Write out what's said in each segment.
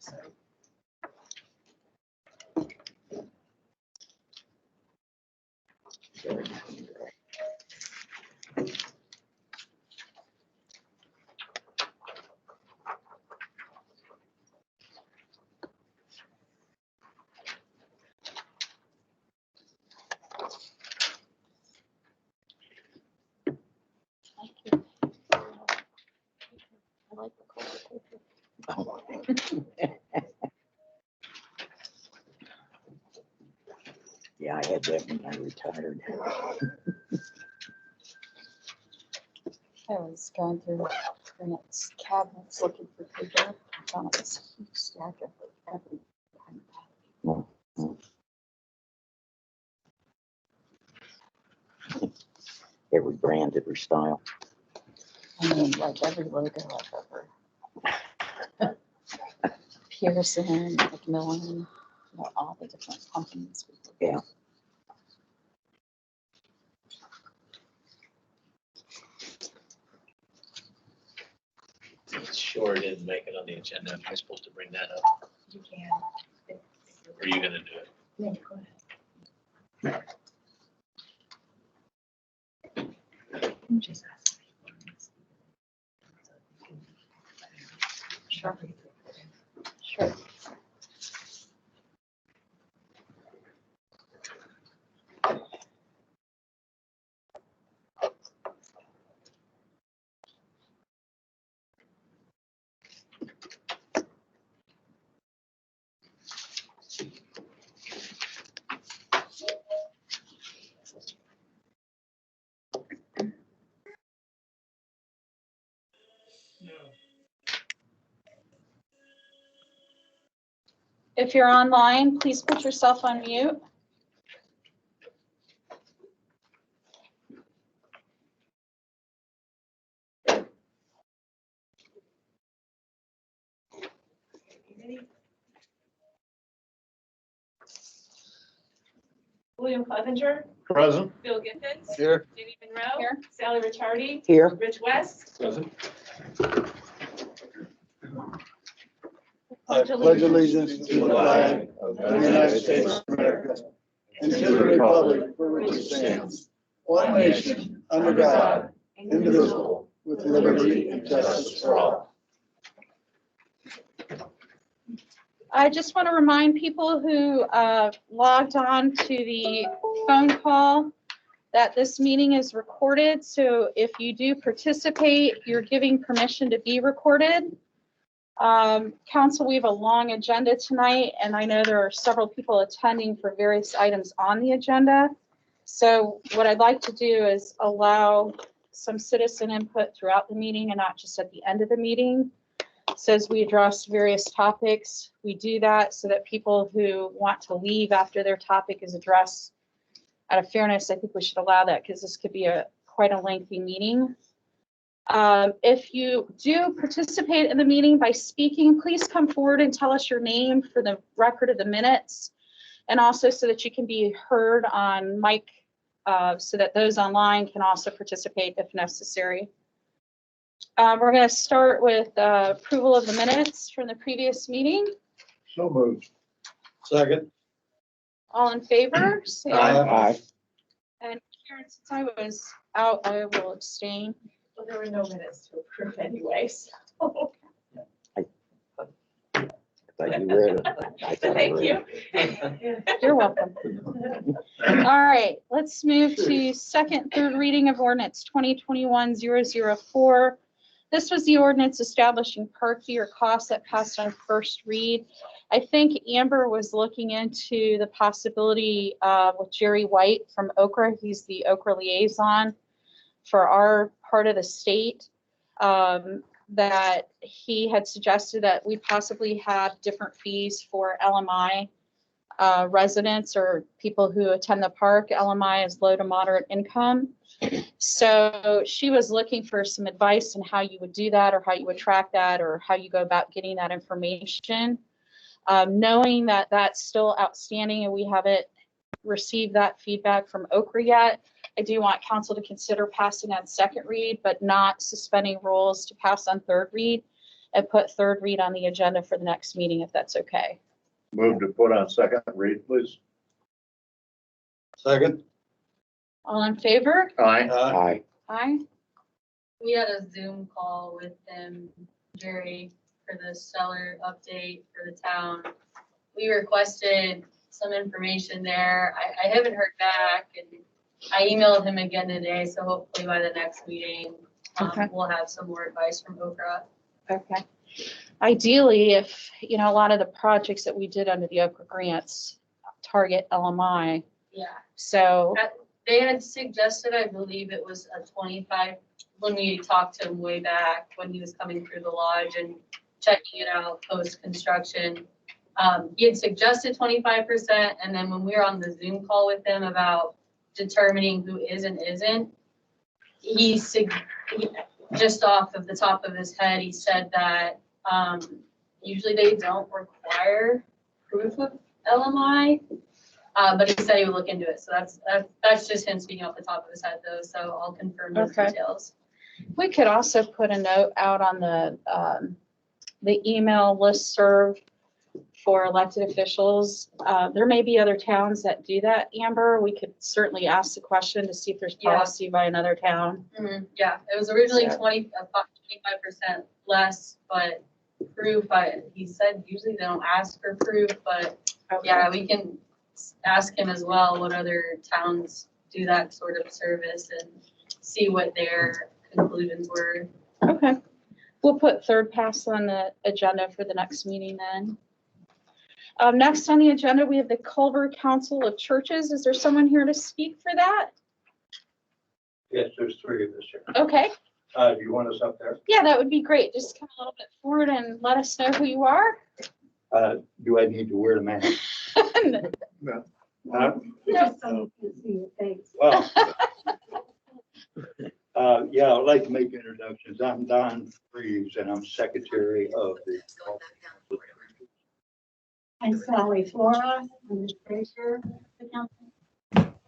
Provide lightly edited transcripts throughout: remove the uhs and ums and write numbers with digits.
So. I like the Culver paper. Yeah, I had that when I retired. I was going through Grant's cabinets looking for paper. I found this huge stack of every kind of Every brand, every style. I mean, like every logo I've ever. Pearson, Macmillan, you know, all the different companies. Yeah. Sure didn't make it on the agenda. Am I supposed to bring that up? You can. Or are you gonna do it? No, go ahead. Just ask. Sure. Sure. If you're online, please put yourself on mute. William Clevenger, Present. Bill Giffens, Here. Jenny Monroe, Here. Sally Ricciardi, Here. Rich West. Present. I pledge allegiance to the flag of the United States of America and to the republic for which it stands, one nation, under God, indivisible, with liberty and justice for all. I just want to remind people who logged on to the phone call that this meeting is recorded. So if you do participate, you're giving permission to be recorded. Council, we have a long agenda tonight, and I know there are several people attending for various items on the agenda. So what I'd like to do is allow some citizen input throughout the meeting and not just at the end of the meeting. So as we address various topics, we do that so that people who want to leave after their topic is addressed, out of fairness, I think we should allow that because this could be quite a lengthy meeting. If you do participate in the meeting by speaking, please come forward and tell us your name for the record of the minutes, and also so that you can be heard on mic, so that those online can also participate if necessary. We're going to start with approval of the minutes from the previous meeting. So moved. Second. All in favor? Say aye. Aye. And Karen, since I was out, I will abstain. Well, there were no minutes to approve anyway, so. But you read it. I thought I Thank read you. it. You're welcome. All right, let's move to second, third reading of ordinance 2021-004. This was the ordinance establishing park fee or costs that passed on first read. I think Amber was looking into the possibility with Jerry White from Okra. He's the Okra liaison for our part of the state. That he had suggested that we possibly have different fees for LMI residents or people who attend the park. LMI is low to moderate income. So she was looking for some advice on how you would do that, or how you would track that, or how you go about getting that information. Knowing that that's still outstanding and we haven't received that feedback from Okra yet, I do want council to consider passing on second read, but not suspending rules to pass on third read, and put third read on the agenda for the next meeting, if that's okay. Move to put on second read, please. Second. All in favor? Aye. Aye. Aye. We had a Zoom call with him, Jerry, for the seller update for the town. We requested some information there. I haven't heard back, and I emailed him again today, so hopefully by the next meeting, Okay. we'll have some more advice from Okra. Okay. Ideally, if, you know, a lot of the projects that we did under the Okra grants target LMI, Yeah, so, they had suggested, I believe it was a 25, when we talked to him way back, when he was coming through the lodge and checking it out post-construction. He had suggested 25%, and then when we were on the Zoom call with him about determining who is and isn't, he just off of the top of his head, he said that usually they don't require proof of LMI, but he said he would look into it. So that's just him speaking off the top of his head, though. So I'll confirm those Okay. details. we could also put a note out on the email listserv for elected officials. There may be other towns that do that, Amber. We could certainly ask the question to see if there's Yeah. policy by another town. Yeah, it was originally So- 25% less, but proof, he said usually they don't ask for proof, but yeah, we can ask him as well what other towns do that sort of service and see what their conclusions were. Okay. We'll put third pass on the agenda for the next meeting then. Next on the agenda, we have the Culver Council of Churches. Is there someone here to speak for that? Yes, there's three of us here. Okay, Do you want us up there? yeah, that would be great. Just come a little bit forward and let us know who you are. Do I need to wear the mask? Just so you can see your face. Well, yeah, I'd like to make introductions. I'm Don Freeze, and I'm secretary of the. I'm Sally Flora, I'm the treasurer of the council.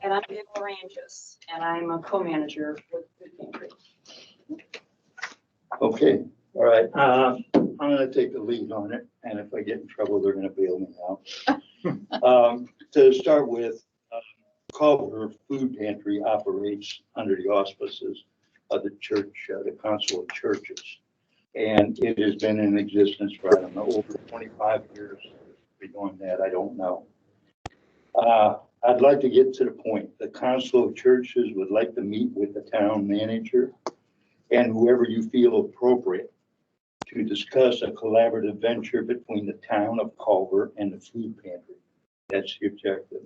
And I'm Bill Ranges, and I'm a co-manager with Food Pantry. Okay, all right. I'm gonna take the lead on it, and if I get in trouble, they're gonna bail me out. To start with, Culver Food Pantry operates under the auspices of the church, the Council of Churches. And it has been in existence for, I don't know, over 25 years. Beyond that, I don't know. I'd like to get to the point. The Council of Churches would like to meet with the town manager and whoever you feel appropriate to discuss a collaborative venture between the town of Culver and the food pantry. That's the objective.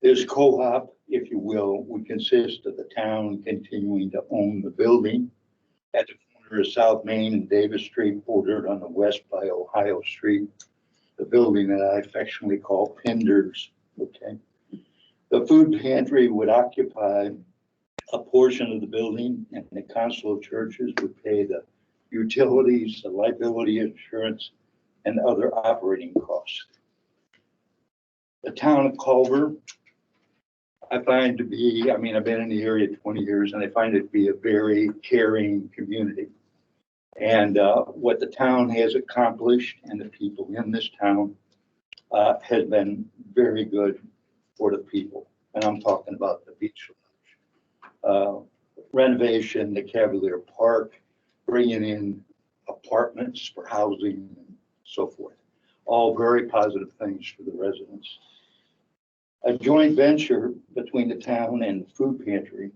This co-op, if you will, would consist of the town continuing to own the building at the corner of South Main and Davis Street, bordered on the west by Ohio Street, the building that I affectionately call Penders, okay? The food pantry would occupy a portion of the building, and the Council of Churches would pay the utilities, the liability insurance, and other operating costs. The town of Culver, I find to be, I mean, I've been in the area 20 years, and I find it to be a very caring community. And what the town has accomplished and the people in this town has been very good for the people. And I'm talking about the beach lodge. Renovation, the Cavalier Park, bringing in apartments for housing and so forth. All very positive things for the residents. A joint venture between the town and the food pantry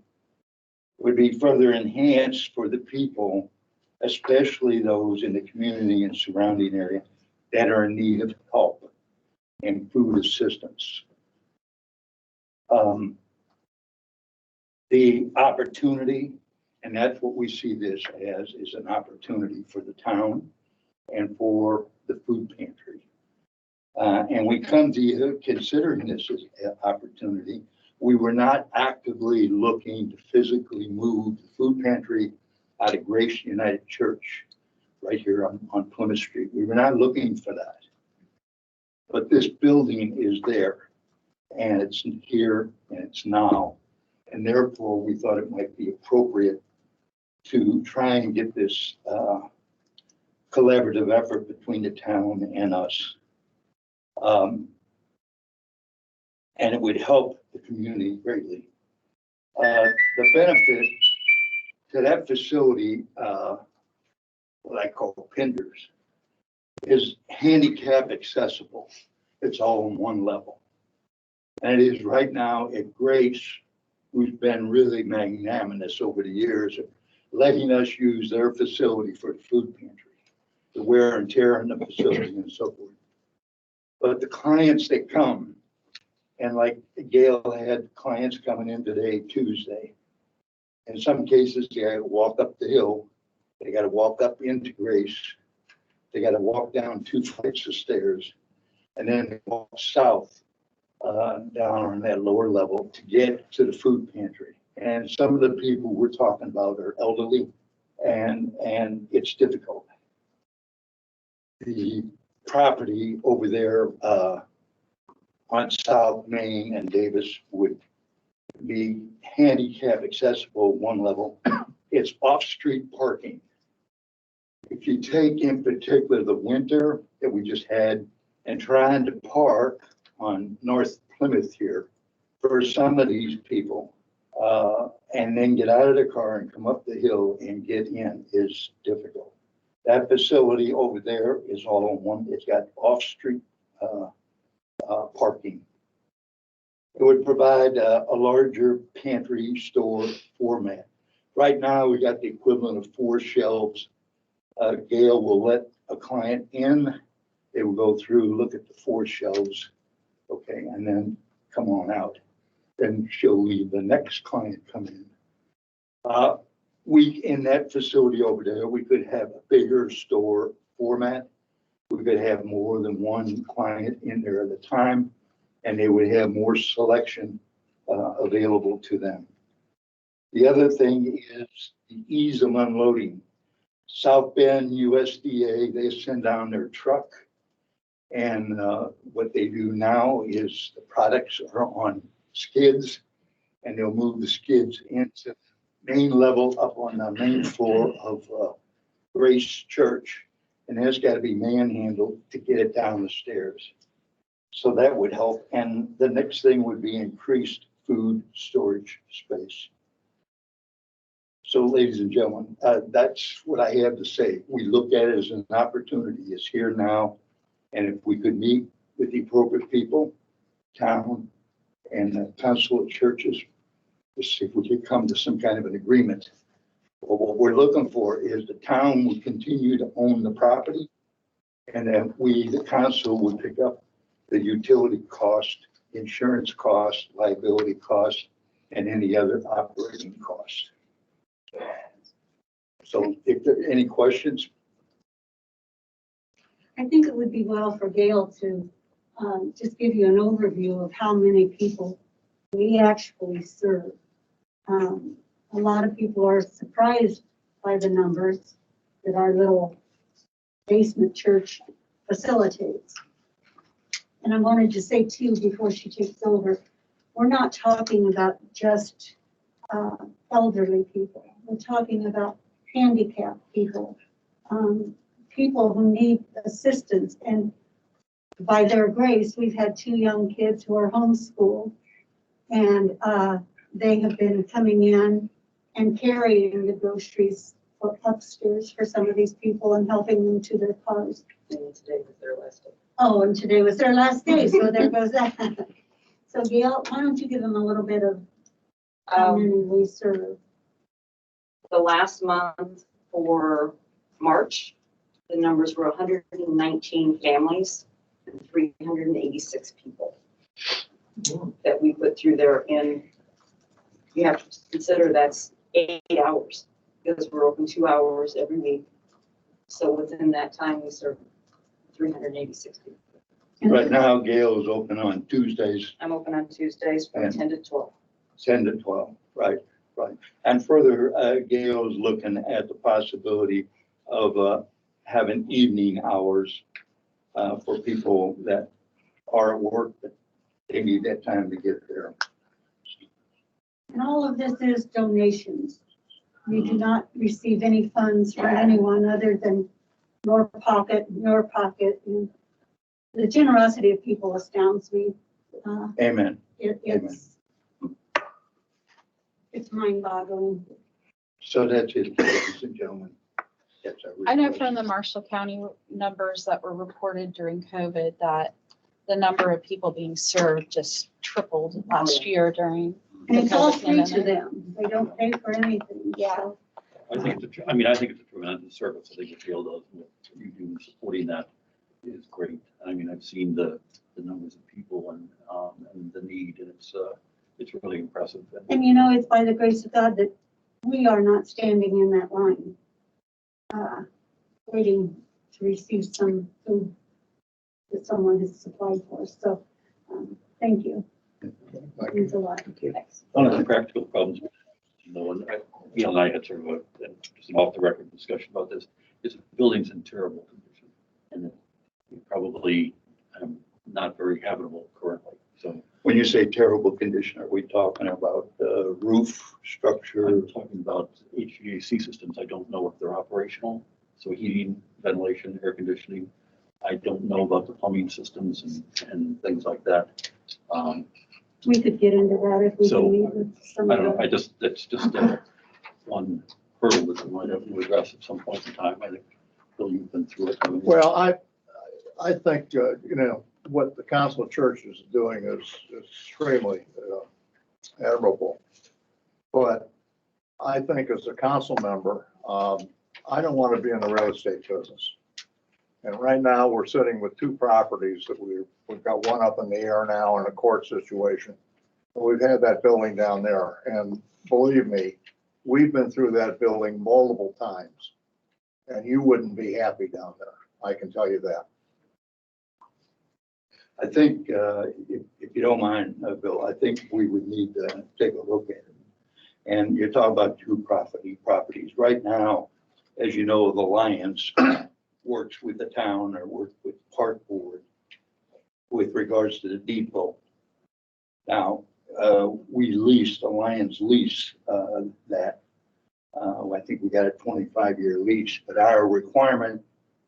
would be further enhanced for the people, especially those in the community and surrounding area that are in need of help and food assistance. The opportunity, and that's what we see this as, is an opportunity for the town and for the food pantry. And we come to you considering this as an opportunity. We were not actively looking to physically move the food pantry out of Grace United Church right here on Plymouth Street. We were not looking for that. But this building is there, and it's here and it's now. And therefore, we thought it might be appropriate to try and get this collaborative effort between the town and us. And it would help the community greatly. The benefit to that facility, what I call Pinders, is handicap accessible. It's all on one level. And it is right now at Grace, who's been really magnanimous over the years, letting us use their facility for the food pantry, the wear and tear in the facility and so forth. But the clients that come, and like Gail had clients coming in today, Tuesday. In some cases, they got to walk up the hill. They got to walk up into Grace. They got to walk down 2 flights of stairs, and then they walk south down on that lower level to get to the food pantry. And some of the people we're talking about are elderly, and it's difficult. The property over there on South Main and Davis would be handicap accessible one level. It's off-street parking. If you take in particular the winter that we just had and trying to park on North Plymouth here for some of these people, and then get out of the car and come up the hill and get in is difficult. That facility over there is all on one, it's got off-street parking. It would provide a larger pantry store format. Right now, we got the equivalent of 4 shelves. Gail will let a client in. They will go through, look at the 4 shelves, okay, and then come on out. Then she'll leave the next client come in. In that facility over there, we could have a bigger store format. We could have more than one client in there at a time, and they would have more selection available to them. The other thing is the ease of unloading. South Bend USDA, they send down their truck, and what they do now is the products are on skids, and they'll move the skids into the main level up on the main floor of Grace Church, and that's got to be manhandled to get it down the stairs. So that would help. And the next thing would be increased food storage space. So ladies and gentlemen, that's what I have to say. We look at it as an opportunity. It's here now. And if we could meet with the appropriate people, town and the consulate churches, to see if we could come to some kind of an agreement. Well, what we're looking for is the town would continue to own the property, and then we, the council, would pick up the utility cost, insurance cost, liability cost, and any other operating cost. So if there are any questions? I think it would be well for Gail to just give you an overview of how many people we actually serve. A lot of people are surprised by the numbers that our little basement church facilitates. And I wanted to say too, before she takes over, we're not talking about just elderly people. We're talking about handicapped people, people who need assistance. And by their grace, we've had 2 young kids who are homeschooled, and they have been coming in and carrying the groceries upstairs for some of these people and helping them to their cars. And today was their last day. Oh, and today was their last day, so there goes that. So Gail, why don't you give them a little bit of how many we serve? The last month for March, the numbers were 119 families and 386 people that we put through there. And you have to consider that's 8 hours because we're open 2 hours every week. So within that time, we serve 386 people. Right now, Gail is open on Tuesdays, I'm open on Tuesdays from 10 to 12. 10 to 12, right. And further, Gail is looking at the possibility of having evening hours for people that are at work, but they need that time to get there. And all of this is donations. We do not receive any funds from anyone other than your pocket, and the generosity of people astounds me. Amen. It's mind-boggling. So that's it, ladies and gentlemen. That's our I know request. from the Marshall County numbers that were reported during COVID that the number of people being served just tripled last year during. And it's all the free to pandemic. them. They don't pay for anything. Yeah. So, I think it's a tremendous service. I think the field does, and what you do in supporting that is great. I mean, I've seen the numbers of people and the need, and it's really impressive. And it's by the grace of God that we are not standing in that line, waiting to receive some food that someone has supplied for us. So, thank you. It means a lot. Thanks. One of the practical problems, and Neil and I had sort of just an off-the-record discussion about this, is the building's in terrible condition, and it probably not very habitable currently. So When you say terrible condition, are we talking about roof structure? I'm talking about HVAC systems. I don't know if they're operational. So heating, ventilation, air conditioning. I don't know about the plumbing systems and things like that. We could get into that if we So, can meet with some I of don't know. the. That's just one hurdle that we might have to address at some point in time. I think, Bill, you've been through it. Well, I think, what the Council of Churches is doing is extremely admirable. But I think as a council member, I don't want to be in the real estate business. And right now, we're sitting with two properties that we've got one up in the air now in a court situation. We've had that building down there, and believe me, we've been through that building multiple times. And you wouldn't be happy down there, I can tell you that. I think, if you don't mind, Bill, I think we would need to take a look at it. And you're talking about two properties. Right now, as you know, the Lions works with the town or works with Park Board with regards to the depot. Now, we leased, the Lions lease that. I think we got a 25-year lease, but our requirement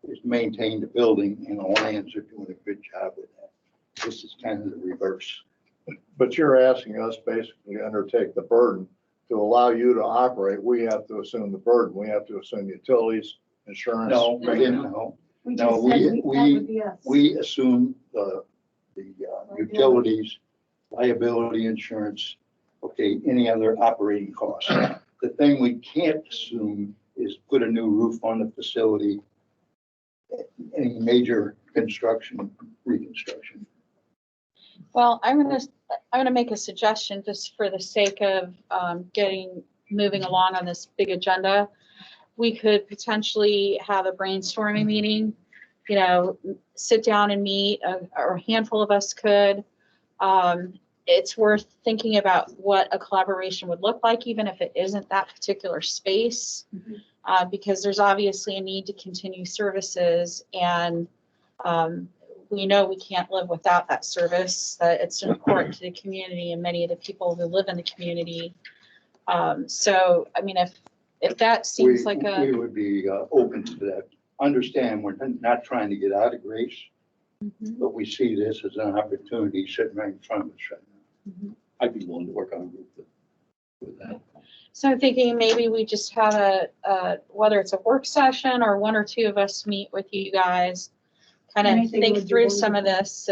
is maintain the building, and the Lions are doing a good job with that. This is kind of the reverse. But you're asking us basically to undertake the burden. To allow you to operate, we have to assume the burden. We have to assume utilities, insurance. No, we didn't know. We No, just said that we- would be us. We assume the utilities, liability insurance, okay, any other operating costs. The thing we can't assume is put a new roof on the facility, any major construction, reconstruction. Well, I'm gonna make a suggestion just for the sake of moving along on this big agenda. We could potentially have a brainstorming meeting, sit down and meet, or a handful of us could. It's worth thinking about what a collaboration would look like, even if it isn't that particular space, because there's obviously a need to continue services, and we know we can't live without that service, that it's important to the community and many of the people who live in the community. So, I mean, if that seems like We would be open to that. Understand, we're not trying to get out of grace, but we see this as an opportunity sitting right in front of us right now. I'd be willing to work on a group with that. So I'm thinking maybe we just have whether it's a work session or one or two of us meet with you guys, kind of Anything think would be through some of wonderful. this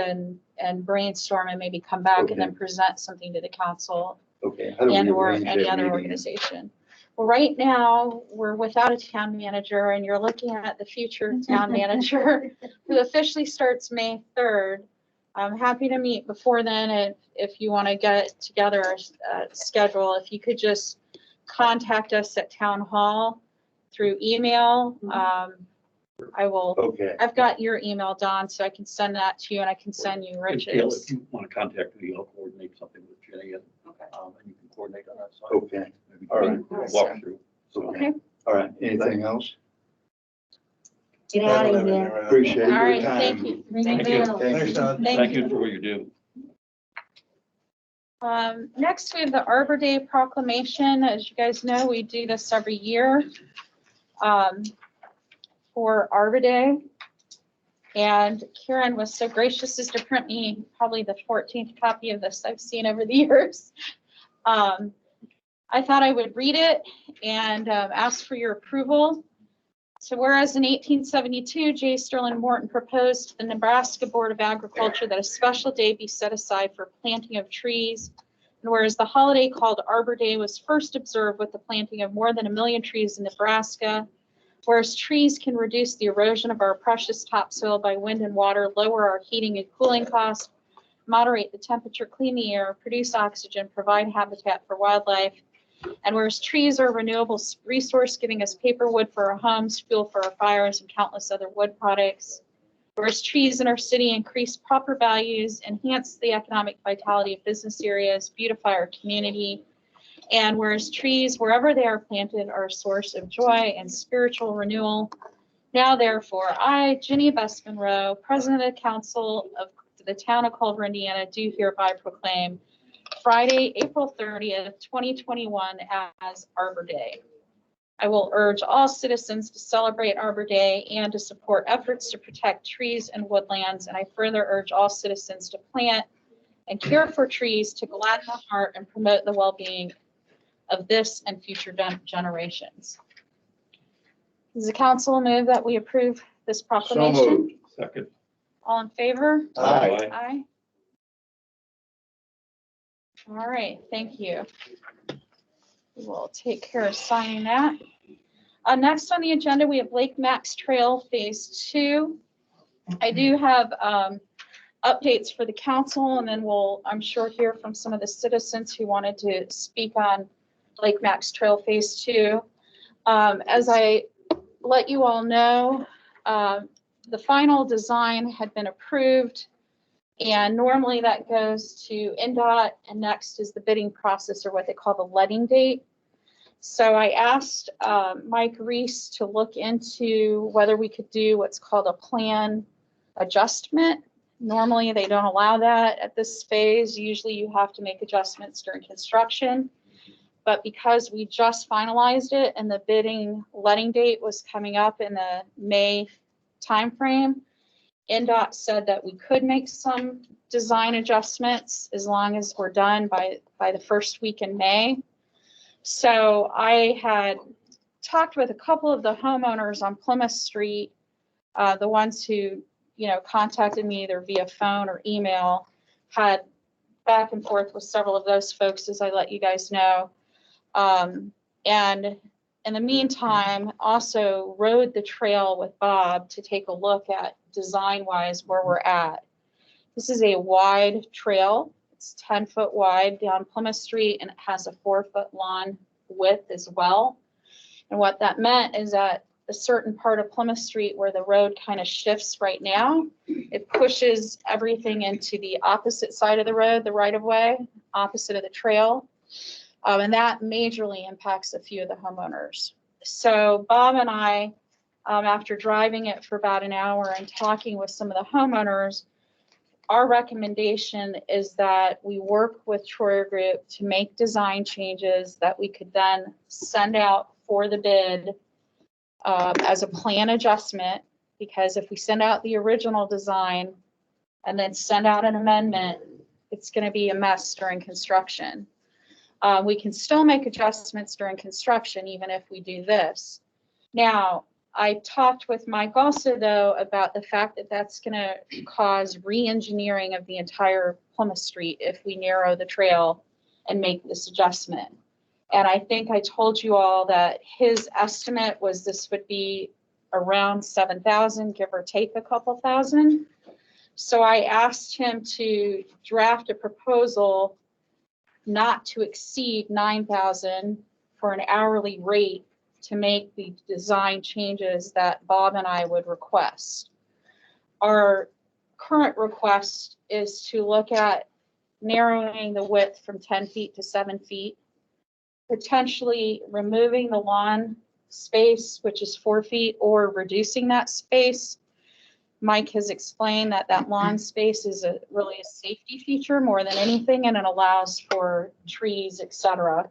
and brainstorm and maybe come back and then Okay. present something to the council Okay. how do we and or arrange any that other meeting? organization. Well, right now, we're without a town manager, and you're looking at the future town manager who officially starts May 3rd. I'm happy to meet before then if you want to get together a schedule. If you could just contact us at town hall through email. I will, Okay, I've got your email, Don, so I can send that to you, and I can send you And Gail, Rich's. if you want to contact me, I'll coordinate something with Jenny and you can coordinate on that side. okay, Maybe all right. walk through. okay. All right, anything else? Get out of here. Appreciate All your right, time. thank you. Thank you. Thank you. Thank you for what you do. Next, we have the Arbor Day Proclamation. As you guys know, we do this every year. for Arbor Day. And Karen was so gracious as to print me probably the 14th copy of this I've seen over the years. I thought I would read it and ask for your approval. So whereas in 1872, J. Sterling Morton proposed to the Nebraska Board of Agriculture that a special day be set aside for planting of trees, and whereas the holiday called Arbor Day was first observed with the planting of more than 1 million trees in Nebraska, whereas trees can reduce the erosion of our precious topsoil by wind and water, lower our heating and cooling costs, moderate the temperature, clean the air, produce oxygen, provide habitat for wildlife, and whereas trees are a renewable resource, giving us paper wood for our homes, fuel for our fires, and countless other wood products, whereas trees in our city increase proper values, enhance the economic vitality of business areas, beautify our community, and whereas trees, wherever they are planted, are a source of joy and spiritual renewal. Now, therefore, I, Ginny Best Monroe, President of the Council of the Town of Culver, Indiana, do hereby proclaim Friday, April 30th, 2021 as Arbor Day. I will urge all citizens to celebrate Arbor Day and to support efforts to protect trees and woodlands. And I further urge all citizens to plant and care for trees to gladden the heart and promote the well-being of this and future generations. Does the council move that we approve this So proclamation? moved. Second. All in favor? Aye. Aye. All right, thank you. We will take care of signing that. Next on the agenda, we have Lake Max Trail Phase 2. I do have updates for the council, and then we'll, I'm sure, hear from some of the citizens who wanted to speak on Lake Max Trail Phase 2. As I let you all know, the final design had been approved. And normally that goes to NDOT, and next is the bidding process, or what they call the letting date. So I asked Mike Reese to look into whether we could do what's called a plan adjustment. Normally they don't allow that at this phase. Usually you have to make adjustments during construction. But because we just finalized it and the bidding letting date was coming up in the May timeframe, NDOT said that we could make some design adjustments as long as we're done by the first week in May. So I had talked with a couple of the homeowners on Plymouth Street, the ones who, contacted me either via phone or email, had back and forth with several of those folks, as I let you guys know. And in the meantime, also rode the trail with Bob to take a look at design-wise where we're at. This is a wide trail. It's 10-foot wide down Plymouth Street, and it has a 4-foot lawn width as well. And what that meant is that a certain part of Plymouth Street where the road kind of shifts right now, it pushes everything into the opposite side of the road, the right-of-way, opposite of the trail. And that majorly impacts a few of the homeowners. So Bob and I, after driving it for about an hour and talking with some of the homeowners, our recommendation is that we work with Troyer Group to make design changes that we could then send out for the bid as a plan adjustment, because if we send out the original design and then send out an amendment, it's going to be a mess during construction. We can still make adjustments during construction, even if we do this. Now, I talked with Mike also, though, about the fact that that's going to cause re-engineering of the entire Plymouth Street if we narrow the trail and make this adjustment. And I think I told you all that his estimate was this would be around 7,000, give or take a couple thousand. So I asked him to draft a proposal not to exceed 9,000 for an hourly rate to make the design changes that Bob and I would request. Our current request is to look at narrowing the width from 10 feet to 7 feet, potentially removing the lawn space, which is 4 feet, or reducing that space. Mike has explained that that lawn space is really a safety feature more than anything, and it allows for trees, etc.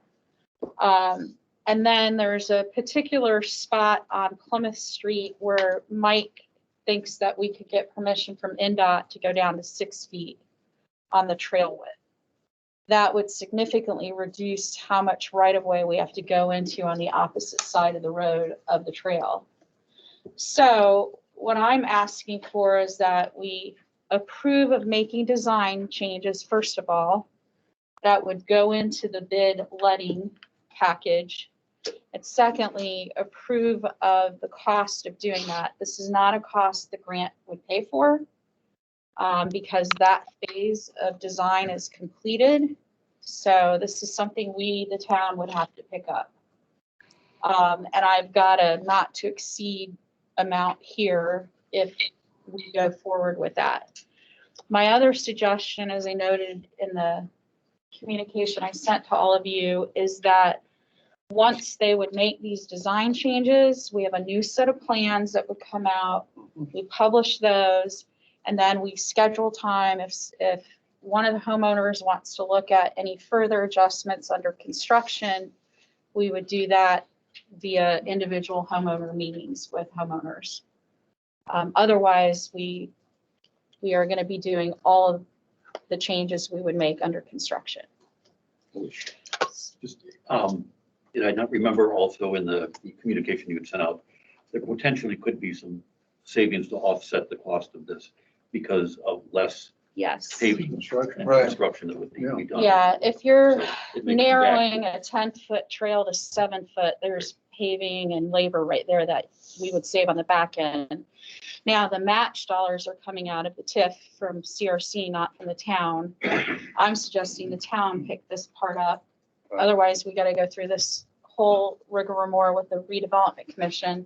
And then there's a particular spot on Plymouth Street where Mike thinks that we could get permission from NDOT to go down to 6 feet on the trail width. That would significantly reduce how much right-of-way we have to go into on the opposite side of the road of the trail. So what I'm asking for is that we approve of making design changes, first of all, that would go into the bid letting package. And secondly, approve of the cost of doing that. This is not a cost the grant would pay for, because that phase of design is completed. So this is something we, the town, would have to pick up. And I've got a not to exceed amount here if we go forward with that. My other suggestion, as I noted in the communication I sent to all of you, is that once they would make these design changes, we have a new set of plans that would come out. We publish those, and then we schedule time if one of the homeowners wants to look at any further adjustments under construction, we would do that via individual homeowner meetings with homeowners. Otherwise, we are going to be doing all of the changes we would make under construction. Just, did I not remember also in the communication you had sent out, there potentially could be some savings to offset the cost of this because of less Yes. paving Construction. and Right. construction that would need to be done. Yeah, if you're So it makes it narrowing back. a 10-foot trail to 7-foot, there's paving and labor right there that we would save on the back end. Now, the match dollars are coming out of the TIF from CRC, not from the town. I'm suggesting the town pick this part up. Right. Otherwise, we got to go through this whole rigmarole with the Redevelopment Commission.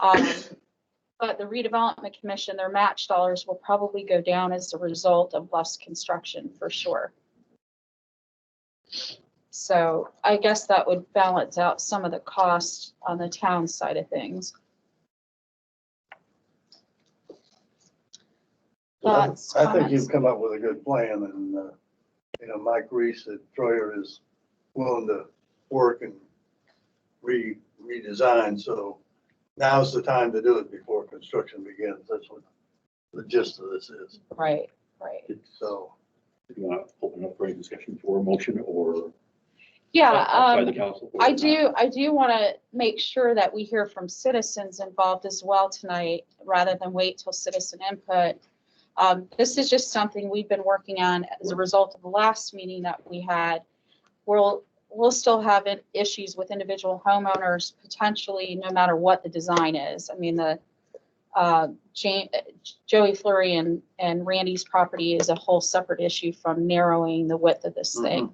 But the Redevelopment Commission, their match dollars will probably go down as a result of less construction for sure. So I guess that would balance out some of the cost on the town side of things. Thoughts, I think comments? you've come up with a good plan, and, Mike Reese at Troyer is willing to work and redesign, so now's the time to do it before construction begins. That's what the gist of this is, Right. so. If you want to open up for any discussion for a motion or Yeah, outside the council. or I not. do want to make sure that we hear from citizens involved as well tonight, rather than wait till citizen input. This is just something we've been working on as a result of the last meeting that we had. We'll still have issues with individual homeowners potentially, no matter what the design is. I mean, the Joey Fleury and Randy's property is a whole separate issue from narrowing the width of this thing.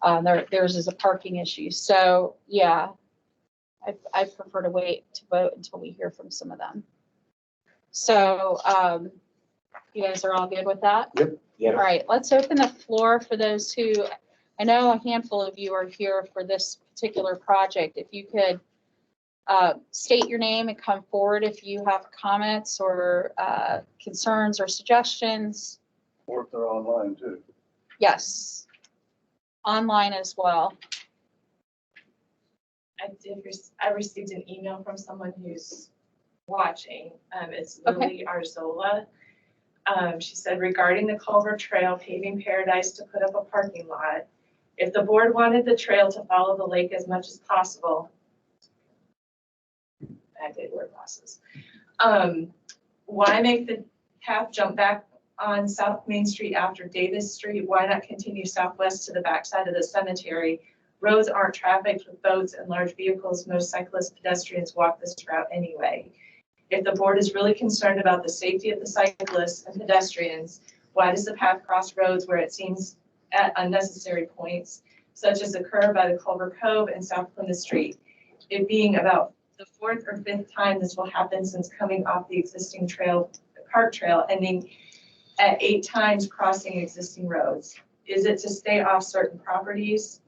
Theirs is a parking issue. So yeah, I prefer to wait to vote until we hear from some of them. So you guys are all good with that? Yeah. All right, let's open the floor for those who, I know a handful of you are here for this particular project. If you could state your name and come forward if you have comments or concerns or suggestions. Or if they're online too. Yes, online as well. I received an email from someone who's watching. It's Okay. Leigh Arzola. She said, regarding the Culver Trail paving paradise to put up a parking lot, if the board wanted the trail to follow the lake as much as possible, I did wear glasses. Why make the path jump back on South Main Street after Davis Street? Why not continue southwest to the backside of the cemetery? Roads aren't trafficked with boats and large vehicles. Most cyclists, pedestrians walk this route anyway. If the board is really concerned about the safety of the cyclists and pedestrians, why does the path cross roads where it seems at unnecessary points, such as the curve by the Culver Cove and South Plymouth Street? It being about the 4th or 5th time this will happen since coming off the existing trail, the cart trail, ending at 8 times crossing existing roads. Is it to stay off certain properties?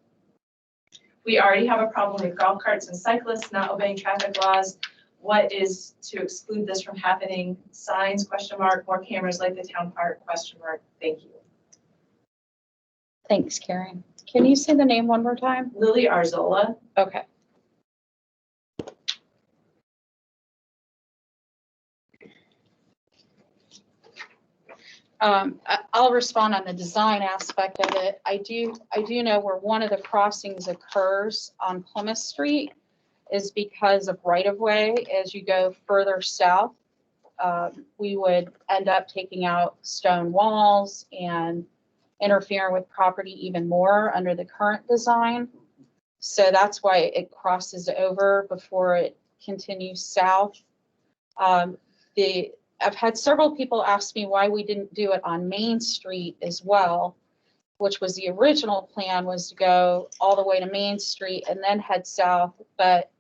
We already have a problem with golf carts and cyclists not obeying traffic laws. What is to exclude this from happening? Signs, ? More cameras like the town park, ? Thank you. Thanks, Karen. Can you say the name one more time? Leigh Arzola. Okay. I'll respond on the design aspect of it. I do know where one of the crossings occurs on Plymouth Street is because of right-of-way. As you go further south, we would end up taking out stone walls and interfering with property even more under the current design. So that's why it crosses over before it continues south. I've had several people ask me why we didn't do it on Main Street as well, which was the original plan, was to go all the way to Main Street and then head south. But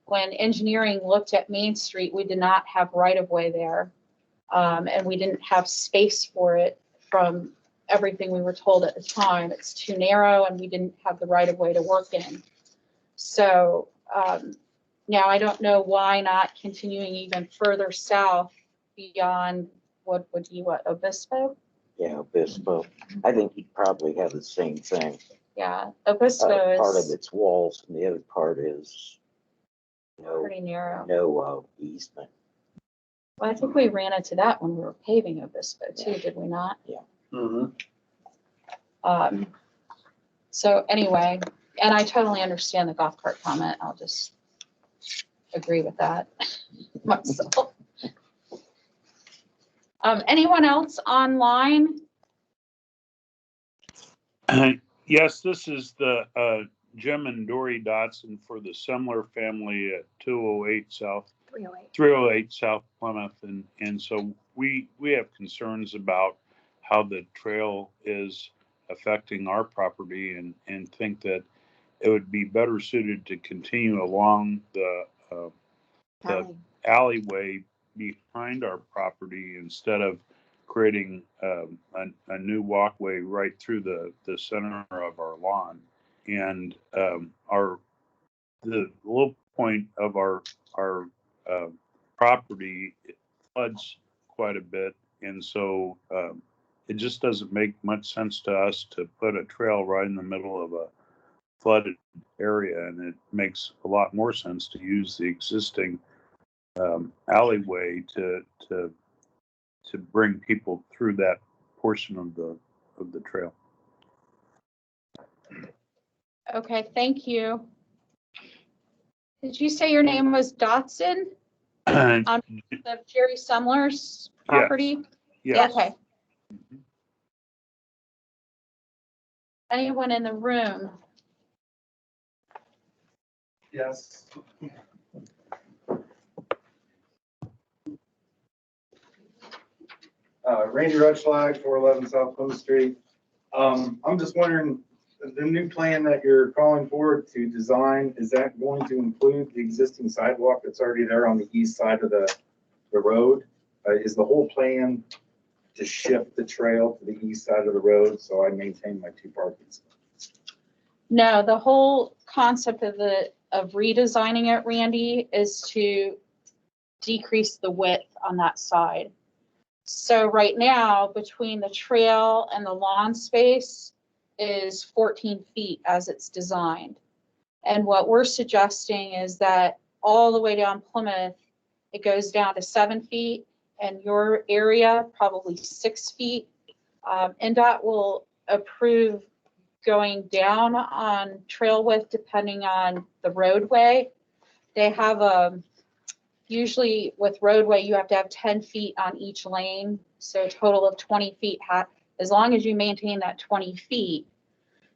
when engineering looked at Main Street, we did not have right-of-way there. And we didn't have space for it from everything we were told at the time. It's too narrow and we didn't have the right-of-way to work in. So now I don't know why not continuing even further south beyond what would be Obispo? Yeah, Obispo. I think he'd probably have the same thing. Yeah, Obispo Part of is it's walls and the other part is pretty narrow. no easement. Well, I think we ran into that when we were paving Obispo too, did we not? So anyway, and I totally understand the golf cart comment. I'll just agree with that myself. Anyone else online? Yes, this is the Jim and Dory Dotson for the Semler family at 208 South, 308 South Plymouth. And so we have concerns about how the trail is affecting our property and think that it would be better suited to continue along the alleyway behind our property instead of creating a new walkway right through the center of our lawn. And the low point of our property floods quite a bit, and so it just doesn't make much sense to us to put a trail right in the middle of a flooded area, and it makes a lot more sense to use the existing alleyway to bring people through that portion of the trail. Okay, thank you. Did you say your name was Dotson on the Jerry Semler's property? Yes. Okay. Anyone in the room? Yes. Randy Rutschlag, 411 South Plymouth Street. I'm just wondering, the new plan that you're calling for to design, is that going to include the existing sidewalk that's already there on the east side of the road? Is the whole plan to shift the trail to the east side of the road so I maintain my 2 parking spots? No, the whole concept of redesigning it, Randy, is to decrease the width on that side. So right now, between the trail and the lawn space is 14 feet as it's designed. And what we're suggesting is that all the way down Plymouth, it goes down to 7 feet, and your area, probably 6 feet. NDOT will approve going down on trail width depending on the roadway. They have usually with roadway, you have to have 10 feet on each lane. So a total of 20 feet, as long as you maintain that 20 feet.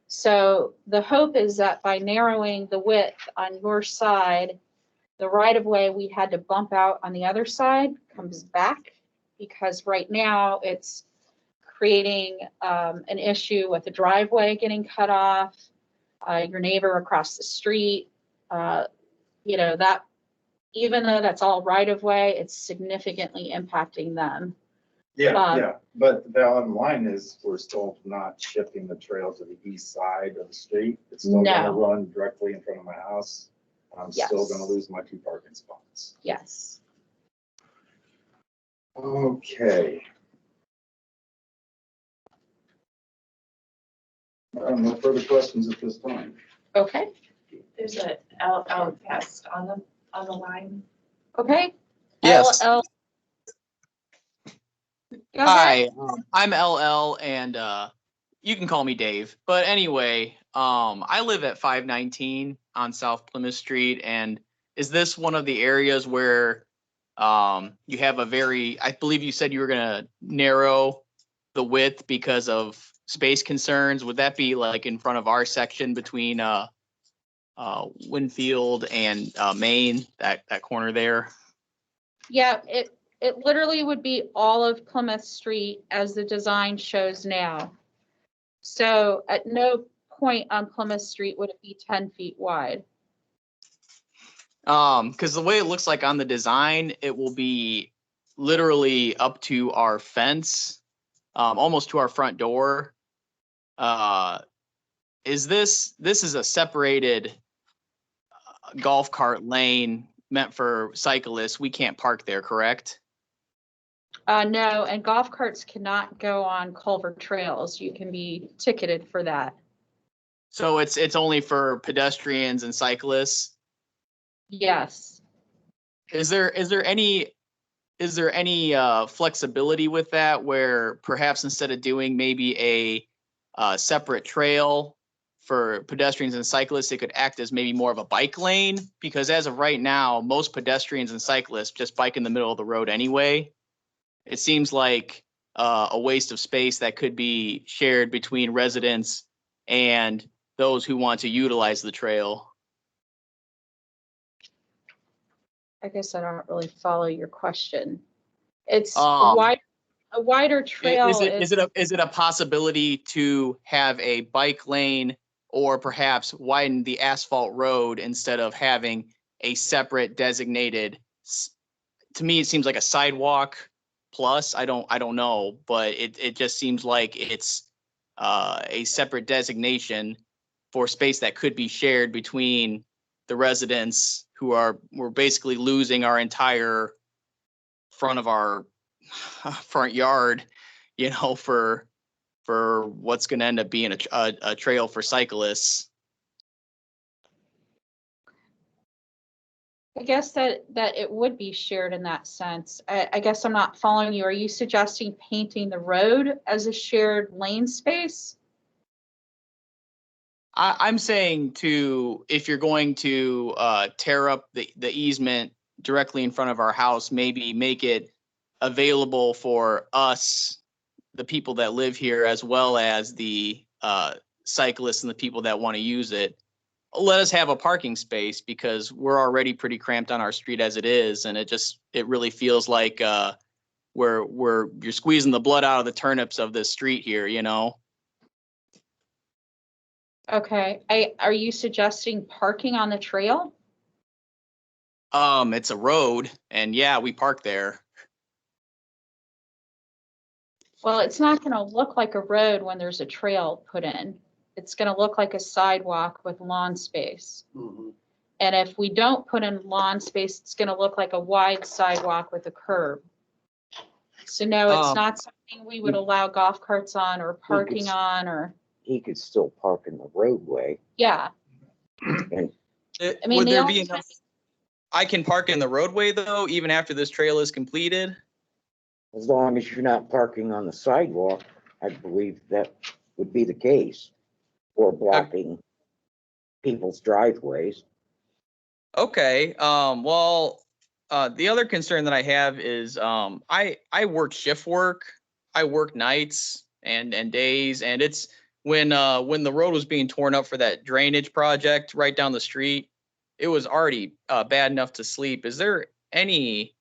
So the hope is that by narrowing the width on your side, the right of way we had to bump out on the other side comes back, because right now it's creating an issue with the driveway getting cut off, your neighbor across the street, that even though that's all right of way, it's significantly impacting them. Yeah. But the bottom line is we're still not shifting the trail to the east side of the street. It's still gonna run directly in front of my house. I'm still gonna lose my 2 parking spots. Yes. Okay. No further questions at this time. Okay. There's a LL guest on the line. Okay. Yes. Go ahead. Hi, I'm LL and you can call me Dave. But anyway, I live at 519 on South Plymouth Street. And is this one of the areas where you have a very, I believe you said you were going to narrow the width because of space concerns? Would that be like in front of our section between Winfield and Main, that corner there? Yeah, it literally would be all of Plymouth Street as the design shows now. So at no point on Plymouth Street would it be 10 feet wide. Because the way it looks like on the design, it will be literally up to our fence, almost to our front door. This is a separated golf cart lane meant for cyclists. We can't park there, correct? No, and golf carts cannot go on Culver trails. You can be ticketed for that. So it's only for pedestrians and cyclists. Yes. Is there any flexibility with that, where perhaps instead of doing maybe a separate trail for pedestrians and cyclists, it could act as maybe more of a bike lane? Because as of right now, most pedestrians and cyclists just bike in the middle of the road anyway. It seems like a waste of space that could be shared between residents and those who want to utilize the trail. I guess I don't really follow your question. It's Um, a wider trail. Is it a possibility to have a bike lane, or perhaps widen the asphalt road instead of having a separate designated? To me, it seems like a sidewalk plus. I don't know, but it just seems like it's a separate designation for space that could be shared between the residents we're basically losing our entire front of our front yard, for what's going to end up being a trail for cyclists. I guess that it would be shared in that sense. I guess I'm not following you. Are you suggesting painting the road as a shared lane space? I'm saying if you're going to tear up the easement directly in front of our house, maybe make it available for us, the people that live here, as well as the cyclists and the people that want to use it. Let us have a parking space, because we're already pretty cramped on our street as it is, and it really feels like you're squeezing the blood out of the turnips of this street here, Okay. Are you suggesting parking on the trail? It's a road, and yeah, we park there. Well, it's not going to look like a road when there's a trail put in. It's going to look like a sidewalk with lawn space. Mhm. And if we don't put in lawn space, it's going to look like a wide sidewalk with a curb. So no, it's not something we would allow golf carts on or parking on, or. He could still park in the roadway. Yeah. And I mean, Would the there only be enough? I can park in the roadway though, even after this trail is completed? as long as you're not parking on the sidewalk, I believe that would be the case. Or blocking people's driveways. Okay, well, the other concern that I have is, I work shift work. I work nights and days, and it's when the road was being torn up for that drainage project right down the street, it was already bad enough to sleep. Is there any,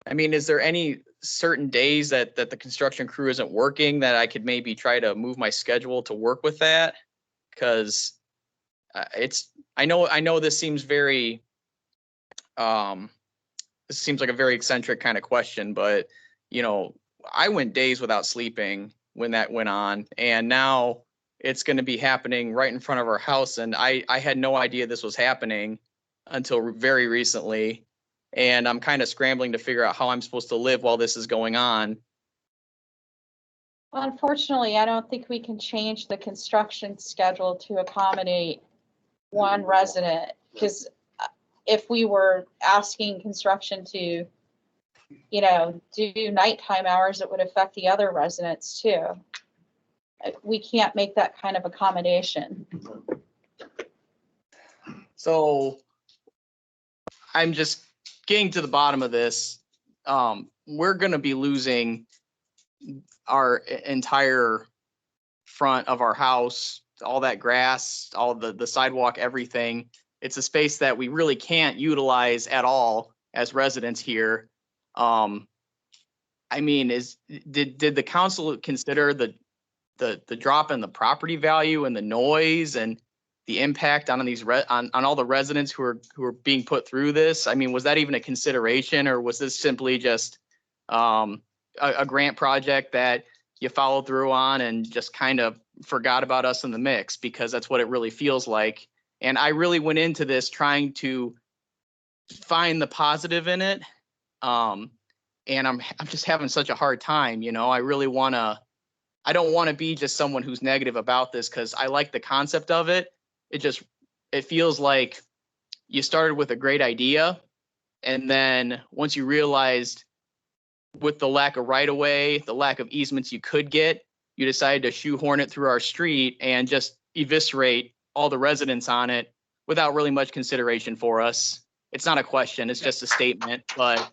is there any certain days that the construction crew isn't working that I could maybe try to move my schedule to work with that? Because I know this seems very, this seems like a very eccentric kind of question, but I went days without sleeping when that went on, and now it's going to be happening right in front of our house. And I had no idea this was happening until very recently. And I'm kind of scrambling to figure out how I'm supposed to live while this is going on. Well, unfortunately, I don't think we can change the construction schedule to accommodate one resident, because if we were asking construction to do nighttime hours, it would affect the other residents too. We can't make that kind of accommodation. So I'm just getting to the bottom of this. We're going to be losing our entire front of our house, all that grass, all the sidewalk, everything. It's a space that we really can't utilize at all as residents here. I mean, did the council consider the drop in the property value and the noise and the impact on these on all the residents who are being put through this? I mean, was that even a consideration, or was this simply just a grant project that you followed through on and just kind of forgot about us in the mix? Because that's what it really feels like. And I really went into this trying to find the positive in it. And I'm just having such a hard time, I really I don't want to be just someone who's negative about this, because I like the concept of it. It feels like you started with a great idea, and then once you realized with the lack of right of way, the lack of easements you could get, you decided to shoehorn it through our street and just eviscerate all the residents on it without really much consideration for us. It's not a question, it's just a statement, but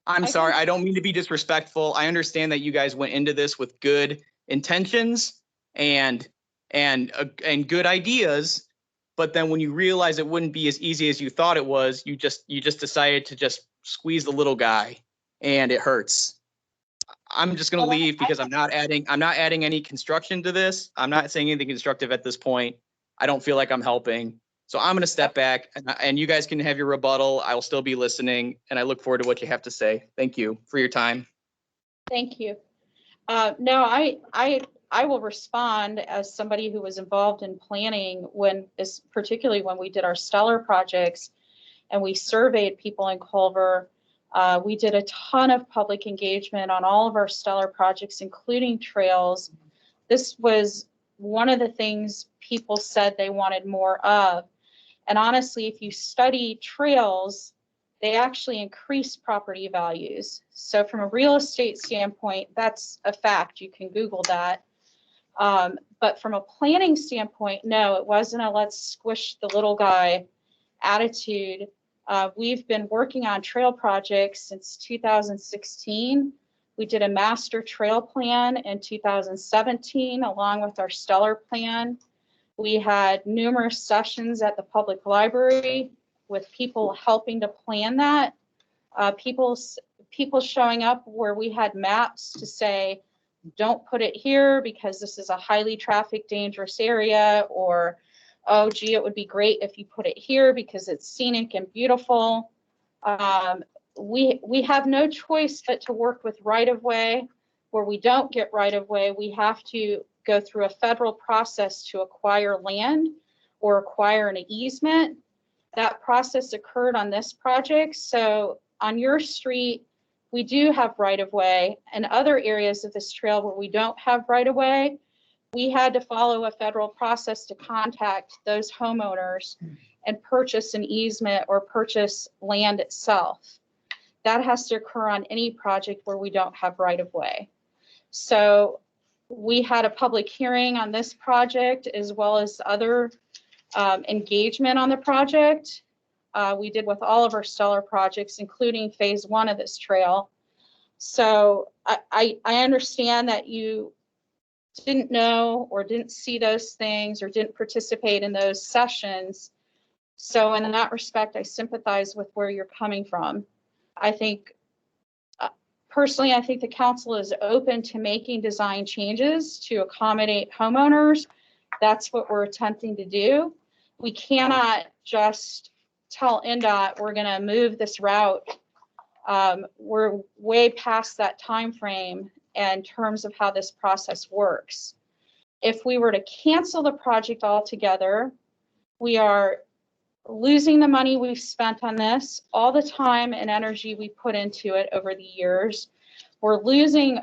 I'm sorry, I don't mean to be disrespectful. I understand that you guys went into this with good intentions and good ideas, but then when you realize it wouldn't be as easy as you thought it was, you just decided to just squeeze the little guy, and it hurts. I'm just gonna leave because I'm not adding any construction to this. I'm not saying anything constructive at this point. I don't feel like I'm helping. So I'm going to step back, and you guys can have your rebuttal. I will still be listening, and I look forward to what you have to say. Thank you for your time. Thank you. No, I will respond as somebody who was involved in planning particularly when we did our stellar projects and we surveyed people in Culver. We did a ton of public engagement on all of our stellar projects, including trails. This was one of the things people said they wanted more of. And honestly, if you study trails, they actually increase property values. So from a real estate standpoint, that's a fact. You can Google that. But from a planning standpoint, no, it wasn't a let's squish the little guy attitude. We've been working on trail projects since 2016. We did a master trail plan in 2017, along with our stellar plan. We had numerous sessions at the public library with people helping to plan that. People showing up where we had maps to say, don't put it here because this is a highly traffic dangerous area, or, oh, gee, it would be great if you put it here because it's scenic and beautiful. We have no choice but to work with right-of-way. Where we don't get right-of-way, we have to go through a federal process to acquire land or acquire an easement. That process occurred on this project. So on your street, we do have right-of-way. In other areas of this trail where we don't have right-of-way, we had to follow a federal process to contact those homeowners and purchase an easement or purchase land itself. That has to occur on any project where we don't have right-of-way. So we had a public hearing on this project as well as other engagement on the project. We did with all of our stellar projects, including phase 1 of this trail. So I understand that you didn't know or didn't see those things or didn't participate in those sessions. So in that respect, I sympathize with where you're coming from. I think, personally, I think the council is open to making design changes to accommodate homeowners. That's what we're attempting to do. We cannot just tell NDOT we're going to move this route. We're way past that time frame in terms of how this process works. If we were to cancel the project altogether, we are losing the money we've spent on this, all the time and energy we put into it over the years. We're losing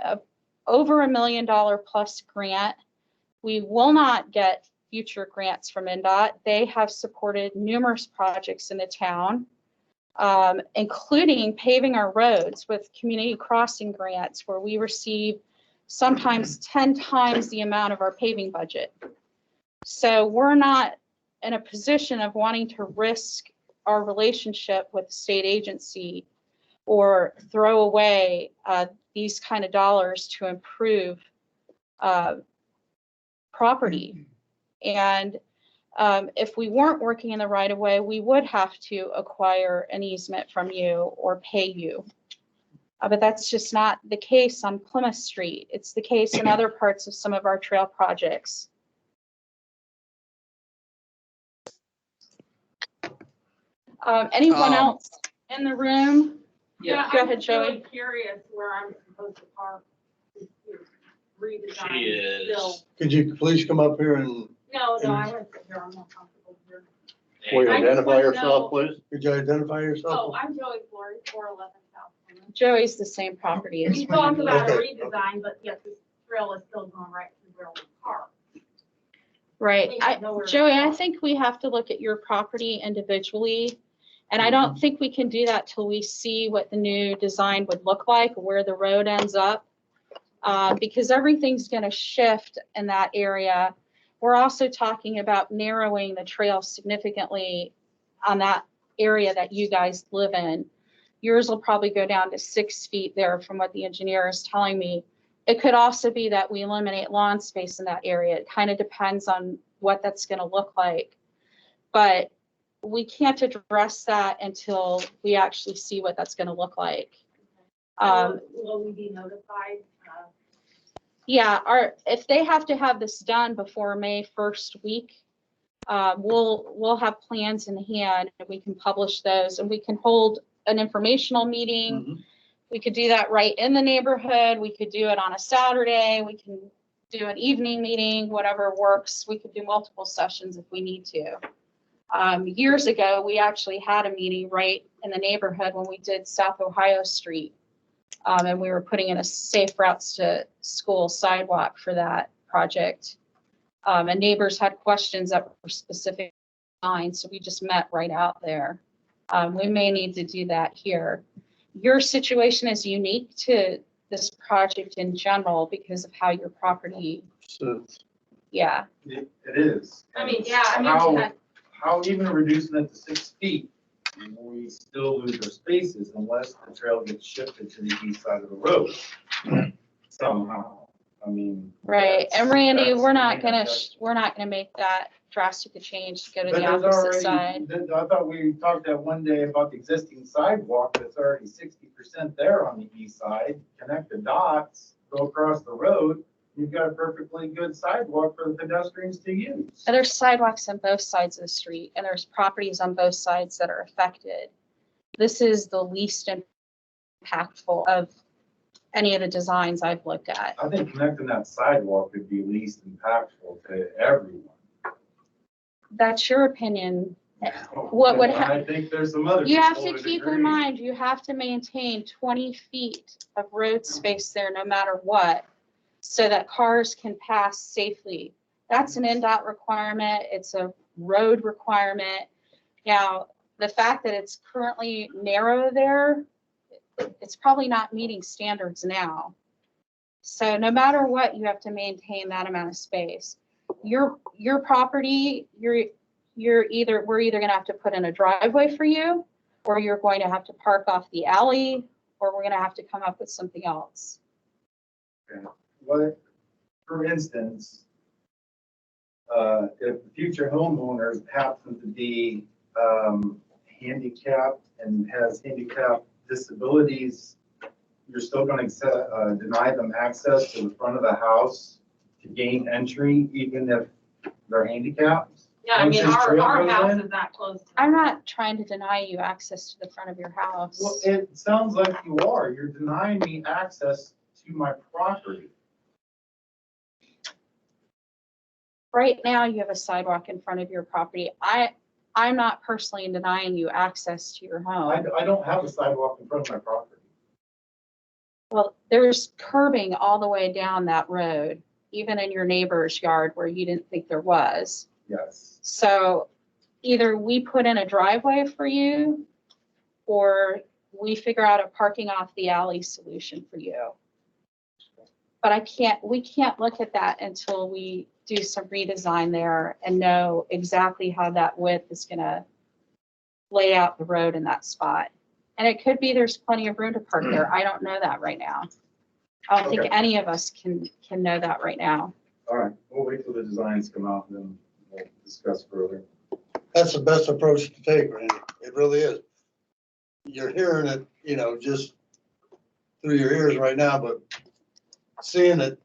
over $1 million plus grant. We will not get future grants from NDOT. They have supported numerous projects in the town, including paving our roads with community crossing grants, where we receive sometimes 10 times the amount of our paving budget. So we're not in a position of wanting to risk our relationship with the state agency or throw away these kind of dollars to improve property. And if we weren't working in the right of way, we would have to acquire an easement from you or pay you. But that's just not the case on Plymouth Street. It's the case in other parts of some of our trail projects. Anyone else in the room? Yeah, Go ahead, I'm Joey. really curious where I'm supposed to park. Redesign. She is. still. Could you please come up here and, No, I wouldn't sit here, I'm not comfortable here. will you I just identify wanna yourself, know- please? Could you identify Oh, yourself? I'm Joey Flory, 411 South Plymouth. Joey's the same property as We talked about a Okay. redesign, but yet this trail is still going right through Railroad Park. Right. We have nowhere to Joey, I park. think we have to look at your property individually. And I don't think we can do that till we see what the new design would look like, where the road ends up. Because everything's going to shift in that area. We're also talking about narrowing the trail significantly on that area that you guys live in. Yours will probably go down to 6 feet there from what the engineer is telling me. It could also be that we eliminate lawn space in that area. It kind of depends on what that's going to look like. But we can't address that until we actually see what that's going to look like. Will we be notified? Yeah, if they have to have this done before May 1st week, we'll have plans in hand and we can publish those and we can hold an informational meeting. We could do that right in the neighborhood. We could do it on a Saturday. We can do an evening meeting, whatever works. We could do multiple sessions if we need to. Years ago, we actually had a meeting right in the neighborhood when we did South Ohio Street. And we were putting in a safe routes to school sidewalk for that project. And neighbors had questions that were specific lines, so we just met right out there. We may need to do that here. Your situation is unique to this project in general because of how your property, yeah. It is. I mean, yeah, I mean, How even reducing it to 6 feet, we still lose our spaces unless the trail gets shifted to the east side of the road somehow. I mean. Right, and Randy, that's- we're not gonna make that drastic a change to go to But the there's opposite already- side. I thought we talked that one day about the existing sidewalk that's already 60% there on the east side. Connect the dots, go across the road, you've got a perfectly good sidewalk for the pedestrians to use. And there's sidewalks on both sides of the street, and there's properties on both sides that are affected. This is the least impactful of any of the designs I've looked at. I think connecting that sidewalk would be least impactful to everyone. That's your opinion. What would I think there's some other. You have people to that keep agree. in mind, you have to maintain 20 feet of road space there no matter what, so that cars can pass safely. That's an NDOT requirement. It's a road requirement. Now, the fact that it's currently narrow there, it's probably not meeting standards now. So no matter what, you have to maintain that amount of space. Your property, we're either gonna have to put in a driveway for you, or you're going to have to park off the alley, or we're gonna have to come up with something else. What, for instance, if the future homeowners happen to be handicapped and has handicap disabilities, you're still going to deny them access to the front of the house to gain entry, even if they're handicapped? Yeah, I Once mean, this trail our goes house in? is that close. I'm not trying to deny you access to the front of your house. Well, it sounds like you are. You're denying me access to my property. Right now, you have a sidewalk in front of your property. I'm not personally denying you access to your home. I don't have a sidewalk in front of my property. Well, there's curbing all the way down that road. even in your neighbor's yard where you didn't think there was. Yes. So either we put in a driveway for you or we figure out a parking off the alley solution for you. But we can't look at that until we do some redesign there and know exactly how that width is gonna lay out the road in that spot. And it could be there's plenty of room to park there. I don't know that right now. I don't think Okay. any of us can know that right now. All right, we'll wait till the designs come out and then we'll discuss further. That's the best approach to take, Randy. It really is. You're hearing it, you know, just through your ears right now, but seeing it,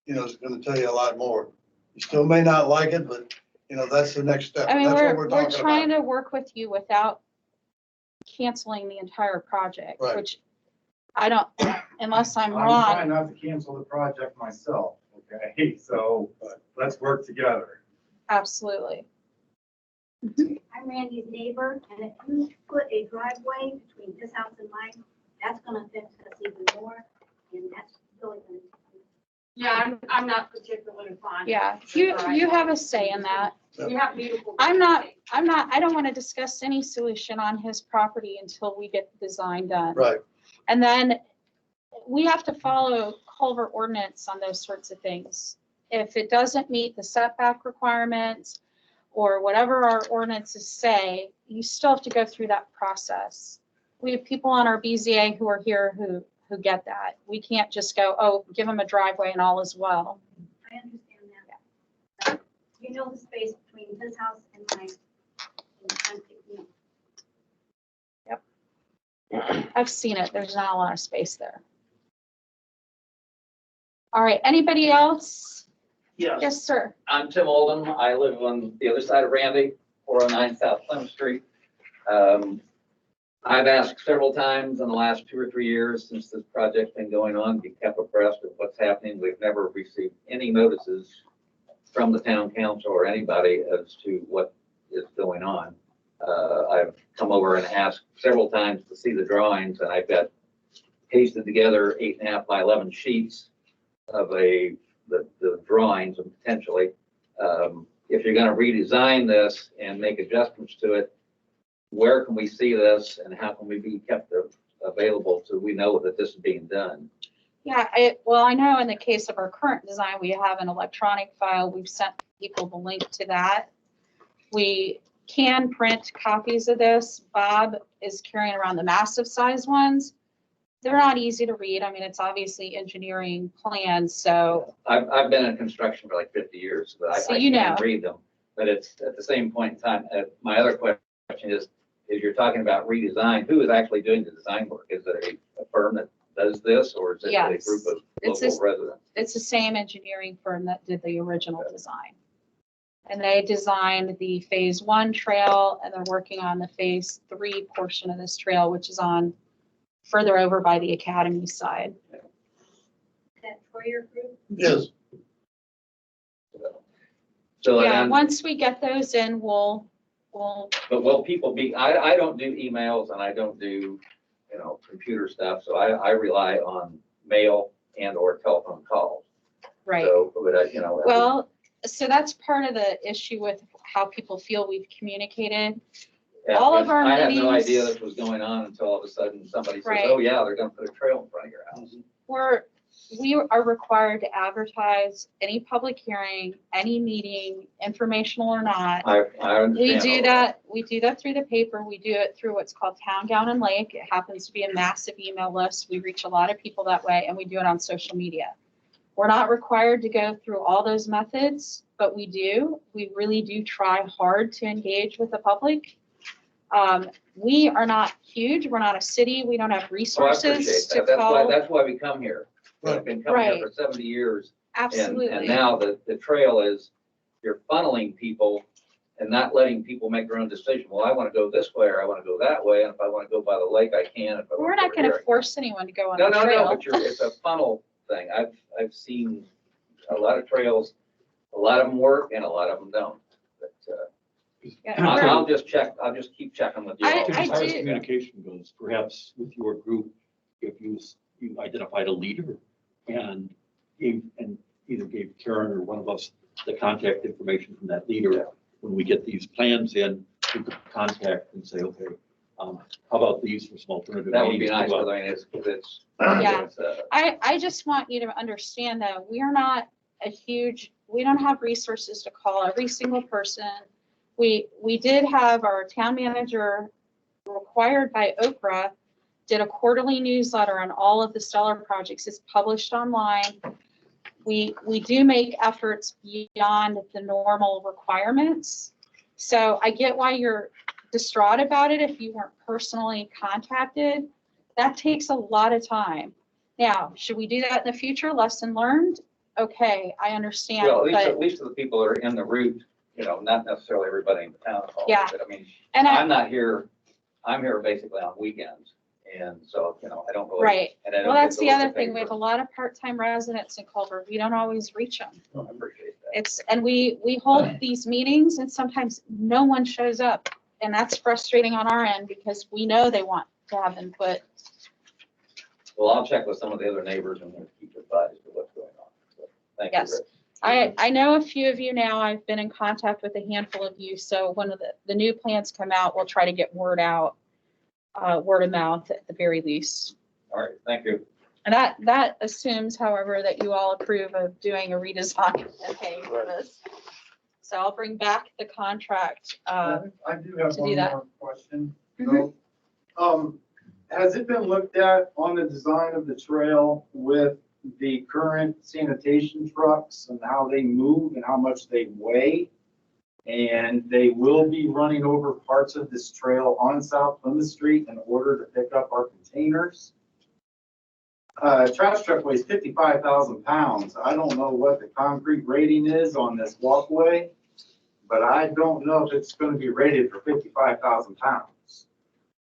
you know, is gonna tell you a lot more. You still may not like it, but, you know, that's the next step. I mean, That's what we're talking trying about. to work with you without canceling the entire project, Right. which I don't, unless I'm I'm wrong. trying not to cancel the project myself, okay? So let's work together. Absolutely. I'm Randy's neighbor, and if you put a driveway between his house and mine, that's gonna affect us even more, and that's really gonna. Yeah, I'm not particularly fond. Yeah, you have a say in that. We have beautiful. I don't want to discuss any solution on his property until we get the design done. Right. And then we have to follow Culver ordinance on those sorts of things. If it doesn't meet the setback requirements or whatever our ordinances say, you still have to go through that process. We have people on our BZA who are here who get that. We can't just go, oh, give them a driveway and all is well. I understand that. You know the space between his house and mine. And I'm thinking, I've seen it. There's not a lot of space there. All right, anybody else? Yes, Yes, sir. I'm Tim Oldham. I live on the other side of Randy, 409 South Plymouth Street. I've asked several times in the last 2 or 3 years since this project's been going on, to be kept abreast of what's happening. We've never received any notices from the town council or anybody as to what is going on. I've come over and asked several times to see the drawings, and I've got pasted together 8.5 by 11 sheets of the drawings, and potentially, if you're gonna redesign this and make adjustments to it, where can we see this and how can we be kept available so we know that this is being done? Yeah, well, I know in the case of our current design, we have an electronic file. We've sent people the link to that. We can print copies of this. Bob is carrying around the massive size ones. They're not easy to read. I mean, it's obviously engineering plans, so. I've been in construction for like 50 years, but So I you can't know. read them. But it's at the same point in time, my other question is you're talking about redesign, who is actually doing the design work? Is it a firm that does this, or is it a Yes. group of It's local residents? It's the same engineering firm that did the original design. And they designed the phase 1 trail, and they're working on the phase 3 portion of this trail, which is on further over by the academy side. that Troyer group. Yes. So, Yeah, and, once we get those in, we'll, but will people be, I don't do emails and I don't do, computer stuff. So I rely on mail and or telephone calls. right. So, but Well, so that's part of the issue with how people feel we've communicated. yeah, all of our I had no meetings- idea this was going on until all of a sudden somebody says, Right. oh yeah, they're gonna put a trail in front of your house. We are required to advertise any public hearing, any meeting, informational or not. I understand. We do that through the paper. We do it through what's called Town, Gown, and Lake. It happens to be a massive email list. We reach a lot of people that way, and we do it on social media. We're not required to go through all those methods, but we do. We really do try hard to engage with the public. We are not huge. We're not a city. We don't have So I resources appreciate to that. call. That's why we come here. I've been coming here Right. for 70 years. Absolutely. And now the trail is, you're funneling people and not letting people make their own decision. Well, I want to go this way or I want to go that way. And if I want to go by the lake, I can. If I We're want not go going here, to I can. force anyone to go on No, the no, trail. no, but it's a funnel thing. I've seen a lot of trails, a lot of them work and a lot of them don't. But Yeah, I'll just keep checking with you. I- all. I As far as do- communication goes, perhaps with your group, if you identified a leader and either gave Karen or one of us the contact information from that leader. When we get these plans in, we could contact and say, okay, how about these for some alternative? That would be meetings? nice, because I mean, it's. Yeah. it's, I just want you to understand that we're not we don't have resources to call every single person. We did have our town manager, required by Oprah, did a quarterly newsletter on all of the stellar projects. It's published online. We do make efforts beyond the normal requirements. So I get why you're distraught about it if you weren't personally contacted. That takes a lot of time. Now, should we do that in the future? Lesson learned? Okay, I understand, Well, but at least to the people that are in the route, you know, not necessarily everybody in the town hall. Yeah. But I mean, and I'm not here, I'm here basically on weekends. And so, you know, I don't really. right. And I don't Well, get that's to the look other at thing. We have a paper. lot of part-time residents in Culver. We don't always reach them. I appreciate that. And we hold these meetings and sometimes no one shows up. And that's frustrating on our end because we know they want to have input. Well, I'll check with some of the other neighbors and we'll keep advised of what's going on. So, thank you, Yes. Rick. I know a few of you now. I've been in contact with a handful of you. So when the new plans come out, we'll try to get word out, word of mouth at the very least. All right, thank you. And that assumes, however, that you all approve of doing a redesign and paying for this. So I'll bring back the contract. I do have to do one that. more question. Mhm. So, has it been looked at on the design of the trail with the current sanitation trucks and how they move and how much they weigh? And they will be running over parts of this trail on South Plymouth Street in order to pick up our containers. Trash truck weighs 55,000 pounds. I don't know what the concrete rating is on this walkway, but I don't know if it's going to be rated for 55,000 pounds.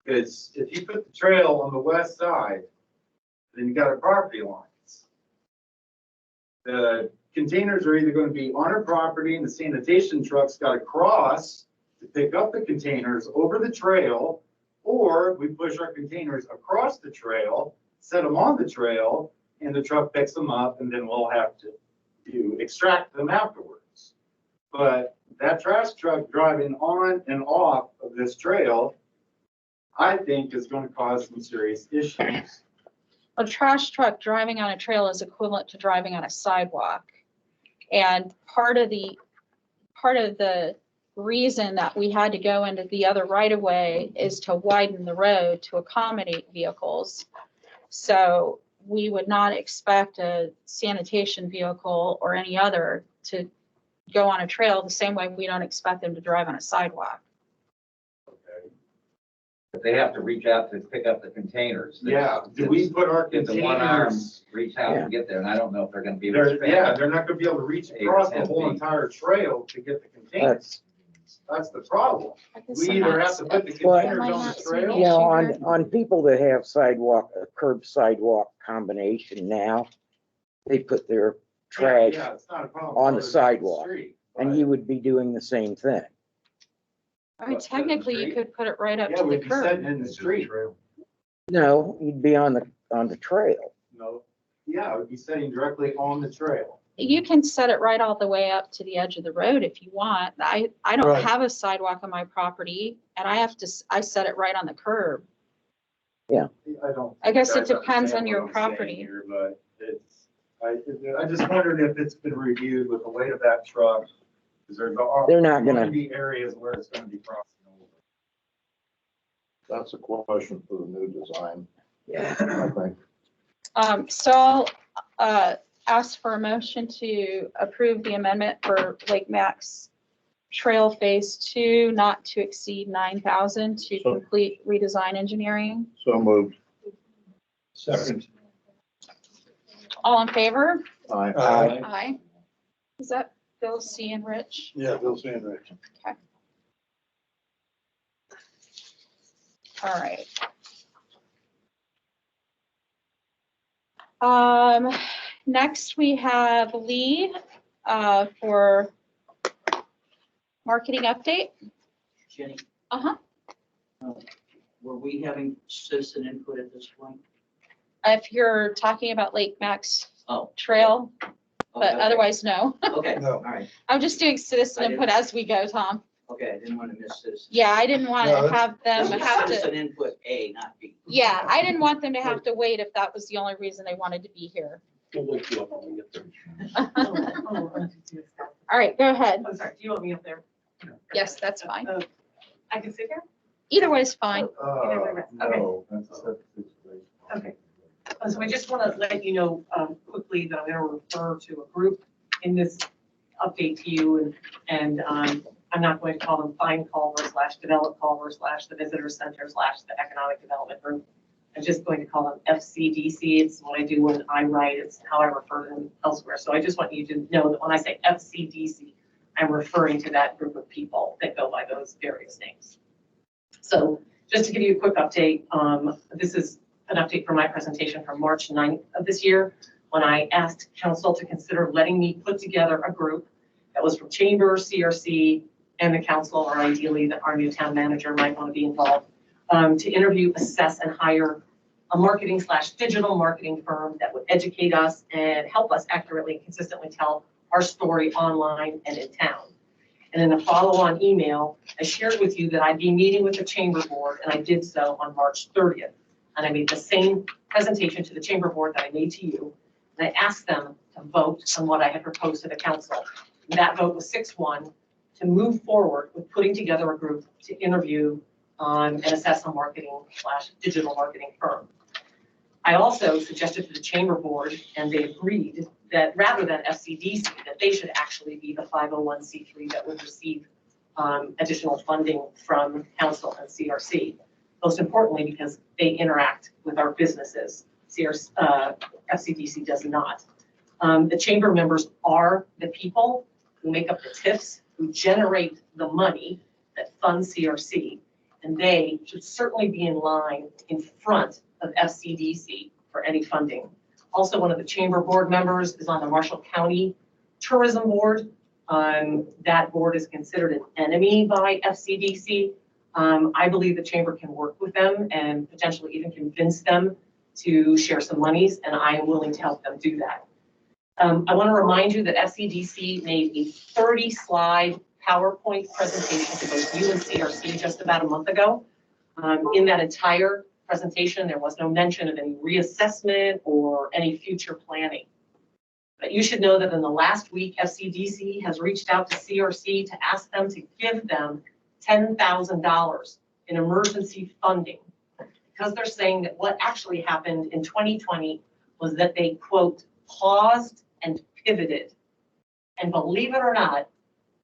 Because if you put the trail on the west side, then you got our property lines. The containers are either going to be on our property and the sanitation trucks got to cross to pick up the containers over the trail, or we push our containers across the trail, set them on the trail, and the truck picks them up, and then we'll have to extract them afterwards. But that trash truck driving on and off of this trail, I think is going to cause some serious issues. A trash truck driving on a trail is equivalent to driving on a sidewalk. And part of the reason that we had to go into the other right of way is to widen the road to accommodate vehicles. So we would not expect a sanitation vehicle or any other to go on a trail the same way we don't expect them to drive on a sidewalk. But they have to reach out to pick up the containers. Yeah, do we put our Did the one arm containers? reach out Yeah. and get there? And I don't know if they're gonna be. able to They're, yeah, span they're not gonna be able to reach 8 or across the 10 whole feet. entire trail to get the containers. That's the problem. I guess We I'm either not- have to put the Well- containers Am I on not the seeing trail. You know, Issue on people that have sidewalk, a curb sidewalk combination now, they put their trash Yeah, it's not a problem. on the further down sidewalk, street, and but- you would be doing the same thing. I mean, What, set in the technically, you street? could put it right up Yeah, to the we'd be sitting curb. in the street. No, you'd be on the trail. No, yeah, it would be sitting directly on the trail. You can set it right all the way up to the edge of the road if you want. I don't Right. have a sidewalk on my property and I set it right on the curb. I don't. I guess it think you guys depends on understand your what I'm saying property. here, But I just wondered if it's been reviewed with the weight of that truck, because there's They're not going to gonna, be areas where it's going to be crossing over. That's a question for the new design, yeah. I think. So I'll ask for a motion to approve the amendment for Lake Max Trail Phase 2, not to exceed 9,000 to So- complete redesign engineering. So moved. Second. All in favor? Aye. Aye. Is that Bill, C, and Rich? Yeah, Bill Sandridge. All right. Next we have Leigh, for marketing update. Jenny, Uh-huh. were we having citizen input at this point? If you're talking about Lake Max Oh, Trail, but Okay. otherwise, no. Okay, No. all right. I'm just doing citizen I input as we go, Tom. Okay, I didn't want to miss this. Yeah, I didn't want No, to that's- have them This is have to, citizen input A, not B. yeah, I didn't want them to have to wait if that was the only reason they wanted to be here. We'll wake you up when we get there. All right, go ahead. I'm sorry, do you want me up there? Yes, that's fine. I can sit here? Either way is fine. No, that's a separate situation. Okay. So I just want to let you know quickly that I'm going to refer to a group in this update to you, and I'm not going to call them Find Culver / Develop Culver / the Visitor Center / the Economic Development Group. I'm just going to call them FCDC. It's what I do when I write. It's how I refer to them elsewhere. So I just want you to know that when I say FCDC, I'm referring to that group of people that go by those various names. So just to give you a quick update, this is an update from my presentation from March 9th of this year, when I asked council to consider letting me put together a group that was from Chamber, CRC, and the council, or ideally that our new town manager might want to be involved, to interview, assess, and hire a marketing / digital marketing firm that would educate us and help us accurately and consistently tell our story online and in town. And in a follow-on email, I shared with you that I'd be meeting with the chamber board, and I did so on March 30th. And I made the same presentation to the chamber board that I made to you, and I asked them to vote on what I had proposed to the council. And that vote was 6-1 to move forward with putting together a group to interview and assess a marketing / digital marketing firm. I also suggested to the chamber board, and they agreed, that rather than FCDC, that they should actually be the 501c3 that would receive additional funding from council and CRC. Most importantly, because they interact with our businesses. FCDC does not. The chamber members are the people who make up the TIFs, who generate the money that funds CRC, and they should certainly be in line in front of FCDC for any funding. Also, one of the chamber board members is on the Marshall County Tourism Board. That board is considered an enemy by FCDC. I believe the chamber can work with them and potentially even convince them to share some monies, and I am willing to help them do that. I want to remind you that FCDC made a 30-slide PowerPoint presentation to both you and CRC just about a month ago. In that entire presentation, there was no mention of any reassessment or any future planning. But you should know that in the last week, FCDC has reached out to CRC to ask them to give them $10,000 in emergency funding, because they're saying that what actually happened in 2020 was that they, quote, paused and pivoted. And believe it or not,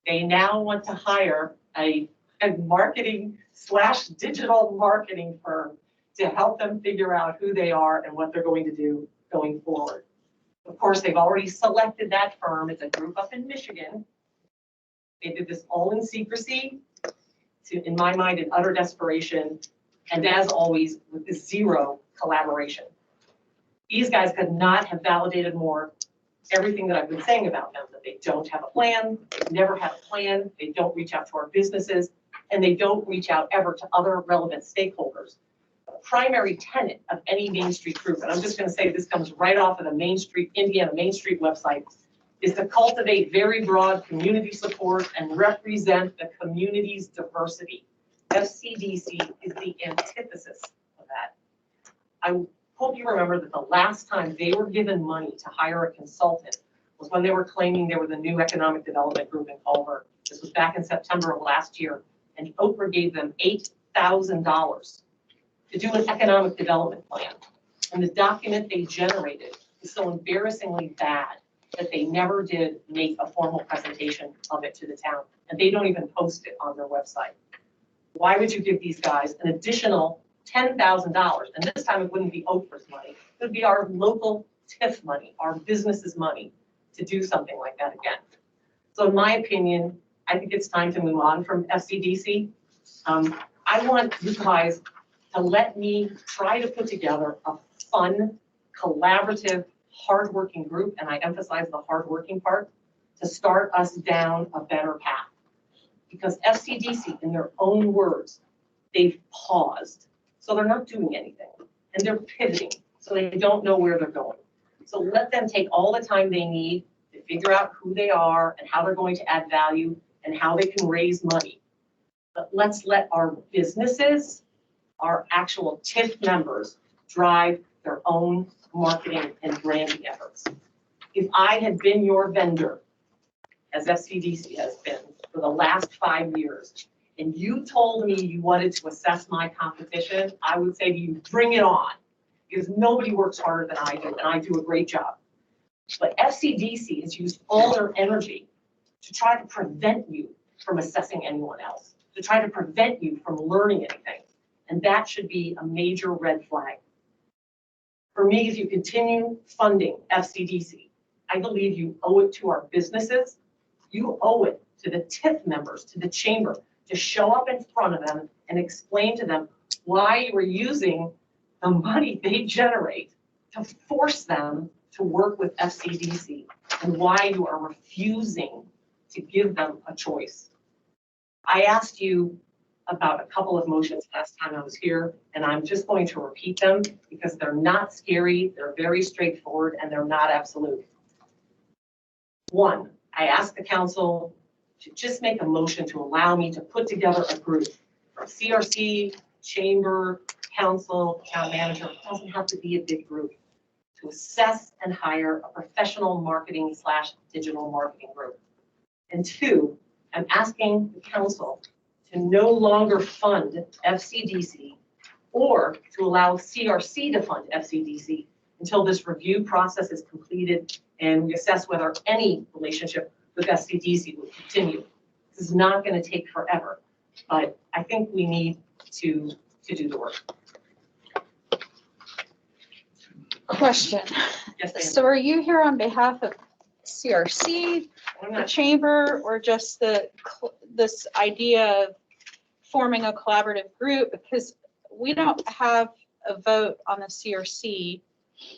they now want to hire a marketing / digital marketing firm to help them figure out who they are and what they're going to do going forward. Of course, they've already selected that firm. It's a group up in Michigan. They did this all in secrecy, in my mind, in utter desperation, and as always, with zero collaboration. These guys could not have validated more everything that I've been saying about them, that they don't have a plan, they've never had a plan, they don't reach out to our businesses, and they don't reach out ever to other relevant stakeholders. The primary tenet of any Main Street group, and I'm just going to say this comes right off of the Main Street, Indiana Main Street website, is to cultivate very broad community support and represent the community's diversity. FCDC is the antithesis of that. I hope you remember that the last time they were given money to hire a consultant was when they were claiming they were the new economic development group in Culver. This was back in September of last year, and Oprah gave them $8,000 to do an economic development plan. And the document they generated is so embarrassingly bad that they never did make a formal presentation of it to the town, and they don't even post it on their website. Why would you give these guys an additional $10,000? And this time it wouldn't be Oprah's money, it would be our local TIF money, our business's money, to do something like that again. So in my opinion, I think it's time to move on from FCDC. I want you guys to let me try to put together a fun, collaborative, hardworking group, and I emphasize the hardworking part, to start us down a better path. Because FCDC, in their own words, they've paused. So they're not doing anything, and they're pivoting, so they don't know where they're going. So let them take all the time they need to figure out who they are and how they're going to add value and how they can raise money. But let's let our businesses, our actual TIF members, drive their own marketing and branding efforts. If I had been your vendor, as FCDC has been for the last 5 years, and you told me you wanted to assess my competition, I would say to you, bring it on, because nobody works harder than I do, and I do a great job. But FCDC has used all their energy to try to prevent you from assessing anyone else, to try to prevent you from learning anything. And that should be a major red flag. For me, if you continue funding FCDC, I believe you owe it to our businesses. You owe it to the TIF members, to the chamber, to show up in front of them and explain to them why you are using the money they generate to force them to work with FCDC and why you are refusing to give them a choice. I asked you about a couple of motions last time I was here, and I'm just going to repeat them because they're not scary, they're very straightforward, and they're not absolute. One, I asked the council to just make a motion to allow me to put together a group from CRC, chamber, council, town manager. It doesn't have to be a big group, to assess and hire a professional marketing / digital marketing group. And two, I'm asking the council to no longer fund FCDC or to allow CRC to fund FCDC until this review process is completed and we assess whether any relationship with FCDC will continue. This is not going to take forever, but I think we need to do the work. Question. Yes, ma'am. So are you here on behalf of CRC, the chamber, or just this idea of forming a collaborative group? Because we don't have a vote on the CRC.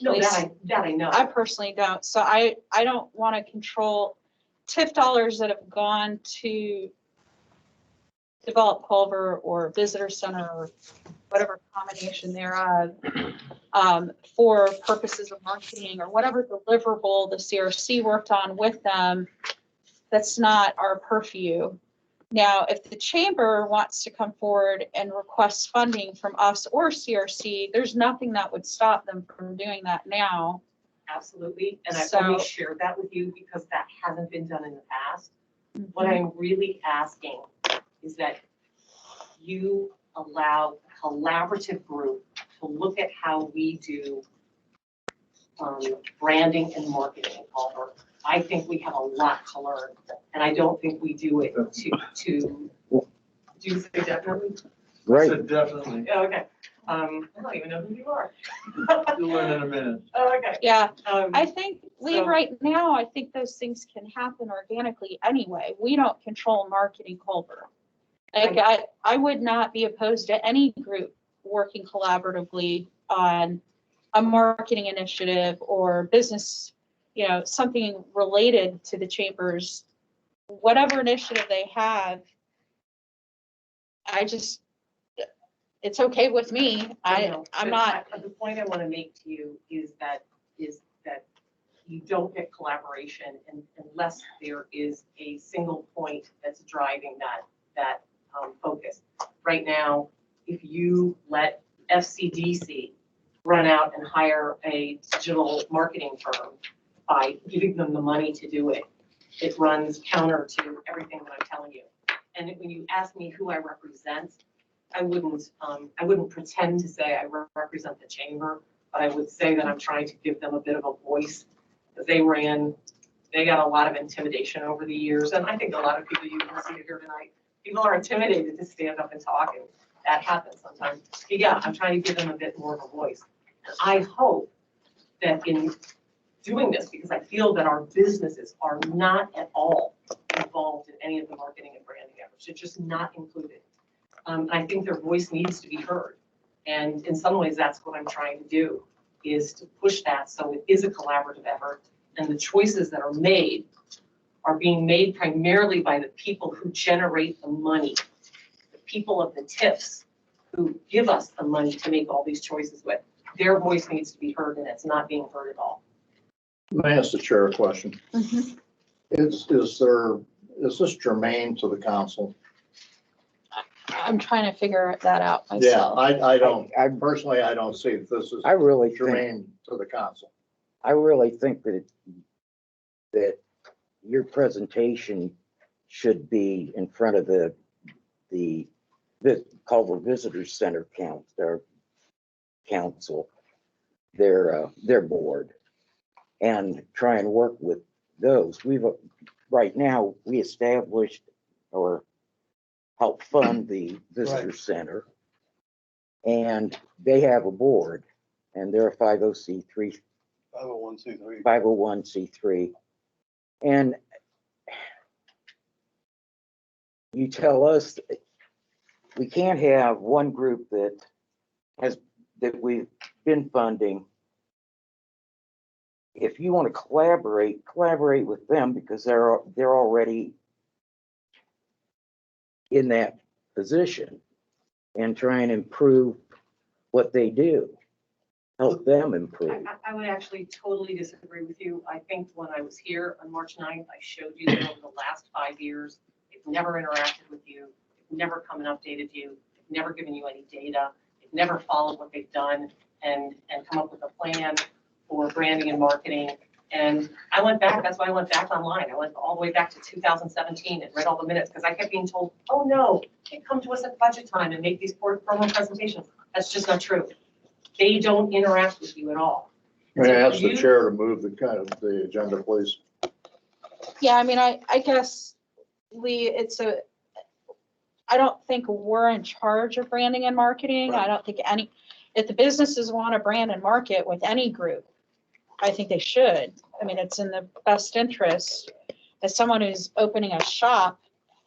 No, that I know. I personally don't. So I don't want to control TIF dollars that have gone to develop Culver or visitor center or whatever combination thereof for purposes of marketing or whatever deliverable the CRC worked on with them. That's not our purview. Now, if the chamber wants to come forward and request funding from us or CRC, there's nothing that would stop them from doing that now. Absolutely, and I've only shared that with you because that hasn't been done in the past. Mm-hmm. What I'm really asking is that you allow a collaborative group to look at how we do branding and marketing in Culver. I think we have a lot to learn, and I don't think we do it to do you say definitely? Right. I said definitely. Yeah, okay. I don't even know who you are. You'll learn in a minute. Oh, okay. Yeah, I think, Leigh, right now, I think those things can happen organically anyway. We don't control marketing Culver. Like, I would not be opposed to any group working collaboratively on a marketing initiative or business, you know, something related to the chambers, whatever initiative they have. It's okay with me. I'm not. The point I want to make to you is that you don't get collaboration unless there is a single point that's driving that focus. Right now, if you let FCDC run out and hire a digital marketing firm by giving them the money to do it, it runs counter to everything that I'm telling you. And when you ask me who I represent, I wouldn't pretend to say I represent the chamber, but I would say that I'm trying to give them a bit of a voice. They got a lot of intimidation over the years, and I think a lot of people, you can see it here tonight, people are intimidated to stand up and talk, and that happens sometimes. But yeah, I'm trying to give them a bit more of a voice. And I hope that in doing this, because I feel that our businesses are not at all involved in any of the marketing and branding efforts. It's just not included. I think their voice needs to be heard. And in some ways, that's what I'm trying to do, is to push that so it is a collaborative effort. And the choices that are made are being made primarily by the people who generate the money, the people of the TIFs who give us the money to make all these choices with. Their voice needs to be heard, and it's not being heard at all. Let me ask the chair a question. Mhm. Is this germane to the council? I'm trying to figure that out Yeah, myself. I don't, personally, I don't see that this is I really think, germane to the council. I really think that your presentation should be in front of the Culver Visitor Center council, their board, and try and work with those. Right now, we established or helped fund the visitor center, and they have a board, and they're a 50C3, 501c3. And you tell us we can't have one group that we've been funding. If you want to collaborate with them, because they're already in that position, and try and improve what they do. Help them improve. I would actually totally disagree with you. I think when I was here on March 9th, I showed you that over the last 5 years, they've never interacted with you, they've never come and updated you, they've never given you any data, they've never followed what they've done and come up with a plan for branding and marketing. And I went back, that's why I went back online. I went all the way back to 2017 and read all the minutes because I kept being told, oh no, they come to us at budget time and make these promo presentations. That's just not true. They don't interact with you at all. May I ask the chair to move the agenda, please? Yeah, I mean, I guess, Lee, I don't think we're in charge of branding and marketing. I don't think if the businesses want to brand and market with any group, I think they should. I mean, it's in the best interest. As someone who's opening a shop,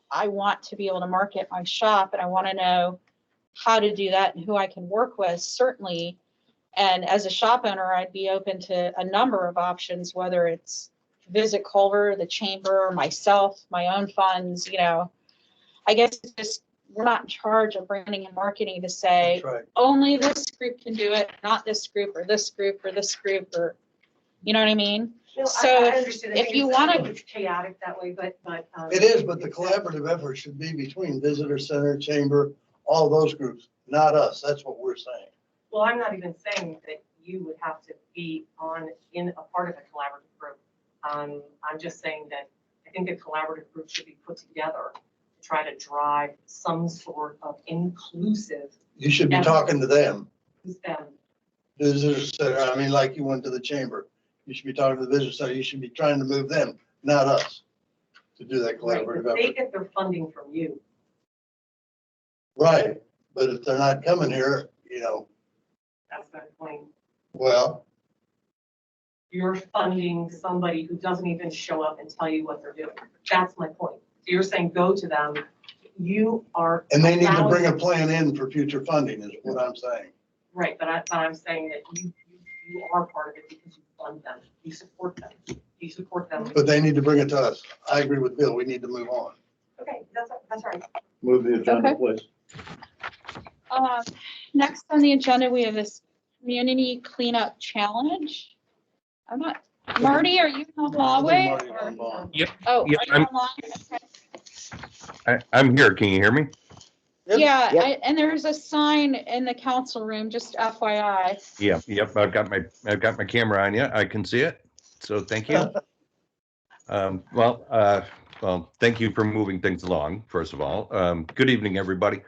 I want to be able to market my shop, and I want to know how to do that and who I can work with, certainly. And as a shop owner, I'd be open to a number of options, whether it's Visit Culver, the chamber, myself, my own funds, I guess it's just, we're not in charge of branding and marketing to say, only this group can do it, not this group or this group or this group, or, you know what I mean? No, So I understand. if you want to. It's chaotic that way, but. It is, but the collaborative effort should be between visitor center, chamber, all those groups, not us. That's what we're saying. Well, I'm not even saying that you would have to be in a part of a collaborative group. I'm just saying that I think a collaborative group should be put together to try to drive some sort of inclusive. You should be talking to them. Who's them? Visitor center, I mean, like you went to the chamber. You should be talking to the visitor center. You should be trying to move them, not us, to do that Right, collaborative but they effort. get their funding from you. Right, but if they're not coming here, That's my point. well, You're funding somebody who doesn't even show up and tell you what they're doing. That's my point. So you're saying go to them. You are. and they need to allowing bring a them- plan in for future funding is what I'm saying. Right, but I'm saying that you are part of it because you fund them. You support them. You support them. But they need to bring it to us. I agree with Bill. We need to move on. Okay, that's right. Move the agenda, Okay. please. Next on the agenda, we have this community cleanup challenge. Marty, are you in the hallway? Marty or- Lombard. Yep. Oh, Yep, are you online? Okay. I'm here. Can you hear me? Yeah, Yep. and there's a sign in the council room, just FYI. Yeah, yep. I've got my camera on you. I can see it. So thank you. Well, thank you for moving things along, first of all. Good evening, everybody.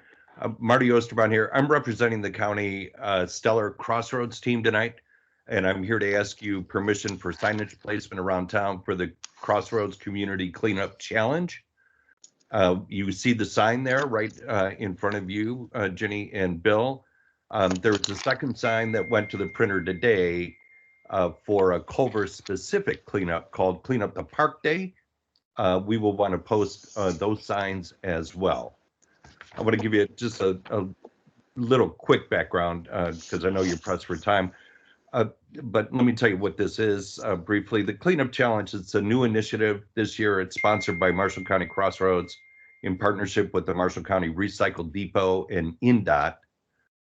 Marty Oosterbaan here. I'm representing the county Stellar Crossroads team tonight, and I'm here to ask you permission for signage placement around town for the Crossroads Community Cleanup Challenge. You see the sign there right in front of you, Jenny and Bill. There's a second sign that went to the printer today for a Culver specific cleanup called Clean Up the Park Day. We will want to post those signs as well. I want to give you just a little quick background because I know you're pressed for time. But let me tell you what this is briefly. The Cleanup Challenge, it's a new initiative this year. It's sponsored by Marshall County Crossroads in partnership with the Marshall County Recycle Depot and INDOT.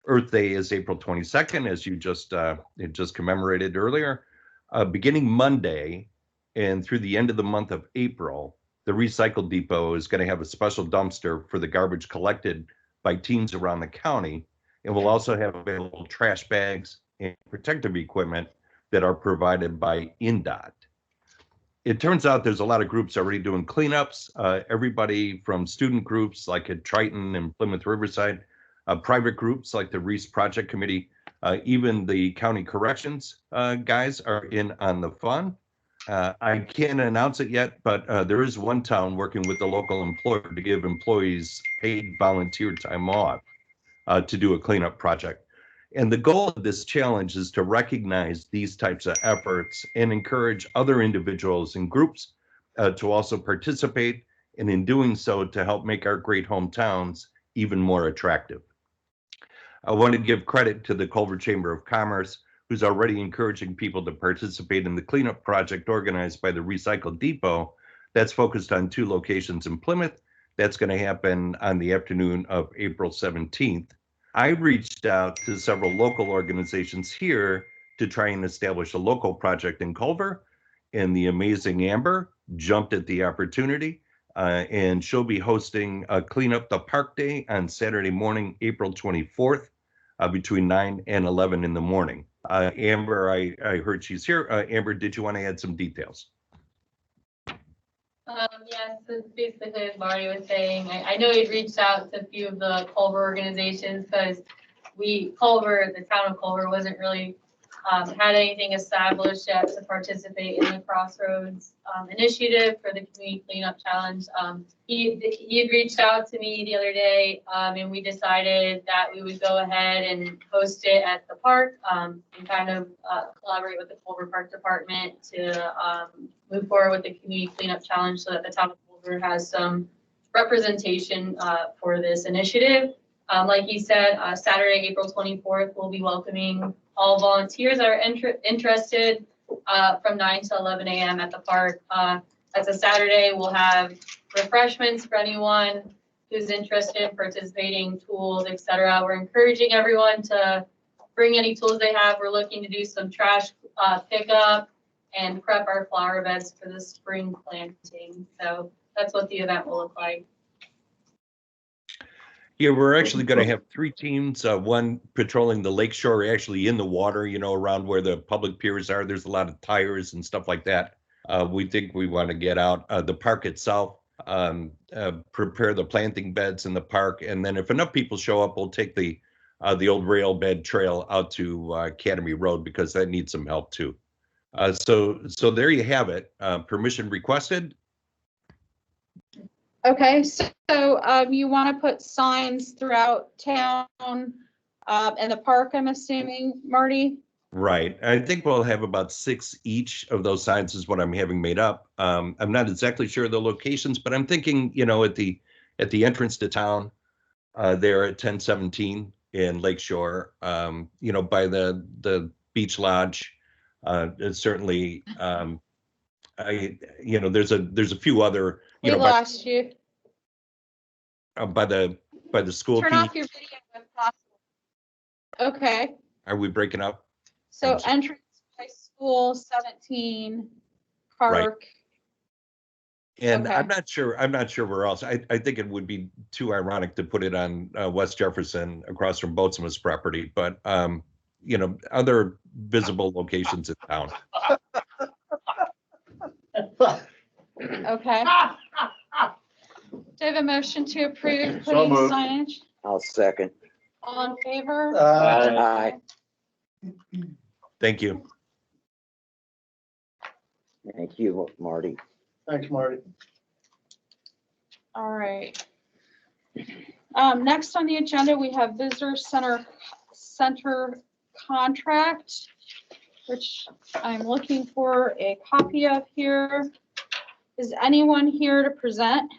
Earth Day is April 22nd, as you just commemorated earlier. Beginning Monday and through the end of the month of April, the Recycle Depot is going to have a special dumpster for the garbage collected by teams around the county. And we'll also have available trash bags and protective equipment that are provided by INDOT. It turns out there's a lot of groups already doing cleanups. Everybody from student groups like at Triton and Plymouth Riverside, private groups like the Reese Project Committee, even the county corrections guys are in on the fun. I can't announce it yet, but there is one town working with the local employer to give employees paid volunteer time off to do a cleanup project. And the goal of this challenge is to recognize these types of efforts and encourage other individuals and groups to also participate, and in doing so, to help make our great hometowns even more attractive. I want to give credit to the Culver Chamber of Commerce, who's already encouraging people to participate in the cleanup project organized by the Recycle Depot. That's focused on 2 locations in Plymouth. That's going to happen on the afternoon of April 17th. I reached out to several local organizations here to try and establish a local project in Culver, and the amazing Amber jumped at the opportunity, and she'll be hosting a Clean Up the Park Day on Saturday morning, April 24th, between 9 and 11 in the morning. Amber, I heard she's here. Amber, did you want to add some details? Yes, it's basically as Marty was saying. I know he'd reached out to a few of the Culver organizations because the town of Culver wasn't really had anything established yet to participate in the Crossroads initiative for the Community Cleanup Challenge. He had reached out to me the other day, and we decided that we would go ahead and host it at the park and kind of collaborate with the Culver Park Department to move forward with the Community Cleanup Challenge so that the town of Culver has some representation for this initiative. Like he said, Saturday, April 24th, we'll be welcoming all volunteers that are interested from 9 to 11 a.m. at the park. As a Saturday, we'll have refreshments for anyone who's interested in participating, tools, etc. We're encouraging everyone to bring any tools they have. We're looking to do some trash pickup and prep our flower beds for the spring planting. So that's what the event will look like. Yeah, we're actually going to have 3 teams, one patrolling the lakeshore, actually in the water, around where the public piers are. There's a lot of tires and stuff like that. We think we want to get out the park itself, prepare the planting beds in the park. And then if enough people show up, we'll take the old rail bed trail out to Academy Road, because that needs some help too. So there you have it. Permission requested. Okay, so you want to put signs throughout town and the park, I'm assuming, Marty? Right. I think we'll have about 6 each of those signs is what I'm having made up. I'm not exactly sure of the locations, but I'm thinking, at the entrance to town, there at 1017 in Lakeshore, by the beach lodge. It's certainly, there's a few other. We lost you. By the school. Turn off your video if possible. Okay. Are we breaking up? So entrance by school 17 park. Right. And Okay. I'm not sure where else. I think it would be too ironic to put it on West Jefferson across from Boatswain's property, but other visible locations in town. Okay. Do I have a motion to approve So putting moved. signage? I'll second. All in favor? Aye. Thank you. Thank you, Marty. Thanks, Marty. All right. Next on the agenda, we have Visitor Center contract, which I'm looking for a copy of here. Is anyone here to present?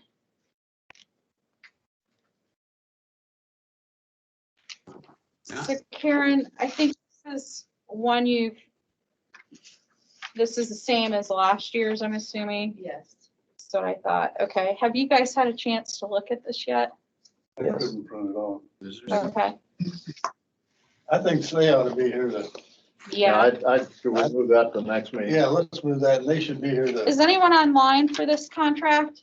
So Karen, I think this is one this is the same as last year's, I'm assuming. Yes. That's what I thought. Okay. Have you guys had a chance to look at this yet? I couldn't print it off. Okay. I think Leigh ought to be here to Yeah. Should we move that to the next meeting? Yeah, let's move that. And they should be here to. Is anyone online for this contract?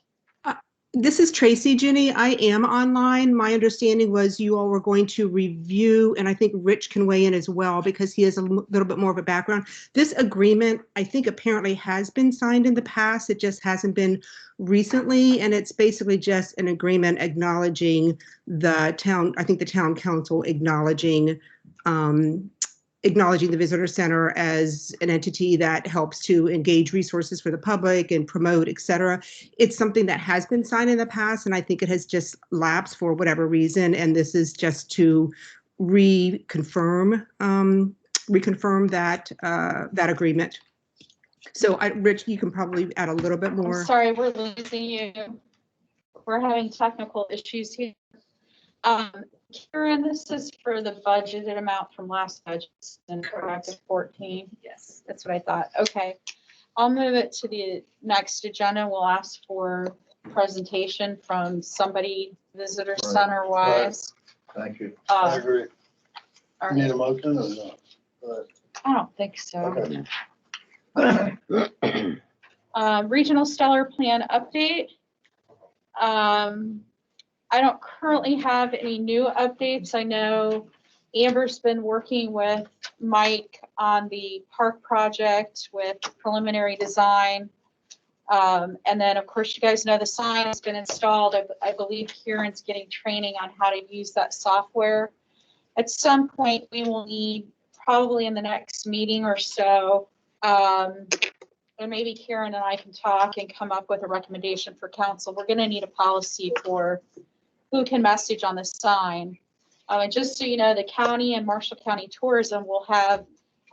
This is Tracy, Jenny. I am online. My understanding was you all were going to review, and I think Rich can weigh in as well because he has a little bit more of a background. This agreement, I think apparently has been signed in the past. It just hasn't been recently. And it's basically just an agreement acknowledging the town, I think the town council acknowledging the visitor center as an entity that helps to engage resources for the public and promote, et cetera. It's something that has been signed in the past, and I think it has just lapsed for whatever reason. And this is just to reconfirm that agreement. So Rich, you can probably add a little bit more. I'm sorry, we're losing you. We're having technical issues here. Karen, this is for the budgeted amount from last budget and correct 14. Yes. That's what I thought. Okay. I'll move it to the next agenda. We'll ask for presentation from somebody visitor center wise. Thank you. I agree. All Need right. a motion or not? I don't think so. Okay. Regional Stellar Plan update. I don't currently have any new updates. I know Amber's been working with Mike on the park project with preliminary design. And then, of course, you guys know the sign has been installed. I believe Kieran's getting training on how to use that software. At some point, we will need, probably in the next meeting or so, and maybe Kieran and I can talk and come up with a recommendation for council. We're going to need a policy for who can message on the sign. And just so you know, the county and Marshall County Tourism will have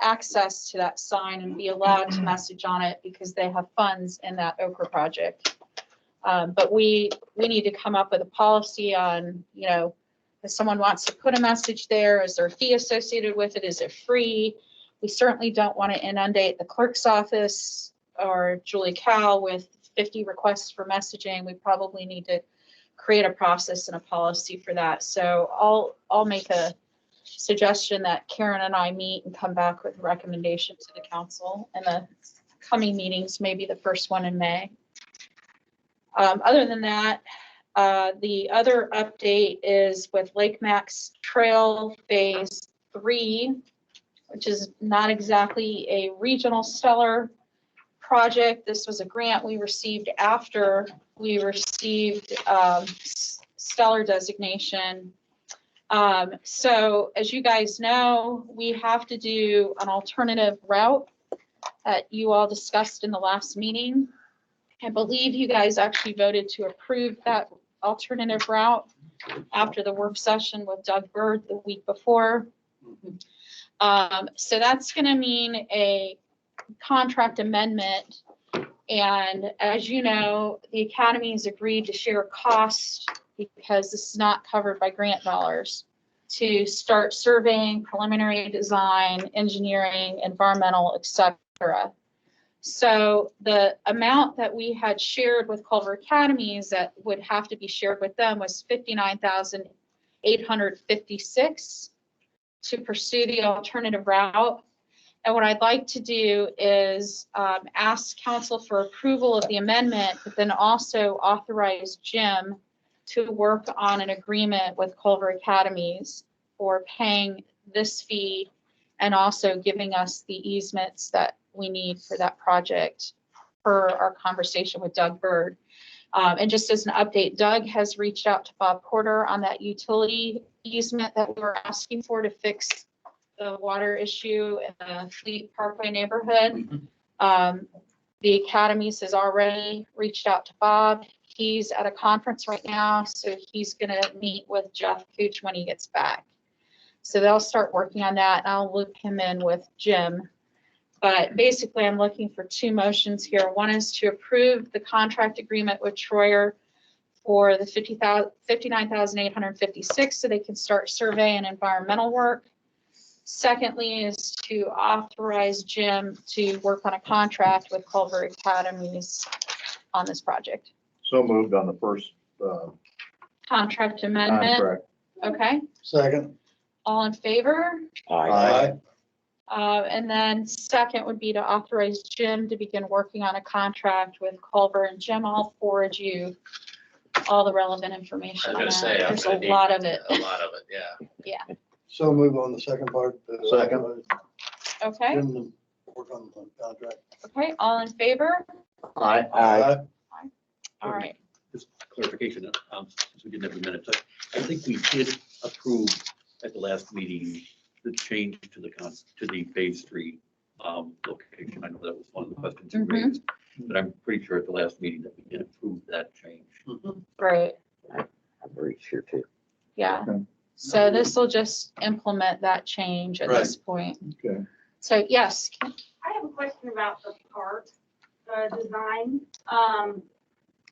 access to that sign and be allowed to message on it because they have funds in that Okra project. But we need to come up with a policy on, you know, if someone wants to put a message there, is there a fee associated with it? Is it free? We certainly don't want to inundate the clerk's office or Julie Cal with 50 requests for messaging. We probably need to create a process and a policy for that. So I'll make a suggestion that Karen and I meet and come back with a recommendation to the council in the coming meetings, maybe the first one in May. Other than that, the other update is with Lake Max Trail Phase 3, which is not exactly a regional stellar project. This was a grant we received after we received stellar designation. So as you guys know, we have to do an alternative route that you all discussed in the last meeting. I believe you guys actually voted to approve that alternative route after the work session with Doug Bird the week before. So that's going to mean a contract amendment. And as you know, the academy has agreed to share costs because this is not covered by grant dollars to start surveying, preliminary design, engineering, environmental, etc. So the amount that we had shared with Culver Academies that would have to be shared with them was $59,856 to pursue the alternative route. And what I'd like to do is ask council for approval of the amendment, but then also authorize Jim to work on an agreement with Culver Academies for paying this fee and also giving us the easements that we need for that project per our conversation with Doug Bird. And just as an update, Doug has reached out to Bob Porter on that utility easement that we were asking for to fix the water issue in the Fleet Parkway neighborhood. The Academies has already reached out to Bob. He's at a conference right now, so he's going to meet with Jeff Cooch when he gets back. So they'll start working on that, and I'll loop him in with Jim. But basically, I'm looking for two motions here. One is to approve the contract agreement with Troyer for the $59,856 so they can start survey and environmental work. Secondly is to authorize Jim to work on a contract with Culver Academies on this project. So moved on the first Contract amendment. contract. Okay, Second. all in favor? Aye. And then second would be to authorize Jim to begin working on a contract with Culver, and Jim, I'll forward you all the relevant information I on was gonna say, that. I'm There's gonna a need lot of it. A lot of it, yeah. Yeah, So move on the second part. Second. okay, Jim to work on the contract. okay, all in favor? Aye. All right, Just clarification, since we didn't have the minutes, I think we did approve at the last meeting the change to the phase 3 location. I know that was one of the questions you raised, but I'm pretty sure at the last meeting that we did approve that change. great, I'm pretty sure too. yeah. So this will just implement that change at this point. Okay. So yes, I have a question about the park, design.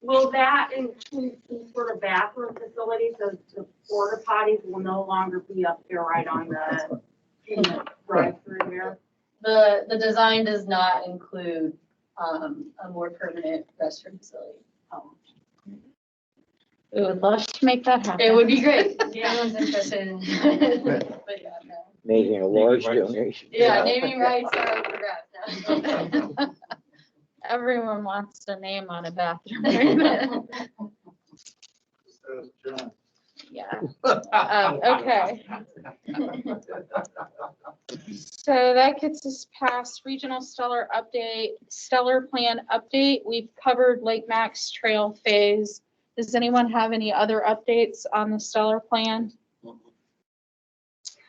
Will that include some sort of bathroom facility, so the porta potties will no longer be up there right on the, in the drive-through there? The design does not include, a more permanent restroom facility. we would love to make that happen. It would be great, if anyone's interested in, but yeah, no. Making a large donation. Yeah, naming rights are up for grabs now. Everyone wants a name on a bathroom. Yeah. Okay. So that gets us past regional stellar plan update. We've covered Lake Max Trail phase. Does anyone have any other updates on the stellar plan?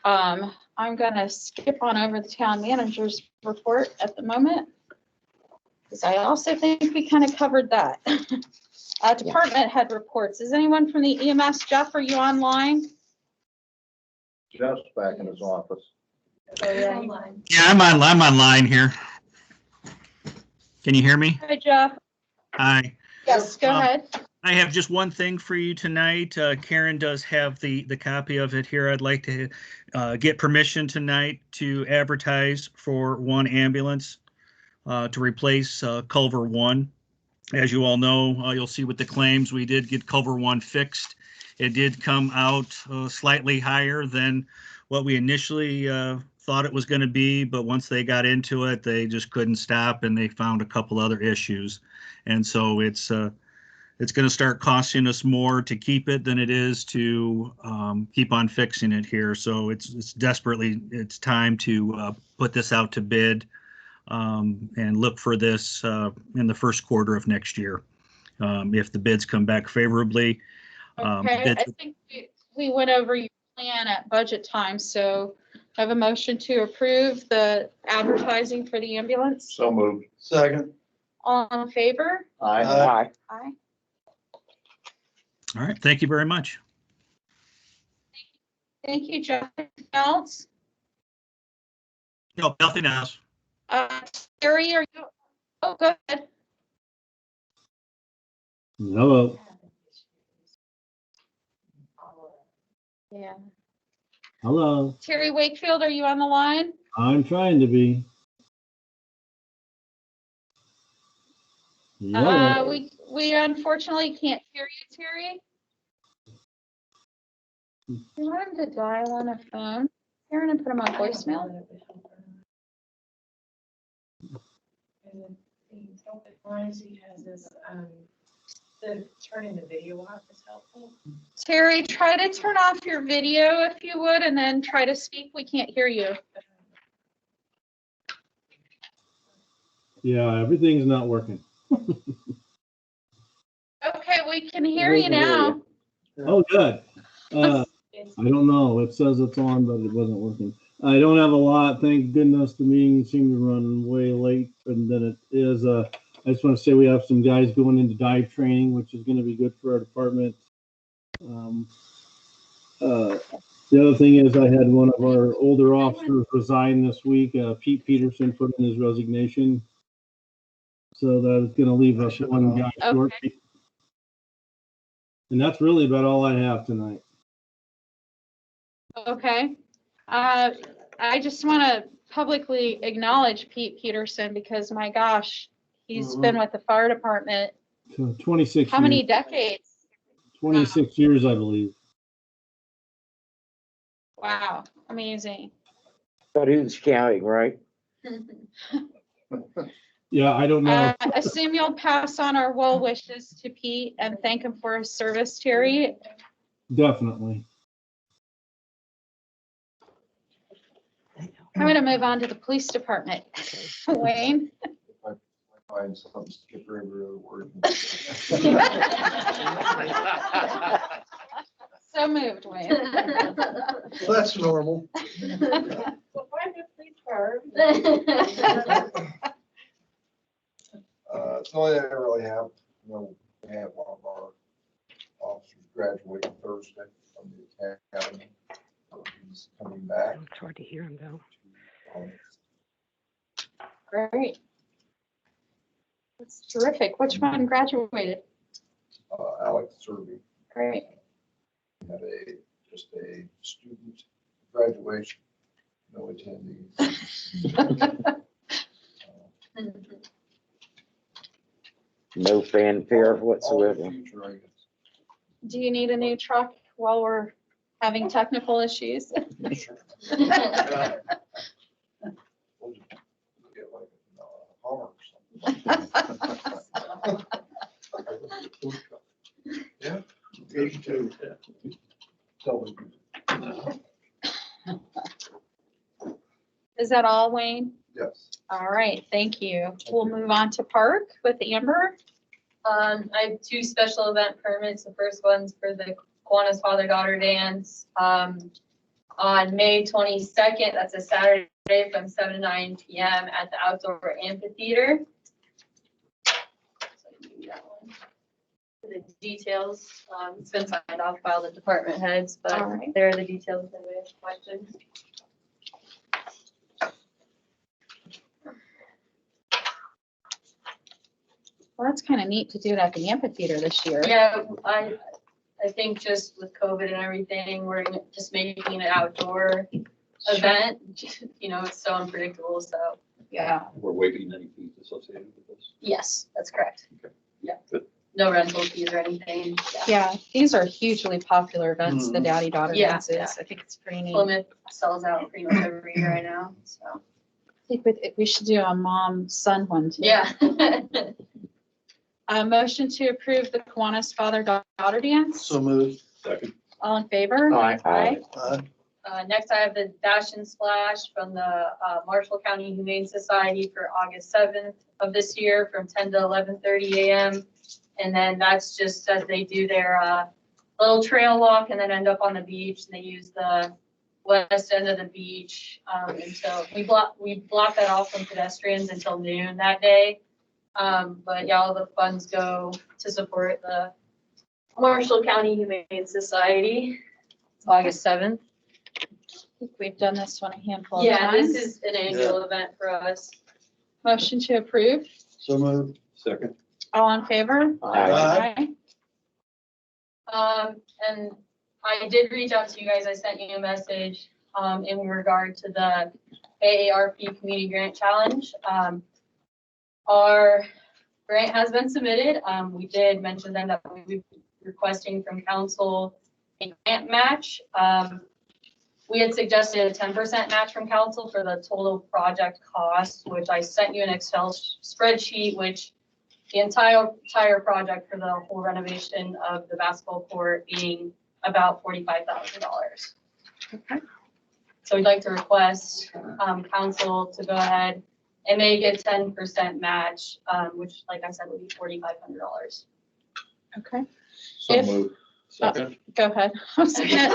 I'm gonna skip on over the town manager's report at the moment, because I also think we kind of covered that. Department head reports. Is anyone from the EMS? Jeff, are you online? Jeff's back in his office. Oh, yeah. Yeah, I'm online here. Can you hear me? Hi, Jeff. Hi. Yes, go ahead. I have just one thing for you tonight. Karen does have the copy of it here. I'd like to get permission tonight to advertise for one ambulance to replace Culver 1. As you all know, you'll see with the claims, we did get Culver 1 fixed. It did come out slightly higher than what we initially thought it was going to be, but once they got into it, they just couldn't stop, and they found a couple other issues. And so it's going to start costing us more to keep it than it is to keep on fixing it here. So it's time to put this out to bid and look for this in the first quarter of next year. If the bids come back favorably. Okay, I think we went over your plan at budget time, so I have a motion to approve the advertising for the ambulance. So moved. Second. All in favor? Aye. Aye. Aye. All right, thank you very much. Thank you, Jeff. Anything else? No, nothing else. Terry, are you? Oh, go ahead. Hello. Yeah. Hello. Terry Wakefield, are you on the line? I'm trying to be. Hello. We unfortunately can't hear you, Terry. You want him to dial on a phone? Karen, and put him on voicemail? Marty has this, the turning the video off is helpful. Terry, try to turn off your video if you would, and then try to speak. We can't hear you. Yeah, everything's not working. Okay, we can hear you now. Oh, good. I don't know. It says it's on, but it wasn't working. I don't have a lot. Thank goodness the meeting seemed to run way late than it is. I just want to say we have some guys going into dive training, which is going to be good for our department. The other thing is I had one of our older officers resign this week. Pete Peterson put in his resignation. So that's going to leave us one guy short. And that's really about all I have tonight. Okay. I just want to publicly acknowledge Pete Peterson because, my gosh, he's been with the fire department. So 26 How many decades? 26 years, I believe. Wow, amazing. But who's counting, right? Yeah, I don't know. Assume you'll pass on our well wishes to Pete and thank him for his service, Terry. Definitely. I'm gonna move on to the police department. Wayne? Find something skip over a word. So moved, Wayne. That's normal. It's all I really have. You know, we have one of our officers graduating Thursday from the academy. He's coming back. It's hard to hear him though. Great. That's terrific. Which one graduated? Alex Serby Great. had just a student graduation, no attendees. No fanfare whatsoever. Do you need a new truck while we're having technical issues? Yeah, age two. Is that all, Wayne? Yes. All right, thank you. We'll move on to Park with Amber. I have 2 special event permits. The first one's for the Kiwanis Father-Daughter Dance on May 22nd. That's a Saturday from 7 to 9 p.m. at the outdoor amphitheater. So give you that one. For the details, it's been signed off by all the department heads, but right. there are the details if anybody has questions. Well, that's kind of neat to do it at the amphitheater this year. Yeah, I think just with COVID and everything, we're just making it an outdoor event. You know, it's so unpredictable, so. Yeah. We're waiving any fees associated with this. Yes, that's correct. Okay. Yeah. Good. No rental fees or anything. Yeah, these are hugely popular events, the daddy-daughter Yeah, dances. yeah. I think it's pretty neat. Plymouth sells out pretty much every year right now, so. I think we should do a mom-son one too. Yeah. Motion to approve the Kiwanis Father-Daughter Dance. So moved. Second. All in favor? Aye. Next, I have the Dash and Splash from the Marshall County Humane Society for August 7th of this year from 10 to 11:30 a.m. And then that's just as they do their little trail walk and then end up on the beach. And they use the west end of the beach until we block that off from pedestrians until noon that day. But yeah, all the funds go to support the Marshall County Humane Society. It's August 7th. I think we've done this one a handful of Yeah, times. this is an annual event for us. Motion to approve. So moved. Second. All in favor? Aye. And I did reach out to you guys. I sent you a message in regard to the AARP Community Grant Challenge. Our grant has been submitted. We did mention then that we would be requesting from council a grant match. We had suggested a 10% match from council for the total project cost, which I sent you an Excel spreadsheet, which the entire project for the whole renovation of the basketball court being about $45,000. Okay. So we'd like to request council to go ahead and make a 10% match, which, like I said, would be $4,500. Okay. So If- moved. Second. Go ahead. Okay.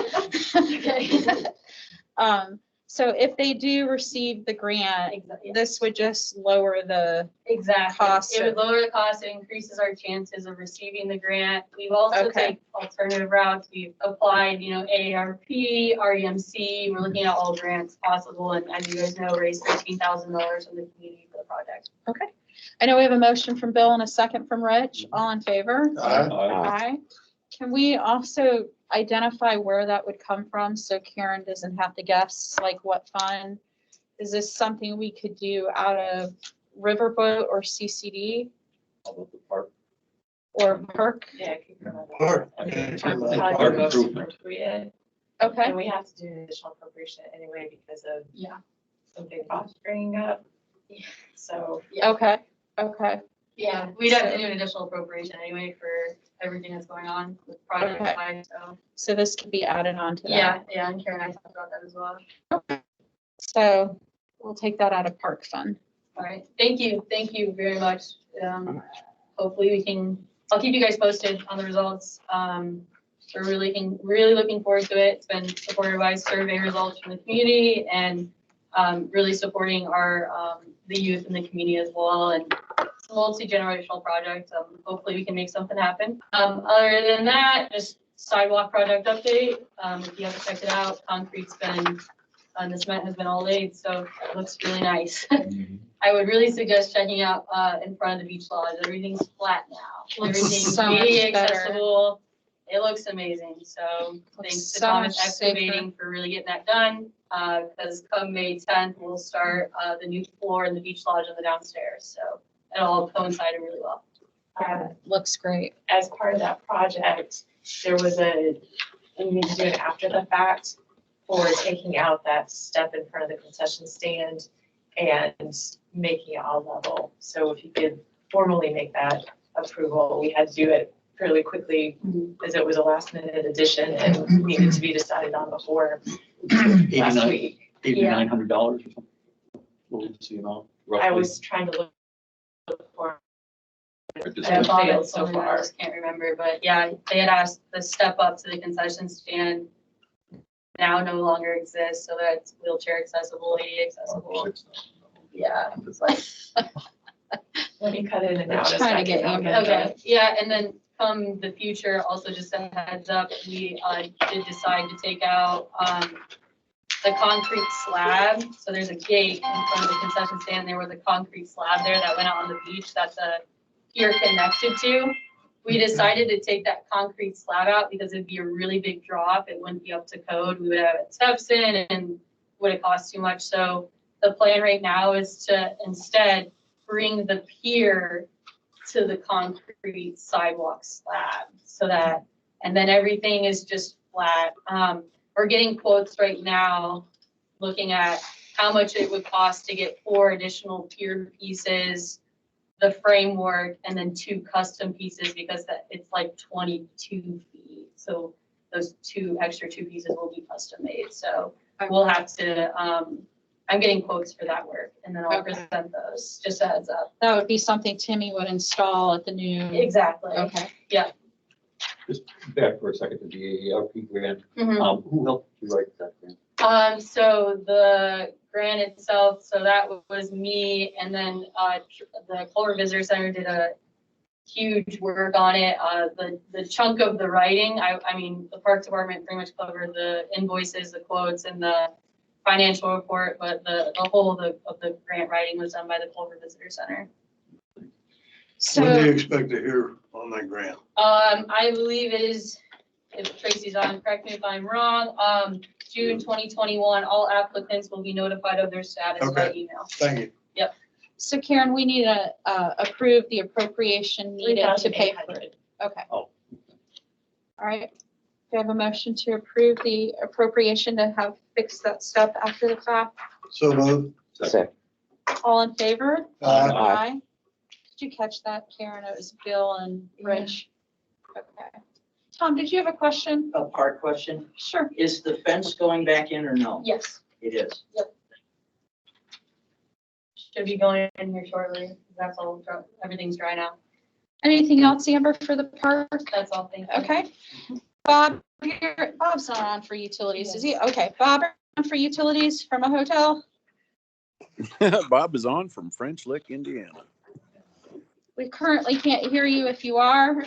So if they do receive the grant, Exactly. this would just lower the Exactly. cost. It would lower the cost, it increases our chances of receiving the grant. We've also Okay. taken alternative routes. We've applied, AARP, REMC. We're looking at all grants possible, and as you guys know, raised $13,000 from the community for the project. Okay. I know we have a motion from Bill and a second from Rich. All in favor? Aye. Aye. Can we also identify where that would come from so Karen doesn't have to guess like what fund? Is this something we could do out of Riverboat or CCD How about the park? or Perk? Yeah, it could come out of- Park. Park improvement. Appropriate. Okay. And we have to do an additional appropriation anyway because of Yeah. something Bob's bringing up. So, Okay, okay. Yeah, we'd have to do an additional appropriation anyway for everything that's going on with project Okay. wise, so. So this could be added on to that. Yeah, and Karen and I talked about that as well. So we'll take that out of park fund. All right, thank you very much. Hopefully we can, I'll keep you guys posted on the results. We're really looking forward to it. It's been supported by survey results from the community and really supporting our the youth in the community as well. And it's a multi-generational project. Hopefully we can make something happen. Other than that, just sidewalk project update. If you haven't checked it out, concrete's been, the cement has been all laid, so it looks really nice. I would really suggest checking out in front of the beach lodge. Everything's flat now. Everything's so much ADA better. accessible. It looks amazing. So thanks to so Thomas much safer. Excavating for really getting that done. Because come May 10th, we'll start the new floor in the beach lodge on the downstairs. So it all coincided really well. Looks great. As part of that project, there was we need to do it after the fact for taking out that step in front of the concession stand and making it all level. So if you could formally make that approval, we had to do it fairly quickly as it was a last minute addition and needed to be decided on before last week. $8,900 or something. What was the amount? I was trying to look for. I failed so far. I just can't remember, but yeah, they had asked the step up to the concession stand now no longer exists, so that's wheelchair accessible, ADA accessible. Yeah, it's like. Let me cut in and out. Trying to get you. Okay, yeah, and then come the future, also just a heads up, we did decide to take out the concrete slab. So there's a gate in front of the concession stand. There was a concrete slab there that went out on the beach that the pier connected to. We decided to take that concrete slab out because it'd be a really big drop. It wouldn't be up to code. We would have steps in and would it cost too much. So the plan right now is to instead bring the pier to the concrete sidewalk slab so that, and then everything is just flat. We're getting quotes right now, looking at how much it would cost to get 4 additional pier pieces, the framework, and then 2 custom pieces because it's like 22 feet. So those 2 pieces will be custom made. So we'll have to, I'm getting quotes for that work and then I'll present those, just a heads up. That would be something Timmy would install at the new. Exactly. Okay. Yeah. Just back for a second to the AARP grant. Mhm. Who helped you write that grant? So the grant itself, so that was me, and then the Culver Visitor Center did a huge work on it. The chunk of the writing, I mean, the Park Department pretty much covered the invoices, the quotes, and the financial report, but the whole of the grant writing was done by the Culver Visitor Center. When do you expect to hear on that grant? I believe it is, if Tracy's on, correct me if I'm wrong, June 2021, all applicants will be notified of their status by email. Thank you. Yep. So Karen, we need to approve the appropriation needed to pay for it. Okay. Oh. All right. Do you have a motion to approve the appropriation to have fixed that stuff after the fact? So moved. Second. All in favor? Aye. Did you catch that, Karen? It was Bill and Rich. Okay. Tom, did you have a question? A part question. Sure. Is the fence going back in or no? Yes. It is. Yep. Should be going in here shortly. That's all, everything's dry now. Anything else, Amber, for the park? That's all, thank you. Okay. Bob, Bob's not on for utilities, is he? Okay. Bob, on for utilities from a hotel? Bob is on from French Lick, Indiana. We currently can't hear you if you are.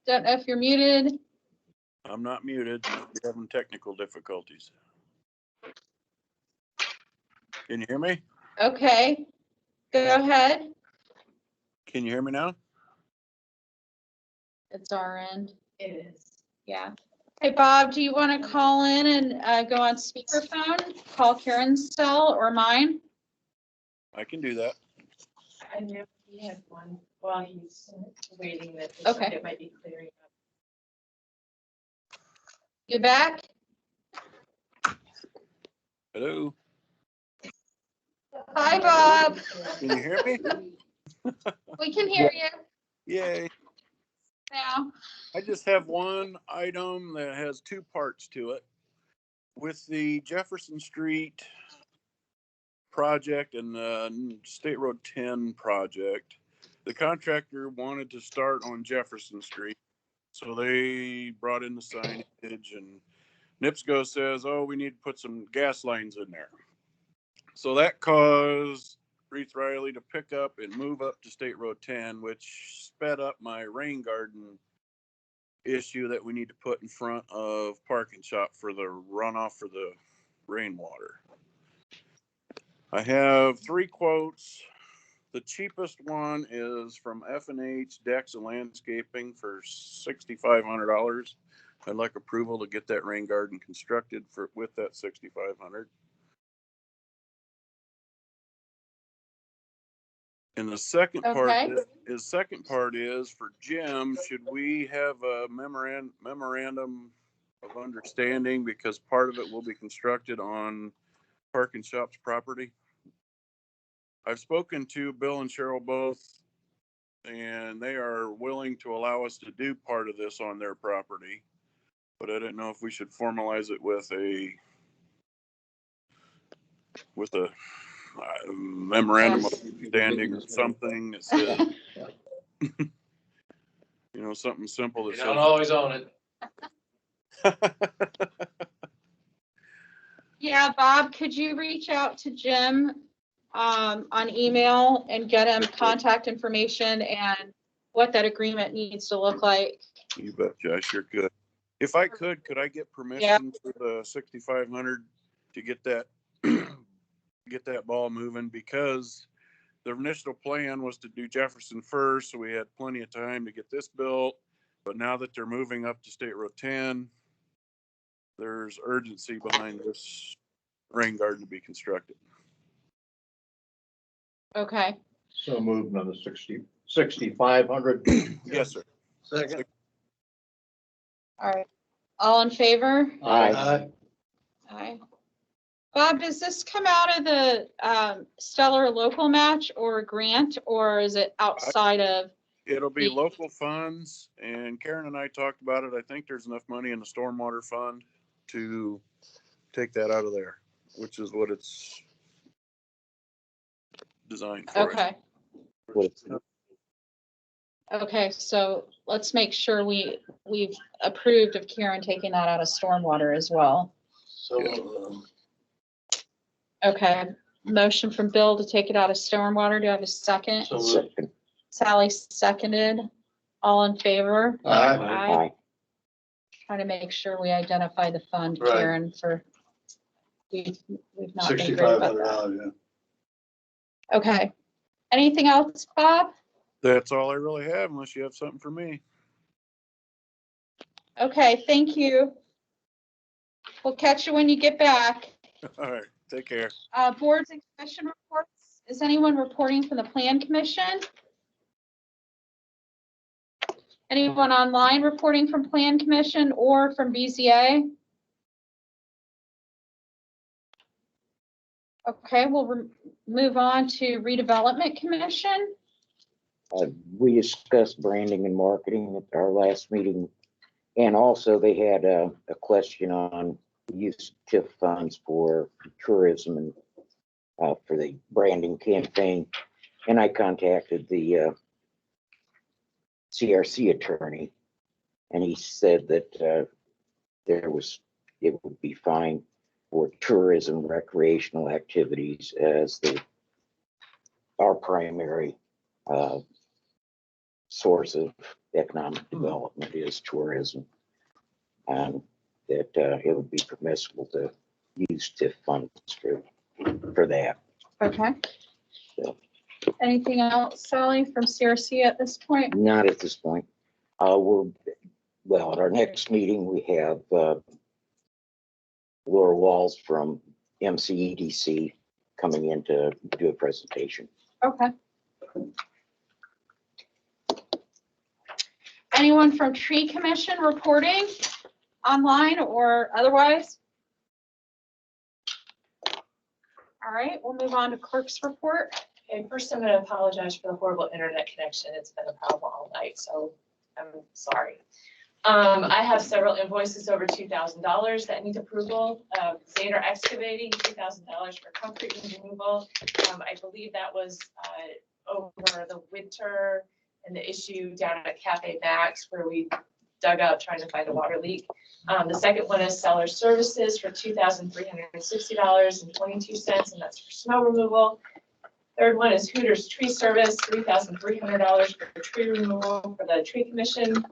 Don't know if you're muted. I'm not muted. We're having technical difficulties. Can you hear me? Okay. Go ahead. Can you hear me now? It's our end. It is. Yeah. Hey, Bob, do you want to call in and go on speakerphone? Call Karen's cell or mine? I can do that. I know he had one while he's waiting that Okay. it might be clearing up. You back? Hello? Hi, Bob. Can you hear me? We can hear you Yay. now. I just have one item that has two parts to it. With the Jefferson Street project and the State Road 10 project, the contractor wanted to start on Jefferson Street. So they brought in the signage, and NIPSCO says, oh, we need to put some gas lines in there. So that caused Reith Riley to pick up and move up to State Road 10, which sped up my rain garden issue that we need to put in front of Parking Shop for the runoff for the rainwater. I have 3 quotes. The cheapest one is from F&H Decks and Landscaping for $6,500. I'd like approval to get that rain garden constructed with that $6,500. And the second part is for Jim. Should we have a memorandum of understanding, because part of it will be constructed on Parking Shop's property? I've spoken to Bill and Cheryl both, and they are willing to allow us to do part of this on their property. But I didn't know if we should formalize it with a memorandum of understanding or something that says, you know, something simple that You says. don't always own it. Yeah, Bob, could you reach out to Jim on email and get him contact information and what that agreement needs to look like? You betcha, I sure could. If I could I get permission for the 6,500 to get that get that ball moving? Because the initial plan was to do Jefferson first, so we had plenty of time to get this built. But now that they're moving up to State Road 10, there's urgency behind this rain garden to be constructed. Okay. So moving on the 6,500. Yes, sir. Second. All right. All in favor? Aye. Aye. Bob, does this come out of the Stellar local match or grant, or is it outside of? It'll be local funds, and Karen and I talked about it. I think there's enough money in the stormwater fund to take that out of there, which is what it's designed for. Okay. Okay, so let's make sure we've approved of Karen taking that out of stormwater as well. So, Okay, motion from Bill to take it out of stormwater. Do I have a second? Second. Sally seconded. All in favor? Aye. Trying to make sure we identify the fund, Right. Karen, for we've not been great about that. $6,500, yeah. Okay. Anything else, Bob? That's all I really have, unless you have something for me. Okay, thank you. We'll catch you when you get back. All right, take care. Boards and commission reports. Is anyone reporting from the Plan Commission? Anyone online reporting from Plan Commission or from BZA? Okay, we'll move on to Redevelopment Commission. We discussed branding and marketing at our last meeting. And also they had a question on use of TIF funds for tourism and for the branding campaign. And I contacted the CRC attorney, and he said that it would be fine for tourism, recreational activities as our primary source of economic development is tourism. And that it would be permissible to use TIF funds for that. Okay. So, Anything else, Sally, from CRC at this point? not at this point. At our next meeting, we have Laura Walls from MCEDC coming in to do a presentation. Okay. Anyone from Tree Commission reporting online or otherwise? All right, we'll move on to clerk's report. Okay, first I'm gonna apologize for the horrible internet connection. It's been a problem all night, so I'm sorry. I have several invoices over $2,000 that need approval. Zader Excavating, $2,000 for concrete removal. I believe that was over the winter and the issue down at Cafe Max where we dug up trying to find a water leak. The second one is Seller Services for $2,360.22, and that's for snow removal. Third one is Hooters Tree Service, $3,300 for tree removal for the tree commission.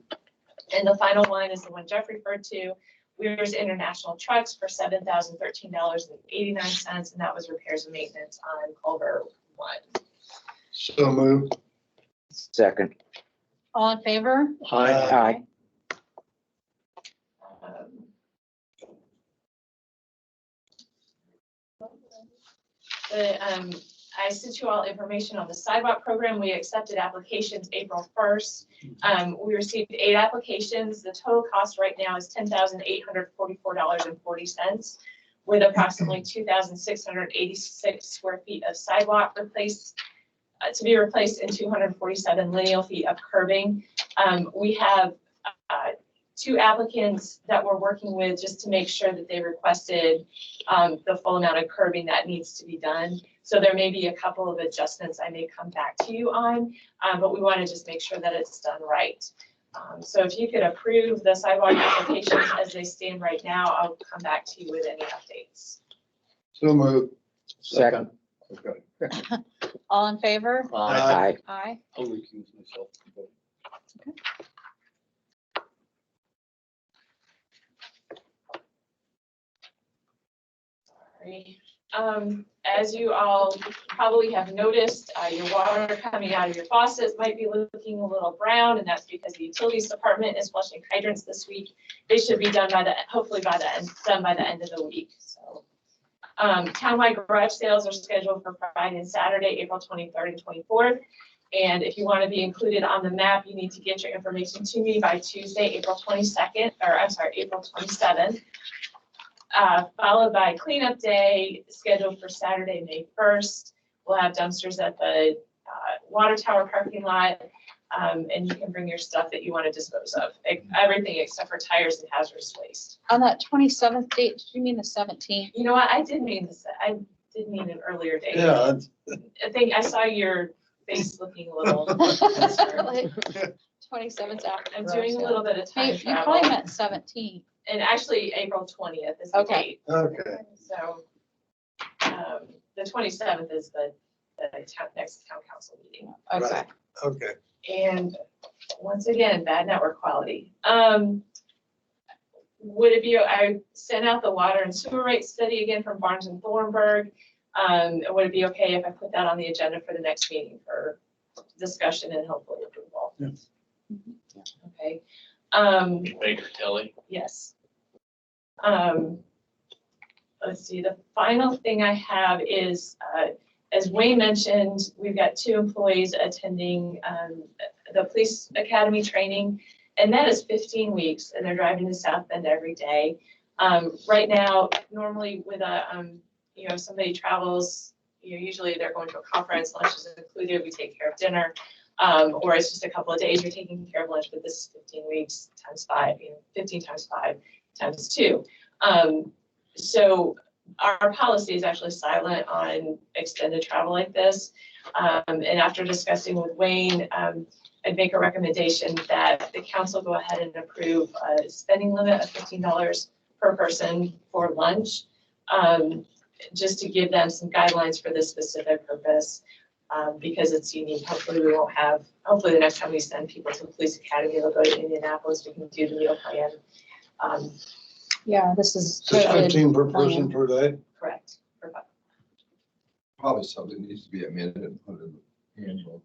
And the final one is the one Jeff referred to, Weir's International Trucks for $7,013.89, and that was repairs and maintenance on Culver 1. So moved. Second. All in favor? Aye. I sent you all information on the sidewalk program. We accepted applications April 1st. We received 8 applications. The total cost right now is $10,844.40 with approximately 2,686 square feet of sidewalk replaced to be replaced and 247 lineal feet of curbing. We have 2 applicants that we're working with just to make sure that they requested the full amount of curbing that needs to be done. So there may be a couple of adjustments I may come back to you on, but we want to just make sure that it's done right. So if you could approve the sidewalk applications as they stand right now, I'll come back to you with any updates. So moved. Second. Okay. All in favor? Aye. Aye. I'll recuse myself. Sorry. As you all probably have noticed, your water coming out of your faucets might be looking a little brown, and that's because the utilities department is flushing hydrants this week. They should be done hopefully by the end of the week. So, townwide garage sales are scheduled for Friday and Saturday, April 23rd and 24th. And if you want to be included on the map, you need to get your information to me by Tuesday, April 27th. Followed by cleanup day scheduled for Saturday, May 1st. We'll have dumpsters at the water tower parking lot, and you can bring your stuff that you want to dispose of. Everything except for tires and hazardous waste. On that 27th date, did you mean the 17th? You know what? I did mean an earlier date. Yeah. I think I saw your face looking a little. 27th after. I'm doing a little bit of time You travel. probably meant 17th. And actually, April 20th is the date. Okay. So, the 27th is the next town council meeting. Okay. Right. Okay. And once again, bad network quality. Would it be, I sent out the water and sewer rate study again from Barnes and Thornburg. Would it be okay if I put that on the agenda for the next meeting for discussion and hopefully approval? Yes. Okay. Baker Tilly. Yes. Let's see, the final thing I have is, as Wayne mentioned, we've got 2 employees attending the police academy training, and that is 15 weeks, and they're driving to South Bend every day. Right now, normally with somebody travels, usually they're going to a conference, lunch is included, we take care of dinner. Or it's just a couple of days you're taking care of lunch, but this is 15 weeks times 5, 15 times 5 times 2. So our policy is actually silent on extended travel like this. And after discussing with Wayne, I'd make a recommendation that the council go ahead and approve a spending limit of $15 per person for lunch, just to give them some guidelines for this specific purpose. Because it's unique. Hopefully the next time we send people to the police academy, they'll go to Indianapolis, we can do the meal plan. Yeah, this is. So 15 per person per day? Correct. Probably something needs to be amended and put in the handbook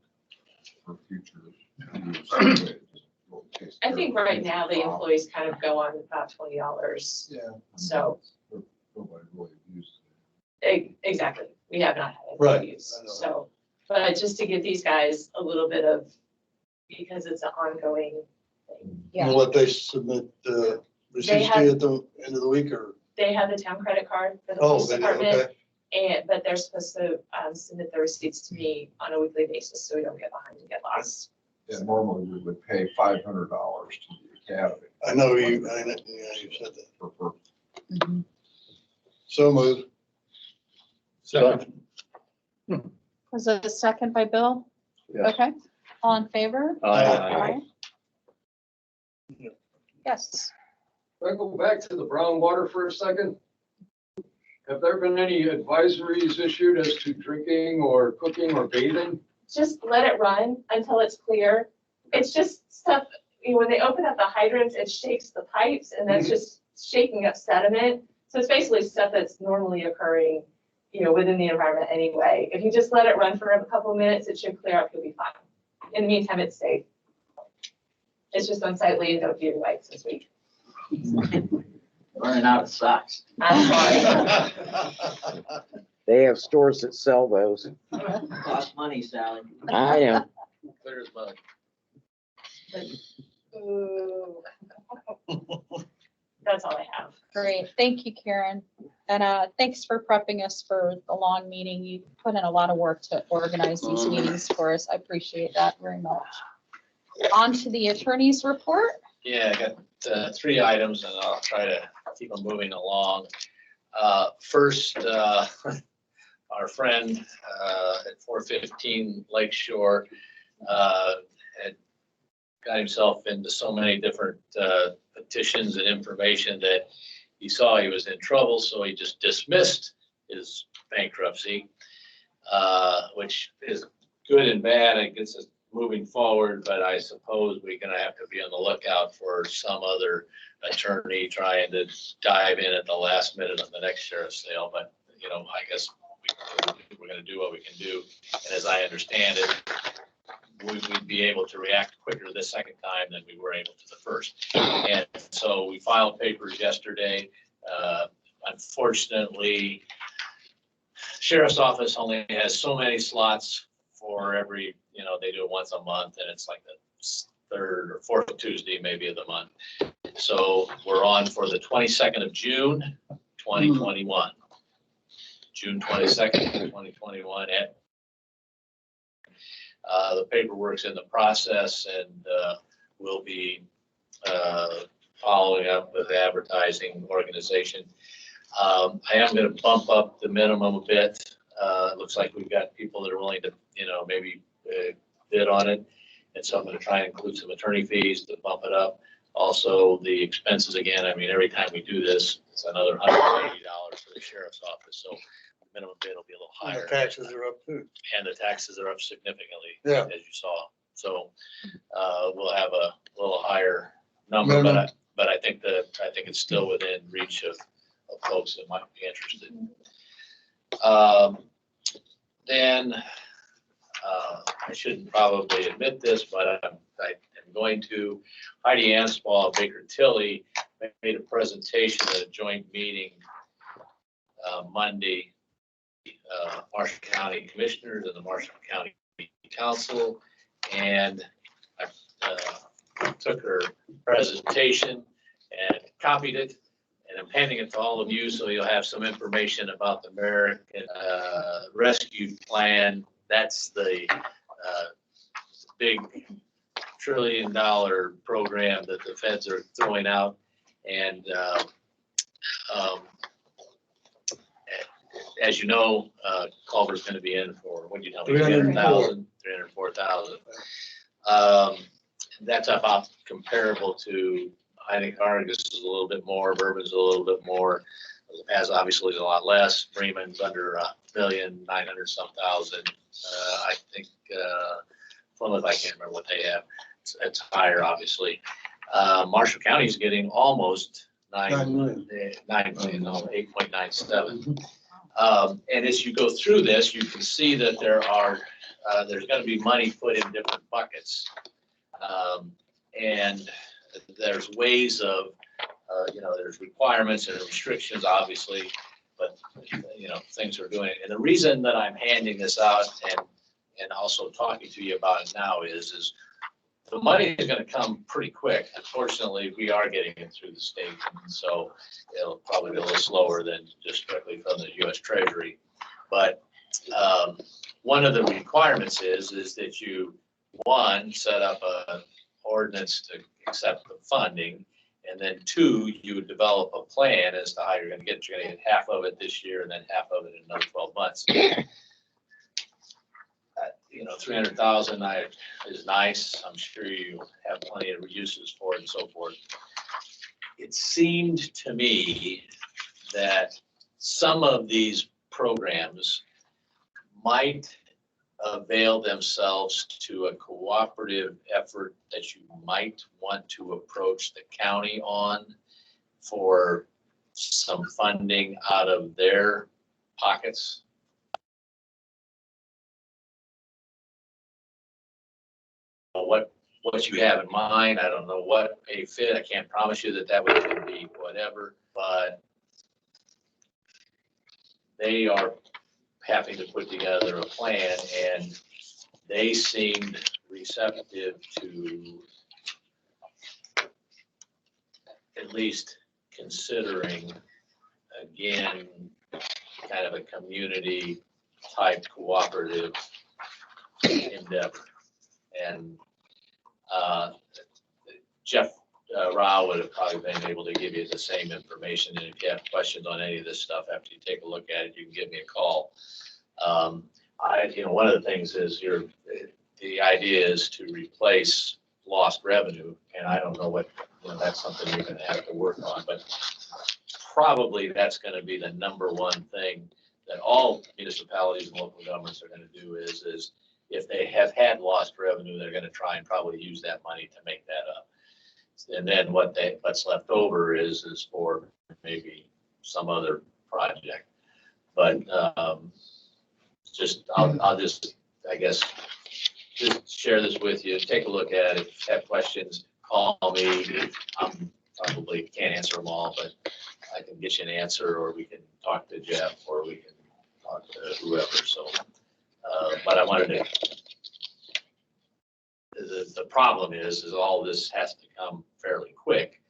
for future use. I think right now the employees kind of go on about $20. Yeah. So. Nobody really uses Exactly. We have not had Right. any use. So, but just to give these guys a little bit of, because it's an ongoing thing. Yeah. Will let they submit the receipts have- at the end of the week or? They have the town credit card for the Oh, police they do, department. okay. But they're supposed to submit the receipts to me on a weekly basis, so we don't get behind and get lost. Yeah, normally we would pay $500 to the academy. I know you, yeah, you said that. For So moved. Second. Was it a second by Bill? Yeah. Okay, all in favor? Aye. Yes. Can I go back to the brown water for a second? Have there been any advisories issued as to drinking or cooking or bathing? Just let it run until it's clear. It's just stuff, when they open up the hydrants, it shakes the pipes and that's just shaking up sediment. So it's basically stuff that's normally occurring, within the environment anyway. If you just let it run for a couple of minutes, it should clear up, you'll be fine. In the meantime, it's safe. It's just unsightly and don't do your wipes this week. Running out of socks. I'm sorry. They have stores that sell those. Cost money, Sally. I know. Clear as mud. Ooh. That's all I have. Great, thank you, Karen. And thanks for prepping us for the long meeting. You put in a lot of work to organize these meetings for us. I appreciate that very much. On to the attorney's report. Yeah, I got 3 items and I'll try to keep them moving along. First, our friend at 415 Lakeshore had got himself into so many different petitions and information that he saw he was in trouble, so he just dismissed his bankruptcy, which is good and bad. It gets us moving forward, but I suppose we're gonna have to be on the lookout for some other attorney trying to dive in at the last minute of the next sheriff's sale. But, I guess we're gonna do what we can do. And as I understand it, we'd be able to react quicker the second time than we were able to the first. And so we filed papers yesterday. Unfortunately, sheriff's office only has so many slots for every, they do it once a month and it's like the 3rd or 4th Tuesday maybe of the month. So we're on for the 22nd of June, 2021. June 22nd, 2021 at the paperwork's in the process and we'll be following up with the advertising organization. I am going to bump up the minimum a bit. It looks like we've got people that are willing to, maybe bid on it. And so I'm going to try and include some attorney fees to bump it up. Also, the expenses again, every time we do this, it's another $180 for the sheriff's office. So the minimum bid will be a little higher. The taxes are up too. And the taxes are up significantly, Yeah. as you saw. So we'll have a little higher number, but I think it's still within reach of folks that might be interested. Then I shouldn't probably admit this, but I am going to. Heidi Anspaugh of Baker Tilly made a presentation at a joint meeting Monday. Marshall County Commissioners and the Marshall County Council, and I took her presentation and copied it, and I'm handing it to all of you so you'll have some information about the American Rescue Plan. That's the big $1 trillion program that the feds are throwing out, and as you know, Culver's going to be in for, what do you tell me, 300,000, 304,000. That's about comparable to, I think Argus is a little bit more, Bourbon's a little bit more, as obviously is a lot less. Bremen's under $1,900,000. I think Plymouth, I can't remember what they have. It's higher, obviously. Marshall County is getting almost 9 million, no, 8.97. And as you go through this, you can see that there's going to be money put in different buckets. And there's ways of, there's requirements and restrictions, obviously, but, things are doing it. And the reason that I'm handing this out and also talking to you about it now is the money is gonna come pretty quick. Unfortunately, we are getting it through the state, and so it'll probably be a little slower than just directly from the US Treasury. But one of the requirements is that you, one, set up an ordinance to accept the funding, and then two, you would develop a plan as to how you're gonna get half of it this year and then half of it in another 12 months. You know, 300,000 is nice. I'm sure you have plenty of uses for it and so forth. It seemed to me that some of these programs might avail themselves to a cooperative effort that you might want to approach the county on for some funding out of their pockets. What you have in mind, I don't know what may fit. I can't promise you that that would be whatever, but they are having to put together a plan, and they seemed receptive to at least considering, again, kind of a community type cooperative endeavor. And Jeff Rao would have probably been able to give you the same information. And if you have questions on any of this stuff after you take a look at it, you can give me a call. One of the things is the idea is to replace lost revenue, and I don't know what, that's something you're going to have to work on, but probably that's going to be the number one thing that all municipalities and local governments are going to do is if they have had lost revenue, they're going to try and probably use that money to make that up. And then what's left over is for maybe some other project. But I'll just, I guess, just share this with you. Take a look at it. If you have questions, call me. I probably can't answer them all, but I can get you an answer, or we can talk to Jeff, or we can talk to whoever. So, but I wanted to. The problem is all this has to come fairly quick,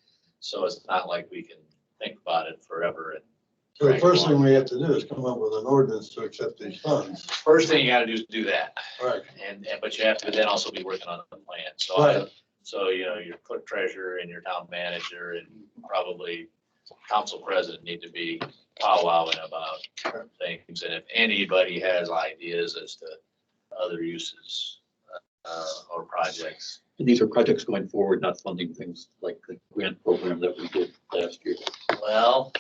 so it's not like we can think about it forever. And So the first thing we have to do is come up with an ordinance to accept these funds. first thing you got to do is do that. Right. But you have to then also be working on the plan. So Right. So your clerk treasurer and your town manager and probably council president need to be powwowing about things. And if anybody has ideas as to other uses or projects. And these are projects going forward, not funding things like the grant program that we did last year. Well,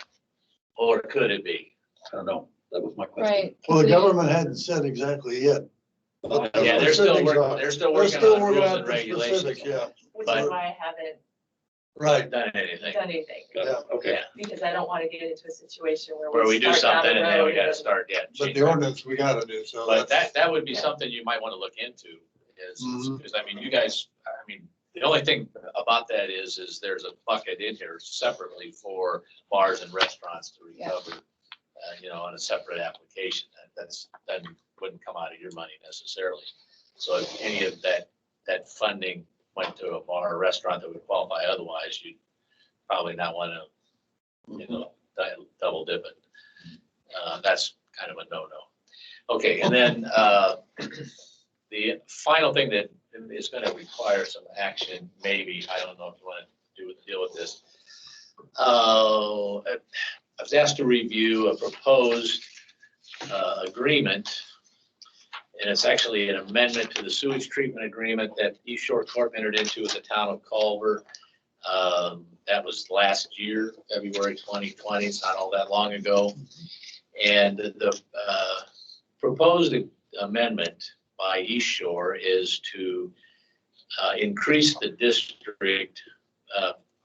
or could it be? I don't know. That was my question. Right. Well, the government hadn't said exactly yet. Yeah, they're still working. They're still working on rules and the regulations. specifics, yeah. Which But- is why I haven't Right. Done anything. done anything, Yeah. Okay. because I don't want to get into a situation where Where we do start down something the and then we road got to and- start getting. But the ordinance we gotta do, so. But that's- that would be something you might want to look into is, Mhm. because I mean, you guys, the only thing about that is there's a bucket in here separately for bars and restaurants to recover, on a separate application. That wouldn't come out of your money necessarily. So if any of that funding went to a bar or restaurant that would qualify otherwise, you'd probably not want to, double dip it. That's kind of a no-no. Okay, and then the final thing that is going to require some action, maybe, I don't know if you want to deal with this. I was asked to review a proposed agreement, and it's actually an amendment to the sewage treatment agreement that East Shore Corp entered into with the town of Culver. That was last year, February 2020. It's not all that long ago. And the proposed amendment by East Shore is to increase the district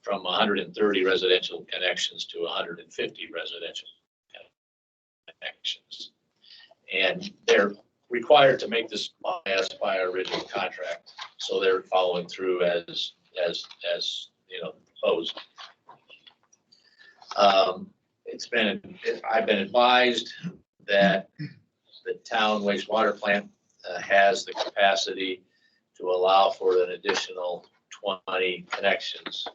from 130 residential connections to 150 residential connections. And they're required to make this by our original contract. So they're following through as proposed. I've been advised that the town wastewater plant has the capacity to allow for an additional 20 connections.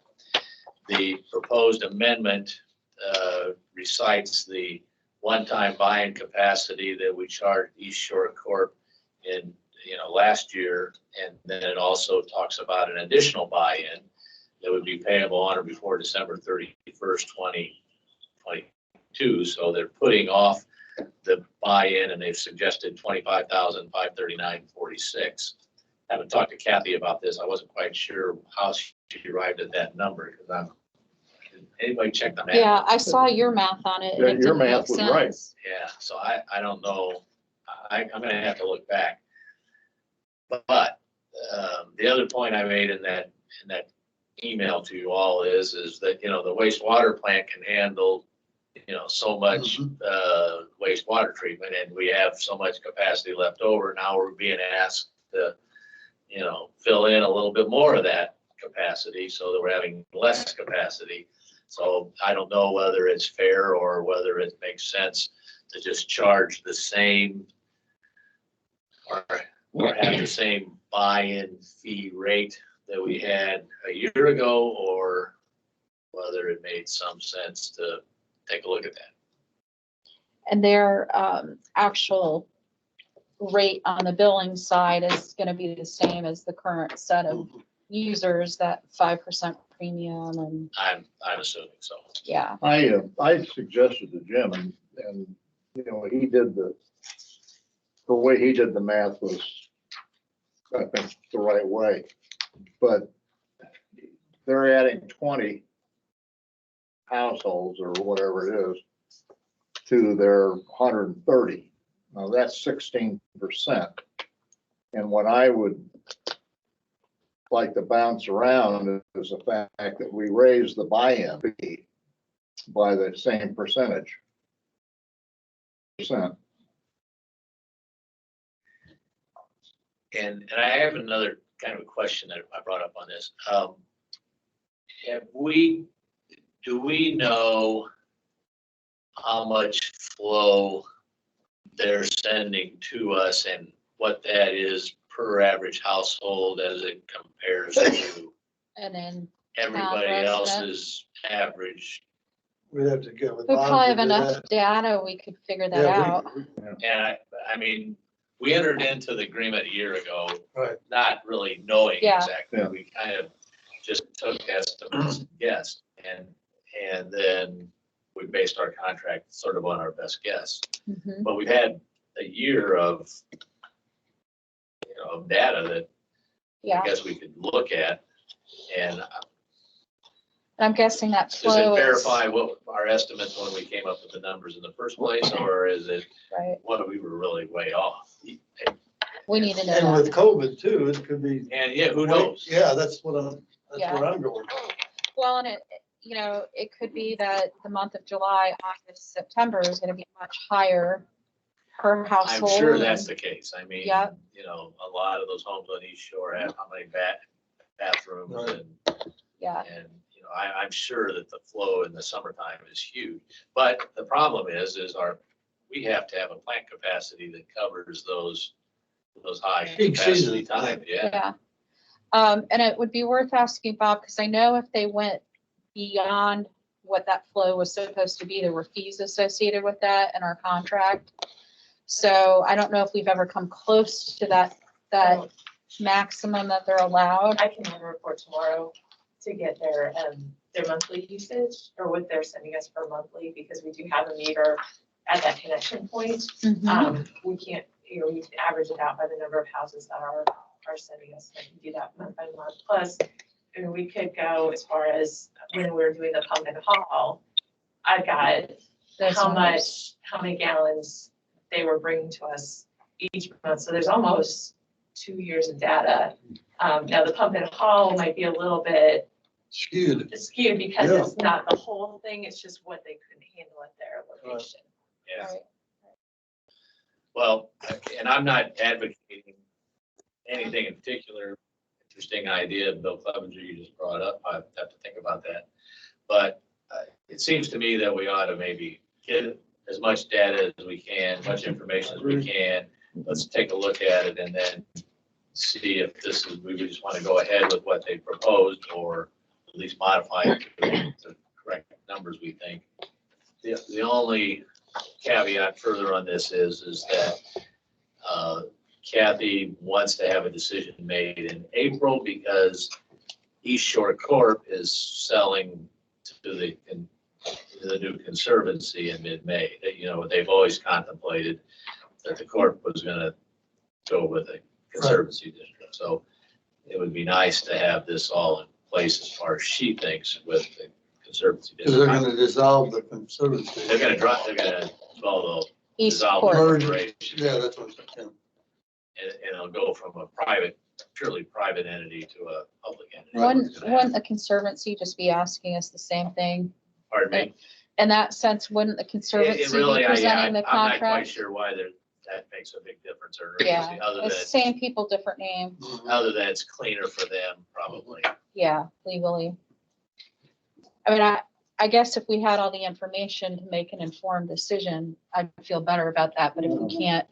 The proposed amendment recites the one-time buy-in capacity that we charged East Shore Corp in, last year. And then it also talks about an additional buy-in that would be payable on or before December 31st, 2022. So they're putting off the buy-in, and they've suggested $25,539.46. Haven't talked to Kathy about this. I wasn't quite sure how she arrived at that number because anybody check the math? Yeah, I saw your math on it. and Yeah, it your didn't make math was right. sense. Yeah, so I don't know. I'm gonna have to look back. But the other point I made in that email to you all is that, the wastewater plant can handle, so much wastewater treatment, and we have so much capacity left over. Now we're being asked to, fill in a little bit more of that capacity so that we're having less capacity. So I don't know whether it's fair or whether it makes sense to just charge the same or have the same buy-in fee rate that we had a year ago, or whether it made some sense to take a look at that. And their actual rate on the billing side is going to be the same as the current set of users, that 5% premium, and I'm assuming so. yeah. I suggested to Jim, and he did the way he did the math was, I think, the right way. But they're adding 20 households or whatever it is to their 130. Now that's 16%. And what I would like to bounce around is the fact that we raised the buy-in fee by the same percentage. And I have another kind of a question that I brought up on this. Do we know how much flow they're sending to us and what that is per average household as it compares to And then everybody resident. else's average? We'd have to get with we Bob probably to have do enough that. data, we could figure that Yeah, out. And I mean, we entered into the agreement a year ago, Right. not really knowing Yeah. exactly. Yeah. We kind of just took estimates and guessed, and then we based our contract sort of on our best guess. Mhm. But we've had a year of, of data that Yeah, I guess we could look at. And I'm guessing that does flow it is, verify what our estimates when we came up with the numbers in the first place, or is it right, what we were really way off? we need to know And that. with COVID too, it could be. And yeah, who knows? Yeah, that's what I'm Yeah. going. Well, and it could be that the month of July, August, September is gonna be much higher per I'm household. sure that's the case. I mean, Yeah. a lot of those homes on East Shore have how many bathrooms Right. Yeah, and, I'm sure that the flow in the summertime is huge. But the problem is we have to have a plant capacity that covers those high Peak capacity season. times, yeah. yeah. And it would be worth asking Bob, because I know if they went beyond what that flow was supposed to be, there were fees associated with that in our contract. So I don't know if we've ever come close to that maximum that they're allowed. I can have a report tomorrow to get their monthly usage or what they're sending us for monthly, because we do have a meter at that connection point. Mhm. We can't, we can average it out by the number of houses that are sending us, and I can do that month by month. Plus, we could go as far as when we're doing the pump and haul, I've got Those how numbers. many gallons they were bringing to us each month. So there's almost 2 years of data. Now the pump and haul might be a little bit Skewed. because Yeah. it's not the whole thing, it's just what they couldn't handle at their location. Yeah. Right. Well, and I'm not advocating anything in particular. Interesting idea, Bill Clevenger, you just brought up. I have to think about that. But it seems to me that we ought to maybe get as much data as we can, as much information as we can. Let's take a look at it and then see if this is, we just want to go ahead with what they proposed or at least modify it to the correct numbers we think. The only caveat further on this is that Kathy wants to have a decision made in April because East Shore Corp is selling to the new conservancy in mid-May. You know, they've always contemplated that the Corp was going to go with a conservancy district. So it would be nice to have this all in place as far as she thinks with the conservancy Because they're district. gonna dissolve the conservancy. They're going to drop, they're going to, well, they'll East dissolve the Court. corporation. Yeah, that's what I'm saying. And it'll go from a purely private entity to a public entity. Wouldn't the conservancy just be asking us the same thing? Pardon me? In that sense, wouldn't the It conservancy really, be presenting the I'm not quite contract? sure why that makes a big difference or Yeah, other it's than, same people, different name. other than it's cleaner for them, probably. Yeah, legally. I mean, I guess if we had all the information to make an informed decision, I'd feel better about that. But if we can't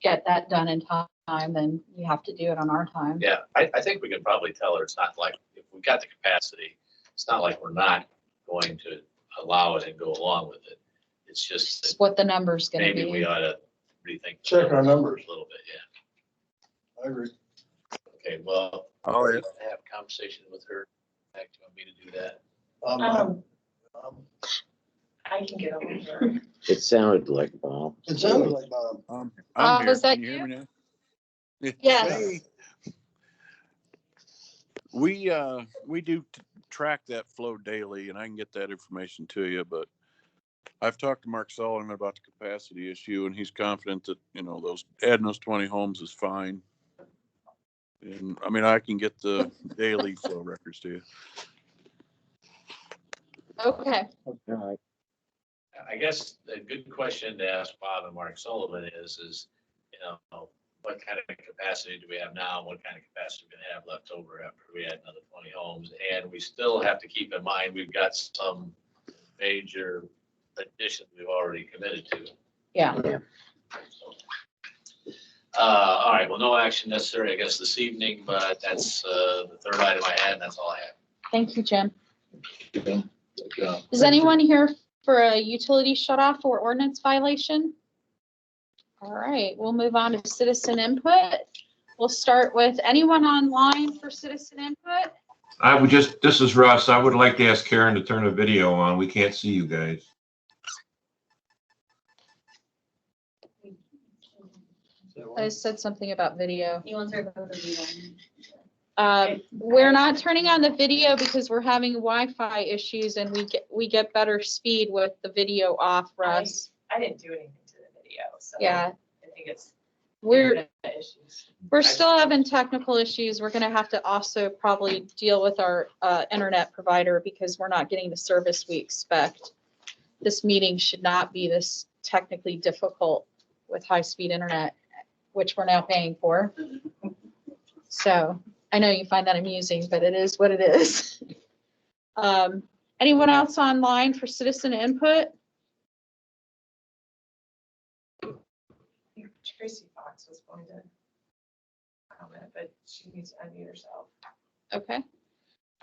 get that done in time, then we have to do it on our time. Yeah, I think we can probably tell her it's not like, if we've got the capacity, it's not like we're not going to allow it and go along with it. It's just It's that what the number's gonna maybe we be. ought to rethink. Check our numbers. A little bit, yeah. I agree. Okay, well, Oh, yeah. have a conversation with her. Heck, do you want me to do that? I can get over here. It sounded like Bob. It sounded like Bob. I'm here. Was that Can you hear me now? Yes. We do track that flow daily, and I can get that information to you, but I've talked to Mark Sullivan about the capacity issue, and he's confident that, you know, adding those 20 homes is fine. And I mean, I can get the daily flow records to you. Okay. I guess a good question to ask Bob and Mark Sullivan is, you know, what kind of capacity do we have now? What kind of capacity are we gonna have left over after we add another 20 homes? And we still have to keep in mind, we've got some major additions we've already committed to. Yeah. All right, well, no action necessary, I guess, this evening, but that's the third item I had, and that's all I have. Thank you, Jim. Is anyone here for a utility shutoff or ordinance violation? All right, we'll move on to citizen input. We'll start with anyone online for citizen input. This is Russ. I would like to ask Karen to turn the video on. We can't see you guys. I said something about video. He wants her to go to the We're not turning on the video because we're having Wi-Fi issues and we get better speed with the video off, Russ. I didn't do anything to the video, so. Yeah. I think it's. We're internet issues. still having technical issues. We're gonna have to also probably deal with our internet provider because we're not getting the service we expect. This meeting should not be this technically difficult with high-speed internet, which we're now paying for. So I know you find that amusing, but it is what it is. Anyone else online for citizen input? Tracy Fox was going to comment, but she needs to unmute herself. Okay.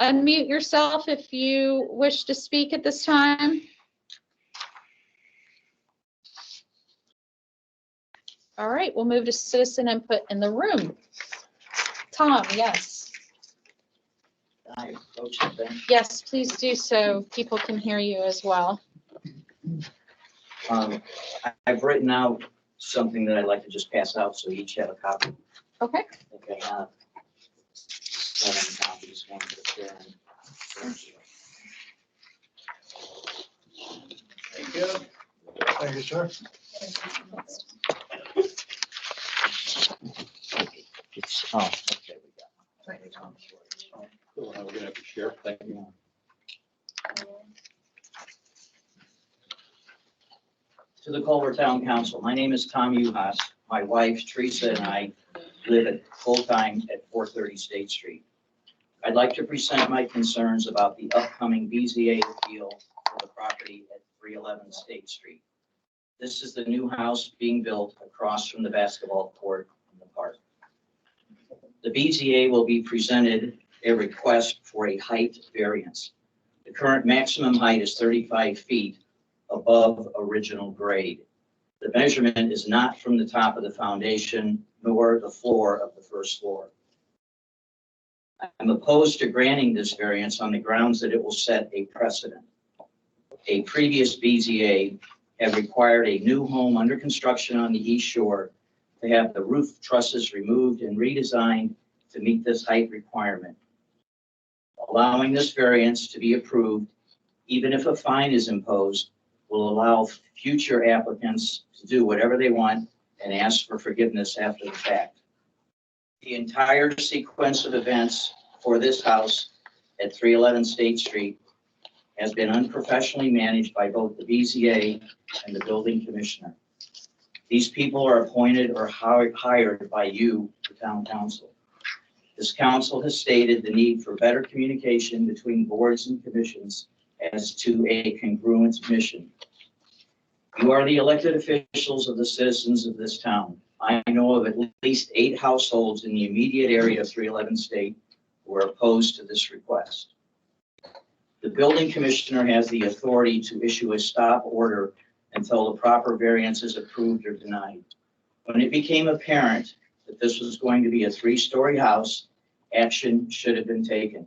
Unmute yourself if you wish to speak at this time. All right, we'll move to citizen input in the room. Tom, yes. I approach the bench. Yes, please do so people can hear you as well. I've written out something that I'd like to just pass out, so you each have a copy. Okay. I think I have 7 copies, one for Karen. Thank you. Thank you, sir. It's, oh, okay, we got We're gonna have to share. Thank you. To the Culver Town Council, my name is Tom Uhas. My wife Teresa and I live full-time at 430 State Street. I'd like to present my concerns about the upcoming BZA appeal for the property at 311 State Street. This is the new house being built across from the basketball court in the park. The BZA will be presented a request for a height variance. The current maximum height is 35 feet above original grade. The measurement is not from the top of the foundation nor the floor of the first floor. I'm opposed to granting this variance on the grounds that it will set a precedent. A previous BZA had required a new home under construction on the East Shore to have the roof trusses removed and redesigned to meet this height requirement. Allowing this variance to be approved, even if a fine is imposed, will allow future applicants to do whatever they want and ask for forgiveness after the fact. The entire sequence of events for this house at 311 State Street has been unprofessionally managed by both the BZA and the building commissioner. These people are appointed or hired by you, the town council. This council has stated the need for better communication between boards and commissions as to a congruent mission. You are the elected officials of the citizens of this town. I know of at least 8 households in the immediate area of 311 State who are opposed to this request. The building commissioner has the authority to issue a stop order until the proper variance is approved or denied. When it became apparent that this was going to be a 3-story house, action should have been taken.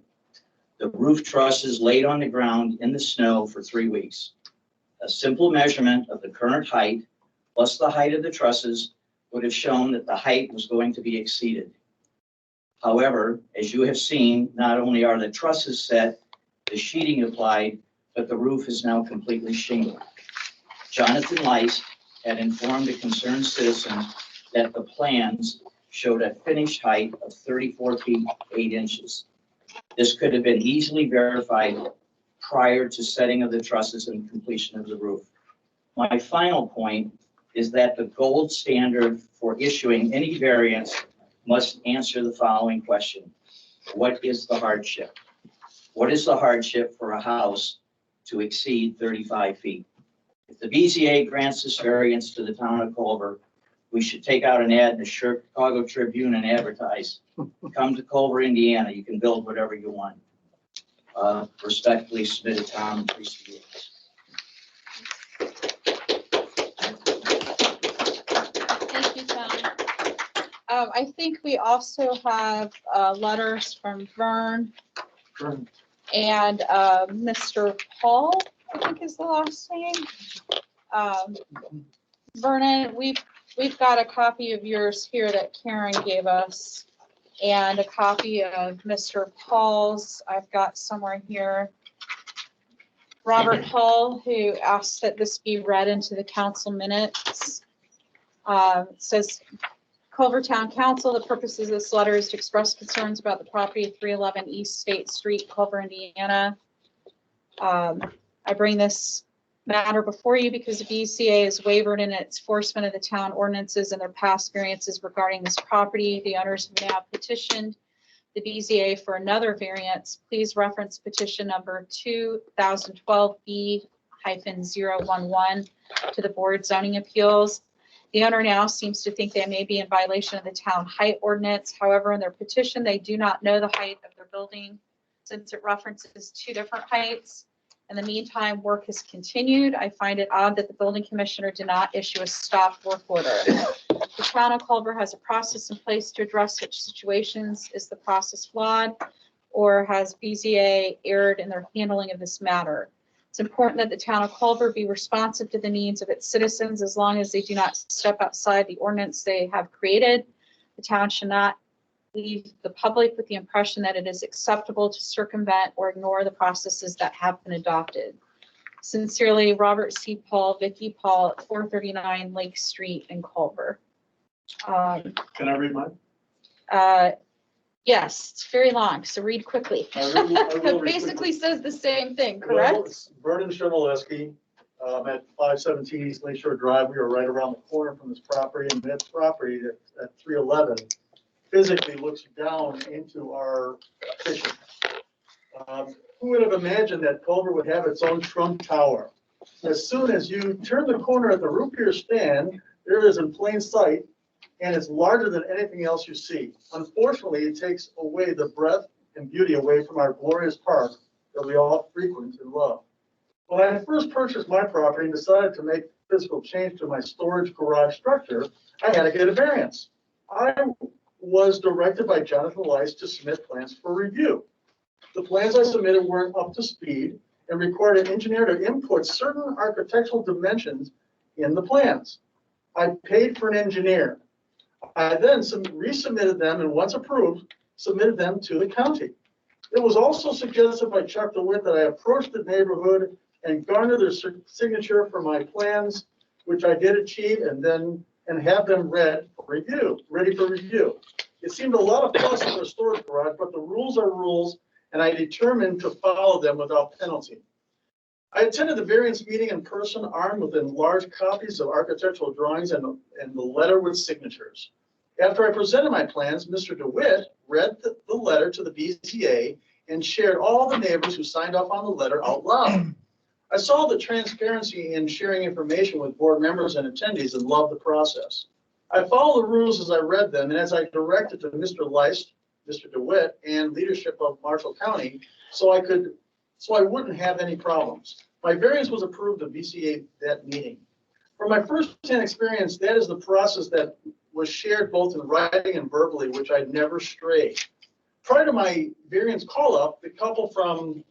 The roof truss is laid on the ground in the snow for 3 weeks. A simple measurement of the current height plus the height of the trusses would have shown that the height was going to be exceeded. However, as you have seen, not only are the trusses set, the sheeting applied, but the roof is now completely shingled. Jonathan Leigh had informed a concerned citizen that the plans showed a finished height of 34 feet 8 inches. This could have been easily verified prior to setting of the trusses and completion of the roof. My final point is that the gold standard for issuing any variance must answer the following question. What is the hardship? What is the hardship for a house to exceed 35 feet? If the BZA grants this variance to the town of Culver, we should take out an ad in the Chicago Tribune and advertise. Come to Culver, Indiana. You can build whatever you want. Respectfully submitted, Tom and Tracy. Thank you, Tom. I think we also have letters from Vern and Mr. Paul, I think is the last name. Vernon, we've got a copy of yours here that Karen gave us, and a copy of Mr. Paul's I've got somewhere here. Robert Hall, who asked that this be read into the council minutes. Says, Culver Town Council, the purpose of this letter is to express concerns about the property at 311 East State Street, Culver, Indiana. I bring this matter before you because the BCA has wavered in its enforcement of the town ordinances and their past variances regarding this property. The owners have now petitioned the BZA for another variance. Please reference petition number 2012B-011 to the Board Zoning Appeals. The owner now seems to think they may be in violation of the town height ordinance. However, in their petition, they do not know the height of their building since it references 2 different heights. In the meantime, work has continued. I find it odd that the building commissioner did not issue a stop work order. The town of Culver has a process in place to address such situations. Is the process flawed, or has BZA erred in their handling of this matter? It's important that the town of Culver be responsive to the needs of its citizens as long as they do not step outside the ordinance they have created. The town should not leave the public with the impression that it is acceptable to circumvent or ignore the processes that have been adopted. Sincerely, Robert C. Paul, Vicky Paul, at 439 Lake Street in Culver. Can I read mine? Yes, it's very long, so read quickly. I will It basically says the same thing, Well, correct? it's Vernon Chmielewski, at 517 East Lake Shore Drive. We are right around the corner from this property, and that property at 311 physically looks down into our kitchen. Who would have imagined that Culver would have its own Trump Tower? As soon as you turn the corner at the root beer stand, there is in plain sight and it's larger than anything else you see. Unfortunately, it takes away the breadth and beauty away from our glorious park that we all frequent and love. When I first purchased my property and decided to make physical change to my storage garage structure, I had to get a variance. I was directed by Jonathan Leigh to submit plans for review. The plans I submitted weren't up to speed and required an engineer to input certain architectural dimensions in the plans. I paid for an engineer. I then resubmitted them, and once approved, submitted them to the county. It was also suggested by Chuck DeWitt that I approach the neighborhood and garner their signature for my plans, which I did achieve, and have them ready for review. It seemed a lot of fuss for a storage garage, but the rules are rules, and I determined to follow them without penalty. I attended the variance meeting in person, armed with enlarged copies of architectural drawings and the letter with signatures. After I presented my plans, Mr. DeWitt read the letter to the BZA and shared all the neighbors who signed off on the letter out loud. I saw the transparency in sharing information with board members and attendees and loved the process. I followed the rules as I read them and as I directed to Mr. Leigh, Mr. DeWitt, and leadership of Marshall County, so I wouldn't have any problems. My variance was approved at BCA that meeting. From my first-hand experience, that is the process that was shared both in writing and verbally, which I never strayed. Prior to my variance call-up, the couple from,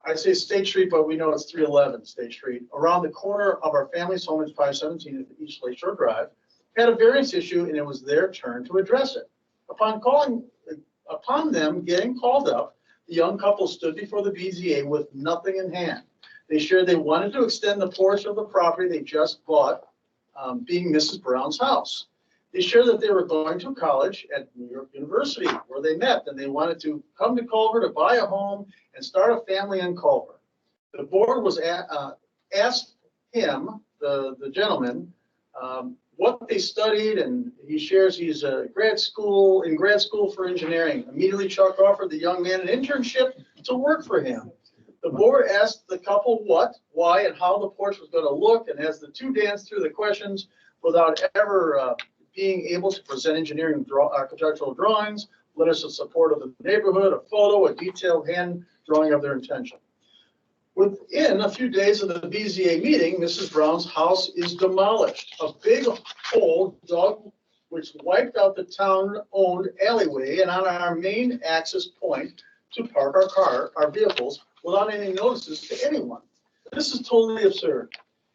I say State Street, but we know it's 311 State Street, around the corner of our family's home at 517 at East Lakeshore Drive, had a variance issue, and it was their turn to address it. Upon them getting called up, the young couple stood before the BZA with nothing in hand. They shared they wanted to extend the portion of the property they just bought, being Mrs. Brown's house. They shared that they were going to college at New York University, where they met, and they wanted to come to Culver to buy a home and start a family in Culver. The board was asked him, the gentleman, what they studied, and he shares he's in grad school for engineering. Immediately, Chuck offered the young man an internship to work for him. The board asked the couple what, why, and how the porch was going to look, and as the two danced through the questions without ever being able to present engineering architectural drawings, letters of support of the neighborhood, a photo, a detailed hand drawing of their intention. Within a few days of the BZA meeting, Mrs. Brown's house is demolished. A big hole dug, which wiped out the town-owned alleyway and on our main access point to park our vehicles without any notices to anyone. This is totally absurd.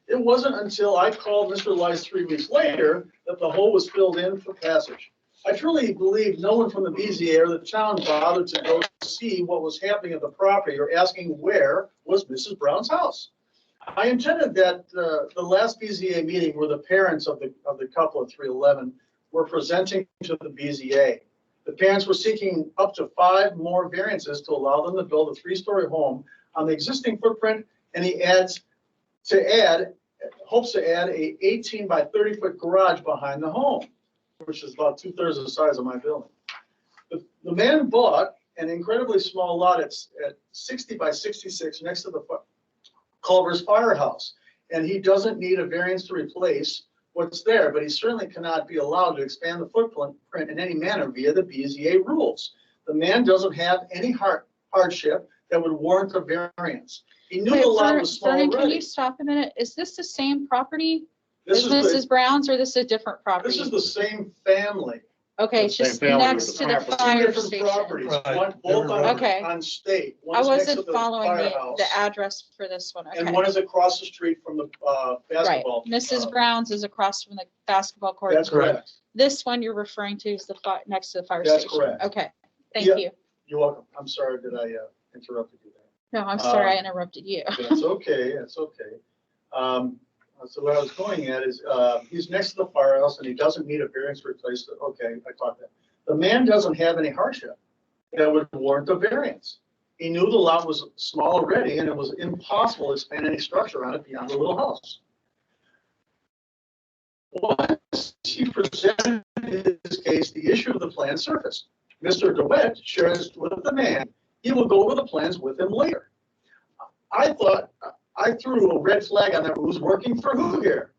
It wasn't until I called Mr. Leigh 3 weeks later that the hole was filled in for passage. I truly believe no one from the BZA or the town bothered to go see what was happening at the property or asking where was Mrs. Brown's house. I intended that the last BZA meeting where the parents of the couple at 311 were presenting to the BZA. The parents were seeking up to 5 more variances to allow them to build a 3-story home on the existing footprint, and he hopes to add a 18 by 30 foot garage behind the home, which is about 2/3 of the size of my building. The man bought an incredibly small lot at 60 by 66 next to the Culver's firehouse, and he doesn't need a variance to replace what's there, but he certainly cannot be allowed to expand the footprint in any manner via the BZA rules. The man doesn't have any hardship that would warrant a variance. He knew the lot was small Vernon, already. can you stop a minute? Is this the same property This as is Mrs. Brown's, or this is a different property? This is the same family. Okay, it's just next to the fire station. Properties, both Okay. on State. I One is next to wasn't the following firehouse, the address for this one. and Okay. one is across the street from the Right. basketball. Mrs. Brown's is across from the basketball court. That's correct. This one you're referring to is the next to the fire That's station. correct. Okay, thank Yeah. you. You're welcome. I'm sorry that I interrupted you there. No, I'm sorry I interrupted you. That's okay, that's okay. So what I was going at is, he's next to the firehouse and he doesn't need a variance to replace it. Okay, I caught that. The man doesn't have any hardship that would warrant a variance. He knew the lot was small already and it was impossible to expand any structure on it beyond the little house. Once he presented his case, the issue of the plan surfaced. Mr. DeWitt shares with the man. He will go over the plans with him later. I thought I threw a red flag on that. Who's working for who here?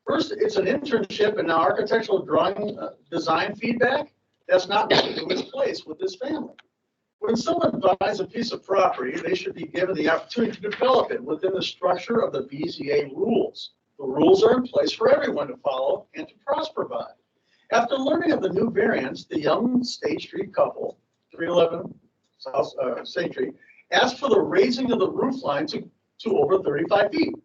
First, it's an internship and now architectural drawing, design feedback. That's not really in its place with this family. When someone buys a piece of property, they should be given the opportunity to develop it within the structure of the BZA rules. The rules are in place for everyone to follow and to prosper by. After learning of the new variance, the young State Street couple, 311 South State Street, asked for the raising of the roof line to over 35 feet.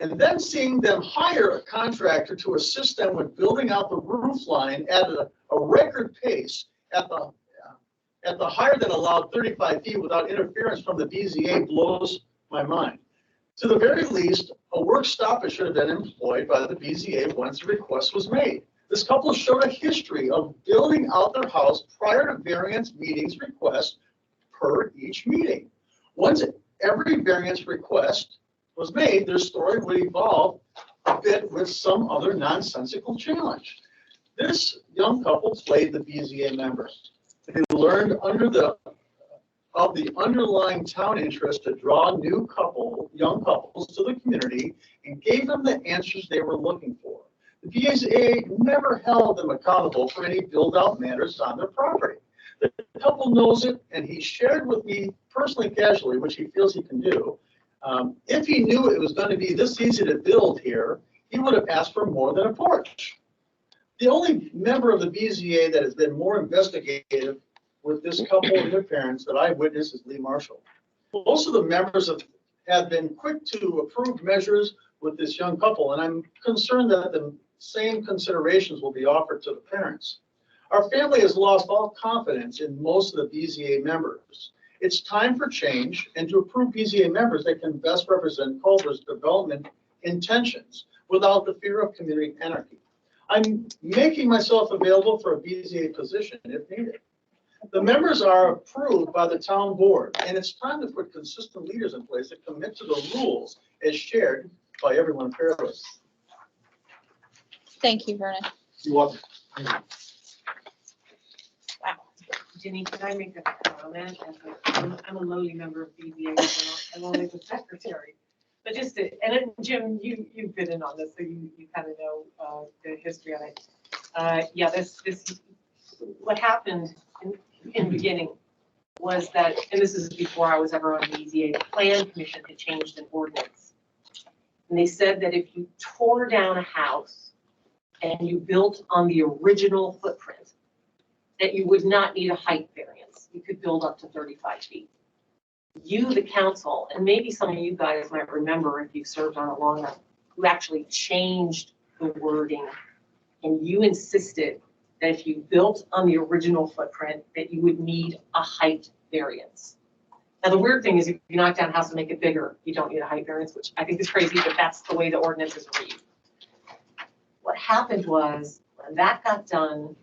And then seeing them hire a contractor to assist them with building out the roof line at a record pace at the higher than allowed 35 feet without interference from the BZA blows my mind. To the very least, a work stoppage should have been employed by the BZA once the request was made. This couple showed a history of building out their house prior to variance meetings request per each meeting. Once every variance request was made, their story would evolve a bit with some other nonsensical challenge. This young couple played the BZA members. They learned of the underlying town interest to draw young couples to the community and gave them the answers they were looking for. The BZA never held them accountable for any build-out matters on their property. The couple knows it, and he shared with me personally, casually, which he feels he can do. If he knew it was going to be this easy to build here, he would have asked for more than a porch. The only member of the BZA that has been more investigative with this couple and their parents that I witnessed is Leigh Marshall. Most of the members have been quick to approve measures with this young couple, and I'm concerned that the same considerations will be offered to the parents. Our family has lost all confidence in most of the BZA members. It's time for change and to approve BZA members that can best represent Culver's development intentions without the fear of community anarchy. I'm making myself available for a BZA position if needed. The members are approved by the town board, and it's time to put consistent leaders in place that commit to the rules as shared by everyone fairly. Thank you, Vernon. You're welcome. Jenny, can I make a comment? I'm a lowly member of BZA. I'm only the secretary. But just to, and then Jim, you've been in on this, so you kind of know the history of it. Yeah, this what happened in the beginning was that, and this is before I was ever on the BZA, the Plan Commission had changed an ordinance. And they said that if you tore down a house and you built on the original footprint, that you would not need a height variance. You could build up to 35 feet. You, the council, and maybe some of you guys might remember if you've served on it long enough, who actually changed the wording, and you insisted that if you built on the original footprint, that you would need a height variance. Now, the weird thing is if you knock down a house and make it bigger, you don't need a height variance, which I think is crazy, but that's the way the ordinance is read. What happened was, when that got done,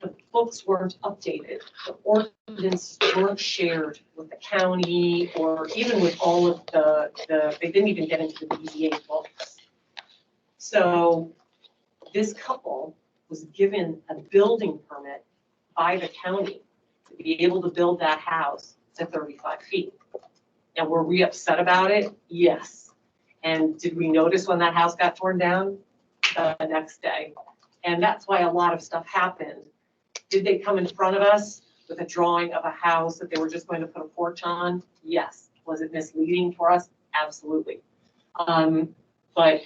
the books weren't updated. The ordinance weren't shared with the county or even with all of they didn't even get into the BZA books. So this couple was given a building permit by the county to be able to build that house to 35 feet. Now, were we upset about it? Yes. And did we notice when that house got torn down? The next day. And that's why a lot of stuff happened. Did they come in front of us with a drawing of a house that they were just going to put a porch on? Yes. Was it misleading for us? Absolutely. But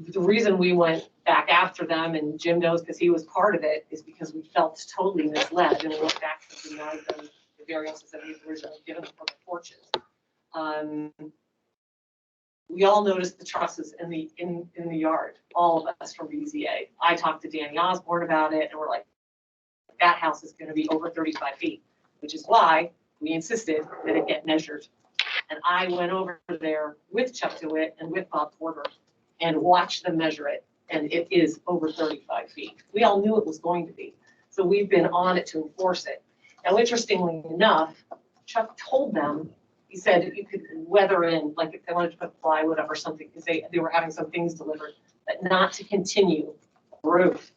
the reason we went back after them, and Jim knows because he was part of it, is because we felt totally misled and we went back to deny them the variances that we had originally given them for the porches. We all noticed the trusses in the yard, all of us from BZA. I talked to Danny Osborne about it, and we're like, that house is going to be over 35 feet, which is why we insisted that it get measured. And I went over there with Chuck DeWitt and with Bob Porter and watched them measure it, and it is over 35 feet. We all knew it was going to be, so we've been on it to enforce it. Now, interestingly enough, Chuck told them, he said you could weather in, like if they wanted to put plywood up or something, because they were having some things delivered, but not to continue the roof.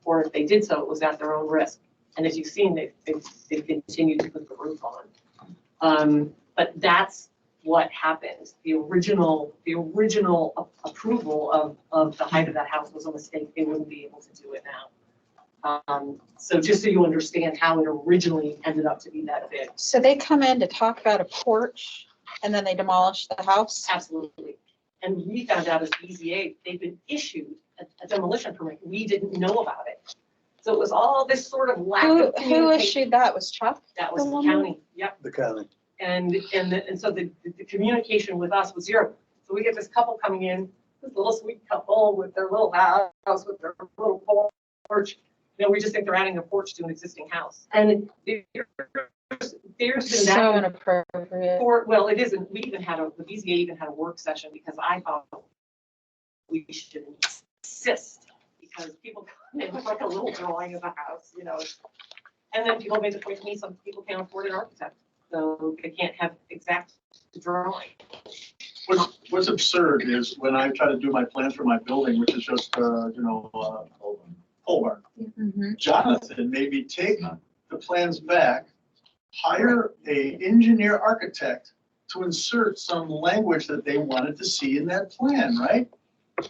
Or if they did so, it was at their own risk. And as you've seen, they've continued to put the roof on. But that's what happened. The original approval of the height of that house was a mistake. They wouldn't be able to do it now. So just so you understand how it originally ended up to be that big. So they come in to talk about a porch and then they demolish the house? Absolutely. And we found out as BZA, they've been issued a demolition permit. We didn't know about it. So it was all this sort of lack of Who communication. issued that? Was Chuck? That was the the one? county, yep. The county. And so the communication with us was zero. So we get this couple coming in, this little sweet couple with their little house, with their little porch. You know, we just think they're adding a porch to an existing house. And there's been So that. inappropriate. Well, it isn't. The BZA even had a work session because I thought we should insist, because people come in with like a little drawing of a house, you know. And then people made the point to me, some people can't afford an architect, so they can't have exact drawing. What's absurd is when I try to do my plans for my building, which is just, Culver. Mhm. Jonathan made me take the plans back, hire a engineer architect to insert some language that they wanted to see in that plan, right?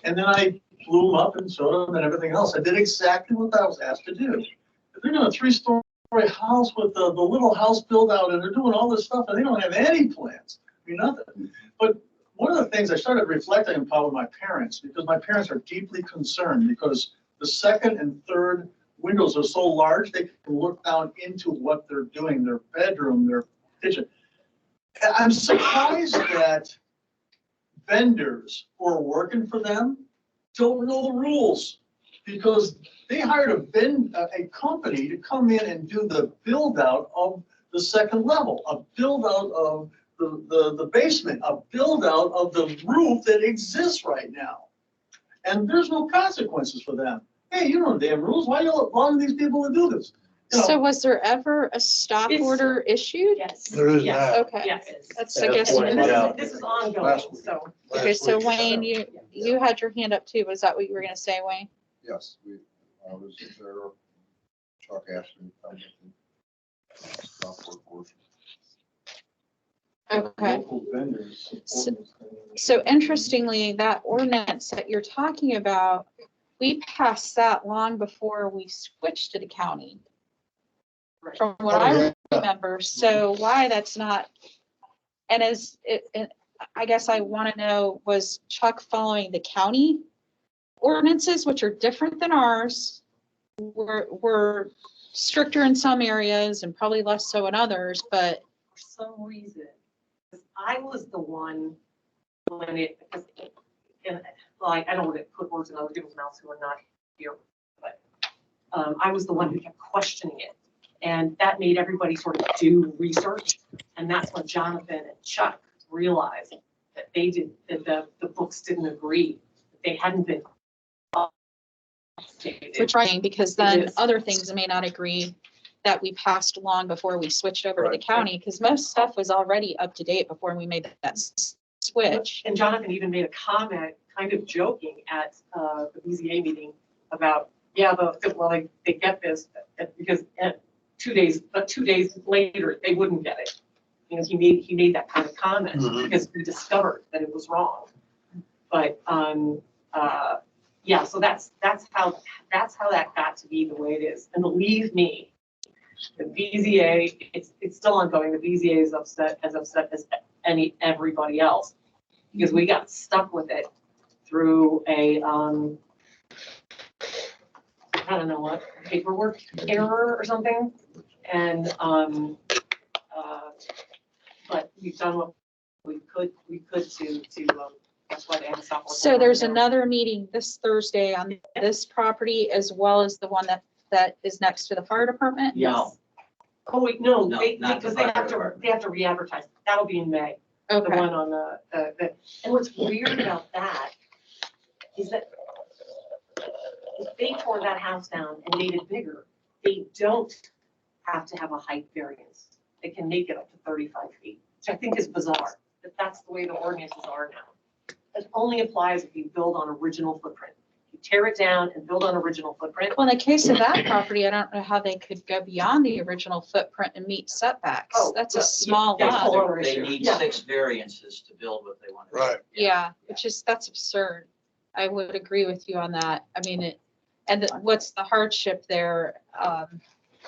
And then I blew them up and showed them and everything else. I did exactly what I was asked to do. They're doing a 3-story house with the little house build out, and they're doing all this stuff, and they don't have any plans. I mean, nothing. But one of the things I started reflecting upon with my parents, because my parents are deeply concerned, because the second and third windows are so large, they can look down into what they're doing, their bedroom, their kitchen. I'm surprised that vendors who are working for them don't know the rules, because they hired a company to come in and do the build out of the second level, a build out of the basement, a build out of the roof that exists right now. And there's no consequences for them. Hey, you know the damn rules. Why are you allowing these people to do this? You know, So was there ever a stop order issued? Yes. There is Yes. now. Okay. Yes. That's, I guess. And Yeah. this is ongoing, Last week. so. Okay, so Wayne, you had your hand up too. Was that what you were gonna say, Wayne? Yes, I was there, Chuck asked me to come with the stop work portion. Okay. Local vendors. So interestingly, that ordinance that you're talking about, we passed that long before we switched to the county. From what I remember, so why that's not, and I guess I want to know, was Chuck following the county ordinances, which are different than ours? We're stricter in some areas and probably less so in others, but. For some reason, because I was the one when and like, I don't want to put words in other people's mouths who are not here, but I was the one who kept questioning it. And that made everybody sort of do research. And that's when Jonathan and Chuck realized that the books didn't agree, that they hadn't been updated. We're trying, because then other things may not agree that we passed long before we switched over to the county, because most stuff was already up to date before we made that switch. And Jonathan even made a comment, kind of joking at the BZA meeting about, yeah, they get this, because 2 days later, they wouldn't get it. You know, he made that kind of comment because we discovered that it was wrong. But yeah, so that's how that got to be the way it is. And believe me, the BZA, it's still ongoing. The BZA is as upset as everybody else, because we got stuck with it through a I don't know what, paperwork error or something. And but we've done what we could to that's why they have a stop. So there's another meeting this Thursday on this property, as well as the one that is next to the fire department? No. Oh, wait, no, not because the they fire have to re-advertise. That'll be in May. Okay. The one on the, and what's weird about that is that if they tore that house down and made it bigger, they don't have to have a height variance. They can make it up to 35 feet, which I think is bizarre, but that's the way the ordinances are now. It only applies if you build on original footprint. If you tear it down and build on original footprint. Well, in the case of that property, I don't know how they could go beyond the original footprint and meet setbacks. Oh, That's a yeah, small They- that's a whole lot. other They issue. need Yeah. 6 variances to build what they want to do. Right. Yeah, that's absurd. I would agree with you on that. I mean, what's the hardship there?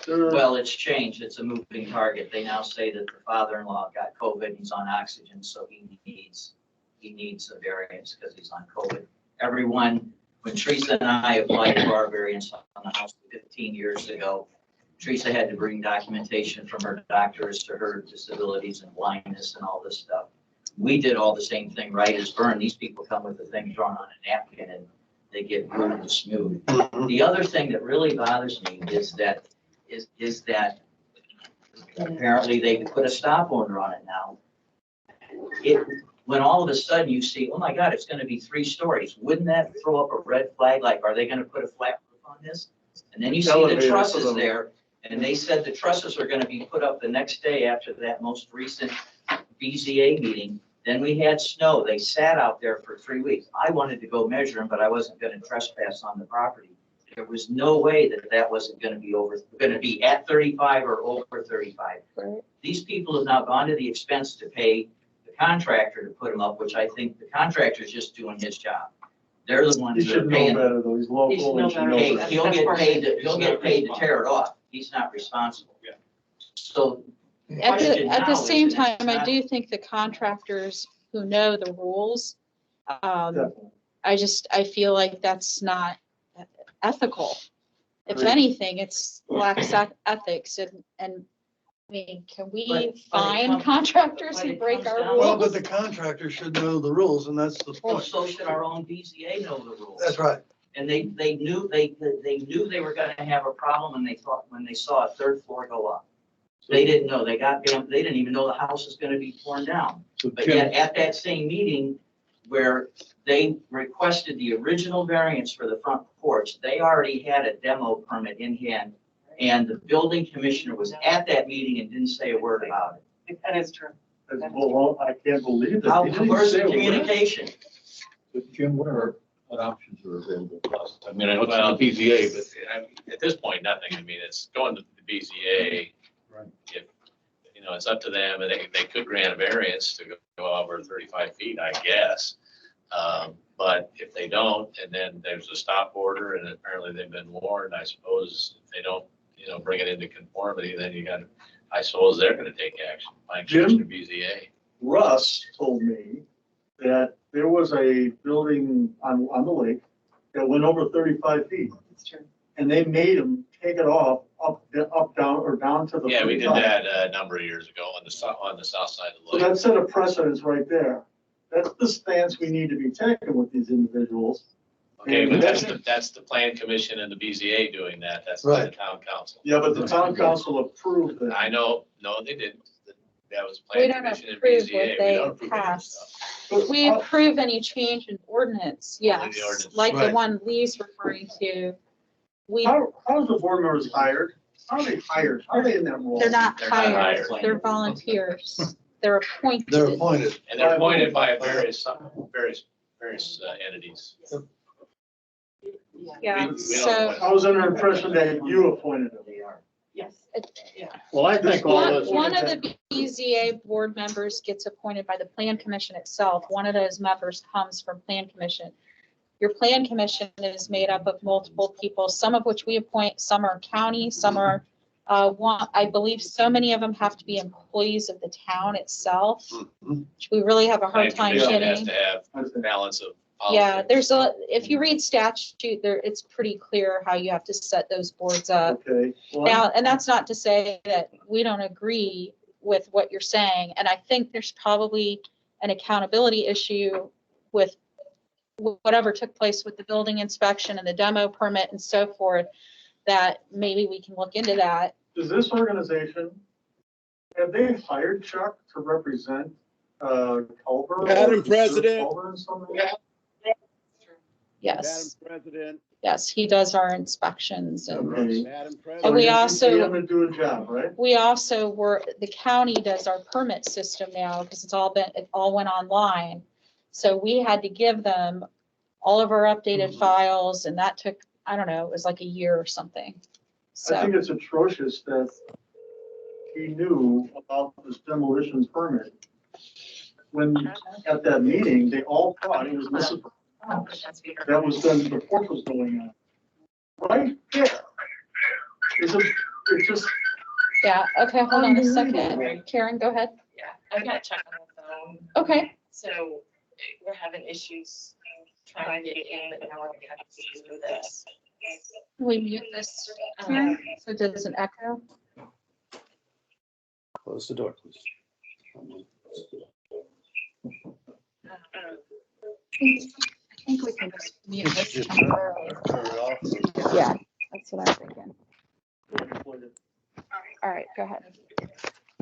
Well, it's changed. It's a moving target. They now say that the father-in-law got COVID, he's on oxygen, so he needs a variance because he's on COVID. Everyone, when Teresa and I applied for our variance on the house 15 years ago, Teresa had to bring documentation from her doctor as to her disabilities and blindness and all this stuff. We did all the same thing, right as Vern. These people come with the thing drawn on a napkin and they get rude and smooth. The other thing that really bothers me is that apparently they put a stop order on it now. When all of a sudden you see, oh my God, it's gonna be 3 stories, wouldn't that throw up a red flag? Like, are they gonna put a flat roof on this? And then you see the Elevator for trusses them. there, and they said the trusses are gonna be put up the next day after that most recent BZA meeting. Then we had snow. They sat out there for 3 weeks. I wanted to go measure them, but I wasn't gonna trespass on the property. There was no way that wasn't gonna be at 35 or over 35. Right. These people have now gone to the expense to pay the contractor to put them up, which I think the contractor's just doing his job. They're the He ones that are should know paying. better, though. He's local. He should know He should better. know Hey, better. he'll That's get part of paid, it. he'll get paid to tear it off. He's not responsible. Yeah. So At question the now same is, time, and it's I not- do think the contractors who know the rules, I feel like that's not ethical. If Agreed. anything, it's lacks ethics and I mean, can we But it fine comes- contractors but who it break comes our down- Well, but rules? the contractor should know the rules, and that's the Well, point. so should our own BZA know the rules. That's right. And they knew they were gonna have a problem when they saw a 3rd floor go up. They didn't know, they didn't even know the house was gonna be torn down. But yet at that same meeting where they requested the original variance for the front porch, they already had a demo permit in hand. And the building commissioner was at that meeting and didn't say a word about it. That is true. Well, I can't believe that. How, He didn't where's say the a word. communication? But Jim, what options are available to us? I mean, I know it's on Well, the BZA, but at this point, nothing. I mean, it's going to the BZA. Right. If, it's up to them, and they could grant a variance to go over 35 feet, I guess. But if they don't, and then there's a stop order, and apparently they've been warned, I suppose if they don't, bring it into conformity, then I suppose they're gonna take action. Like Jim? BZA. Russ told me that there was a building on the lake that went over 35 feet, That's true. and they made him take it off, up, down, or down to the. Yeah, we did 35. that a number of years ago on the south side of the So lake. that set a precedence right there. That's the stance we need to be taking with these individuals. Okay, And but that's the plan commission and the BZA doing that. That's not the Right. town council. Yeah, but the town council approved it. I know, no, they didn't. That was We plan don't commission and approve BZA. what We they don't approve any of this pass. stuff. We approve any change in ordinance, Only the yes, ordinance. like the Right. one Lee's referring to. How's the board members hired? How are they hired? How are they in that role? They're not They're not hired, hired. they're volunteers, they're appointed. They're appointed. And they're appointed by various entities. Yeah, We don't so. appoint I was under the impression that you appointed them. Yes. Yeah. Well, I think all One this. one of the BZA board members gets appointed by the plan commission itself. One of those members comes from plan commission. Your plan commission is made up of multiple people, some of which we appoint, some are county, some are, I believe so many of them have to be employees of the town itself, which we really have a hard Plan time commission has getting. to have balance of Yeah, politics. if you read statute there, it's pretty clear how you have to set those boards up. Okay. Well, Now, and that's not to say that we don't agree with what you're saying, and I think there's probably an accountability issue with whatever took place with the building inspection and the demo permit and so forth, that maybe we can look into that. Does this organization, have they hired Chuck to represent Culver? Madam President. Culver in some way? Yes, President. yes, he does our inspections and Okay. Madam And President. we So you also- pay them to do a job, right? we also the county does our permit system now because it all went online. So we had to give them all of our updated files, and that took, I don't know, it was like a year or something. I So, think it's atrocious that he knew about this demolition permit. When, at that meeting, they all thought he was missing. That was then, the report was going on. Right there. It's just. yeah, okay, hold on a second. Karen, go ahead. Yeah, I've got Chuck on the phone. Okay. So we're having issues trying to get in, but now we're gonna have to do this. Can we mute this, Karen, so it doesn't echo? Close the door, please. I think we can just mute this temporarily. Yeah, that's what I'm thinking. All right, go ahead.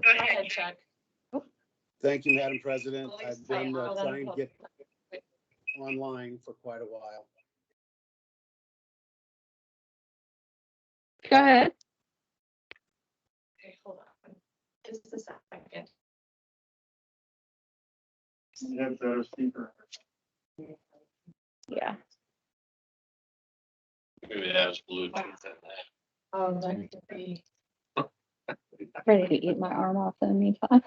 Go ahead, Chuck. Thank you, Madam President. Please I've say been hold on, trying to hold get online for quite a while. Go ahead. Okay, hold on. Just a second. You have better speaker. Yeah. Maybe that was Bluetooth in that. Oh, that could be. Ready to eat my arm off in the meantime.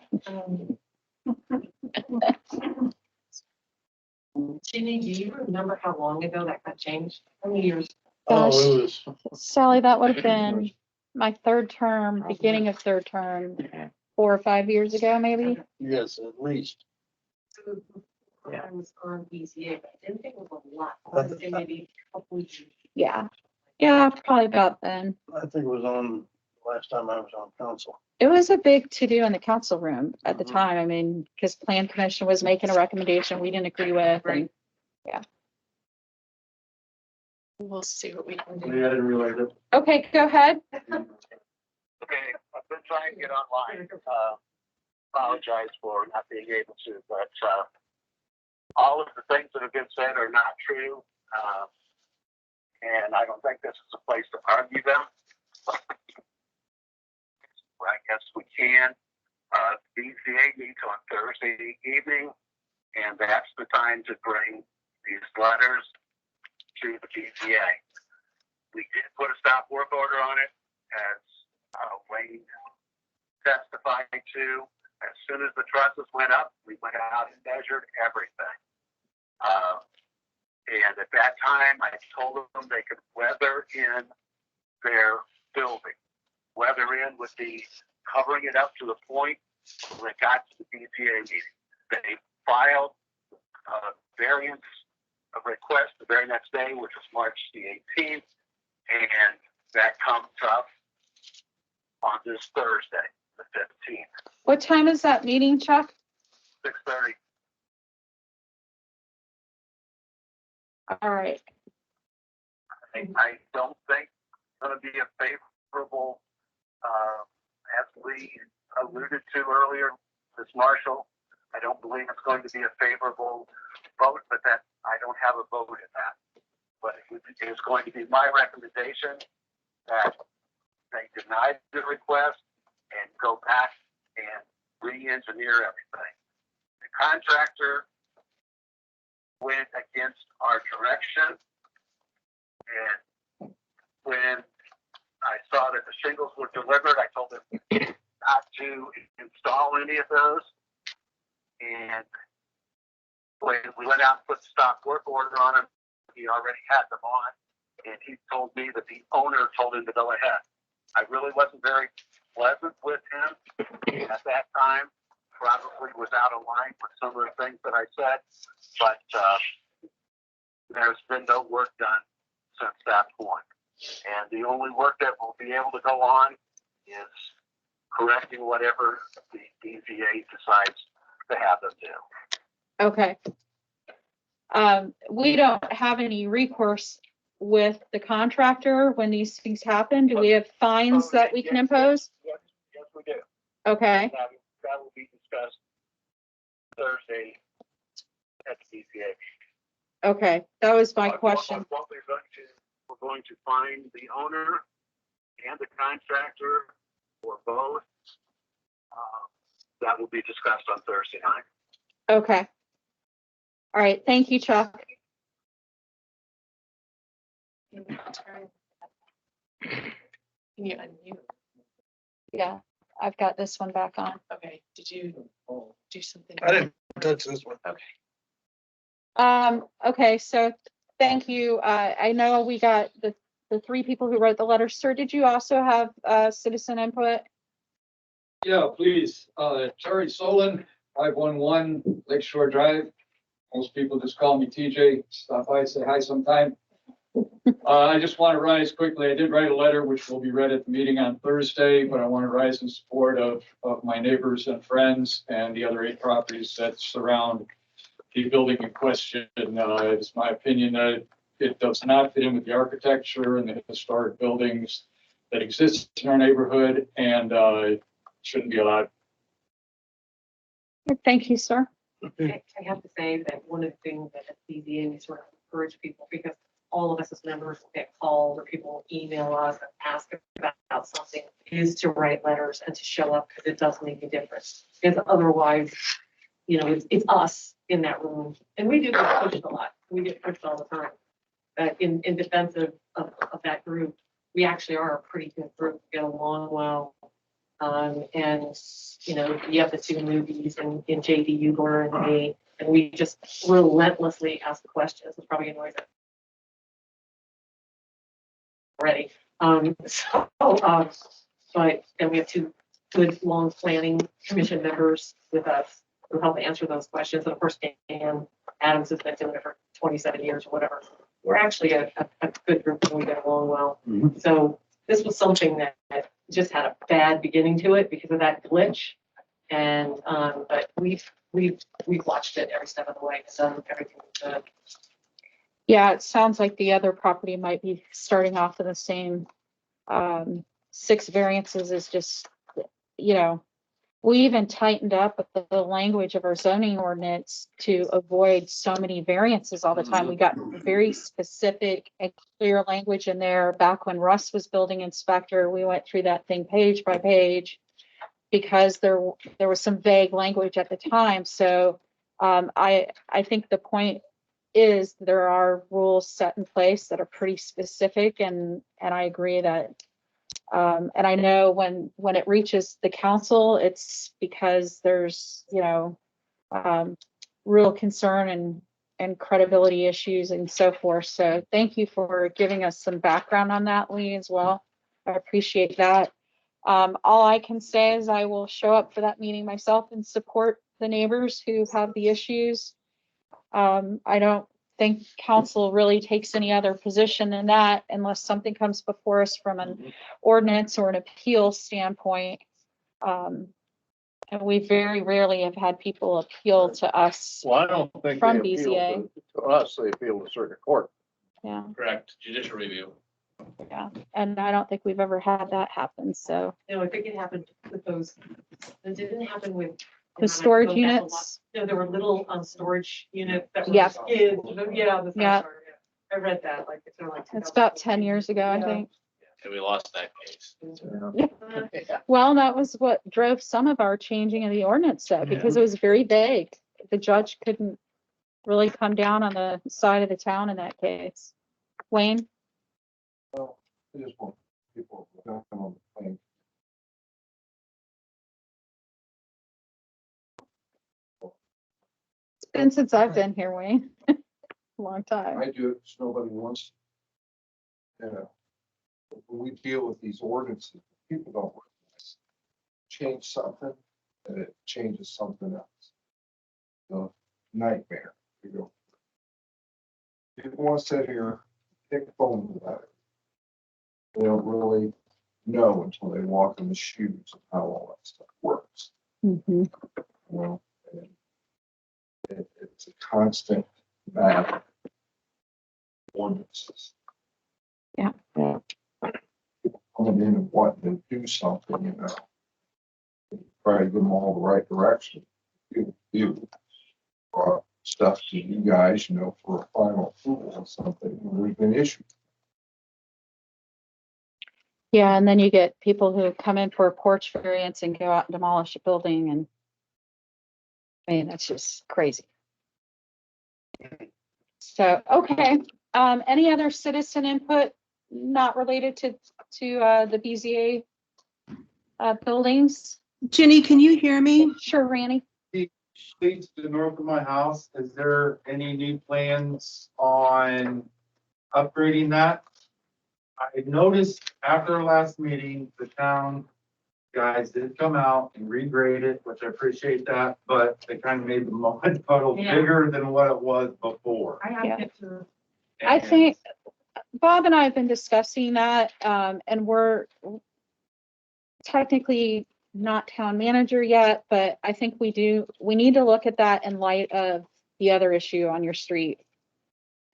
Ginny, do you remember how long ago that got changed? How many years? Gosh, Oh, it was. Sally, that would have been my third term, beginning of third term, 4 or 5 years ago, maybe. Yes, at least. I was on BCA, but I didn't think it was a lot. I would say maybe a couple weeks. Yeah. Yeah, probably about then. I think it was on last time I was on council. It was a big to-do in the council room at the time. I mean, because Plan Commission was making a recommendation we didn't agree with. And, yeah. We'll see what we can do. Yeah, I didn't realize it. Okay, go ahead. Okay, I've been trying to get online. Apologize for not being able to, but all of the things that have been said are not true. And I don't think this is a place to argue them. I guess we can. BCA meets on Thursday evening, and that's the time to bring these letters to the BCA. We did put a stop work order on it, as Leigh testified to. As soon as the trusses went up, we went out and measured everything. And at that time, I told them they could weather in their building. Weather in would be covering it up to the point when it got to the BCA meeting. They filed a variance of request the very next day, which was March the 18th, and that comes up on this Thursday, the 15th. What time is that meeting, Chuck? 6:30. All right. I don't think it's going to be a favorable, as Leigh alluded to earlier, Ms. Marshall, I don't believe it's going to be a favorable vote, but that I don't have a vote in that. But it is going to be my recommendation that they deny the request and go back and re-engineer everything. The contractor went against our direction, and when I saw that the shingles were delivered, I told him not to install any of those. And when we went out and put the stop work order on him, he already had them on, and he told me that the owner told him to go ahead. I really wasn't very pleasant with him at that time. Probably was out of line with some of the things that I said, but there's been no work done since that point. And the only work that will be able to go on is correcting whatever the BZA decides to have them do. Okay. We don't have any recourse with the contractor when these things happen. Do we have fines that we can impose? Yes, we do. Okay. That will be discussed Thursday at the BCA. Okay, that was my question. What we're going to find the owner and the contractor, or both. That will be discussed on Thursday night. Okay. All right, thank you, Chuck. Can you unmute? Yeah, I've got this one back on. Okay, did you do something? I didn't touch this one. Okay. Okay, so thank you. I know we got the three people who wrote the letter. Sir, did you also have citizen input? Yeah, please. Terry Solon, 511 Lakeshore Drive. Most people just call me TJ. Stop by, say hi sometime. I just want to rise quickly. I did write a letter which will be read at the meeting on Thursday, but I want to rise in support of my neighbors and friends and the other 8 properties that surround the building in question. It's my opinion that it does not fit in with the architecture and the historic buildings that exist in our neighborhood, and shouldn't be allowed. Thank you, sir. I have to say that one of the things that the CBA we sort of encourage people, because all of us as members get called or people email us and ask about something, is to write letters and to show up, because it does make a difference. Because otherwise, you know, it's us in that room, and we do get pushed a lot. We get pushed all the time. But in defense of that group, we actually are a pretty good group. We get along well. And, you know, you have the 2 newbies in JD Ugler and me, and we just relentlessly ask questions. It's probably annoying already. But and we have 2 good, long planning commission members with us who help answer those questions. And of course, Dan Adams has been doing it for 27 years or whatever. We're actually a good group and we get along well. Mm-hmm. So this was something that just had a bad beginning to it because of that glitch. And, but we've watched it every step of the way and done everything we could. Yeah, it sounds like the other property might be starting off with the same 6 variances is just, you know, we even tightened up the language of our zoning ordinance to avoid so many variances all the time. We got very specific and clear language in there. Back when Russ was building inspector, we went through that thing page by page because there was some vague language at the time. So I think the point is there are rules set in place that are pretty specific, and I agree that and I know when it reaches the council, it's because there's, you know, real concern and credibility issues and so forth. So thank you for giving us some background on that, Leigh, as well. I appreciate that. All I can say is I will show up for that meeting myself and support the neighbors who have the issues. I don't think council really takes any other position than that unless something comes before us from an ordinance or an appeal standpoint. And we very rarely have had people appeal to us. Well, I don't think from they appeal BZA. to us, they appeal to circuit court. Yeah, Correct, judicial review. yeah. And I don't think we've ever had that happen. So No, I think it happened with those. It didn't happen with the storage units. No, there were little storage units that were. Yeah. Skids. Yeah. Yeah. I read that like it's like. It's about 10 years ago, I Yeah. think. And we lost that case. Well, that was what drove some of our changing of the ordinance though, because it was very vague. The judge couldn't really come down on the side of the town in that case. Wayne? Well, I just want people to come on the plane. It's been since I've been here, Wayne. Long time. I do it, so nobody wants. You know, when we deal with these ordinances, people don't recognize. Change something, and it changes something else. The nightmare. You go. People want to sit here, pick phones about it. They don't really know until they walk in the shoes of how all that stuff works. Mm-hmm. Well, it's a constant battle. Ordinances. Yeah. Come in and want to do something, you know. Try to give them all the right direction. You stuff to you guys, you know, for a final approval or something we've been issued. Yeah, and then you get people who come in for a porch variance and go out and demolish a building, and I mean, that's just crazy. So, okay, Any other citizen input not related to the BZA buildings? Jenny, can you hear me? Sure, Randy. Streets to the north of my house, is there any new plans on upgrading that? I noticed after our last meeting, the town guys did come out and regrade it, which I appreciate that, but they kind of made the mud puddle Yeah. bigger than what it was before. I have Yeah. pictures. I think Bob and I have been discussing that, and we're technically not town manager yet, but I think we need to look at that in light of the other issue on your street.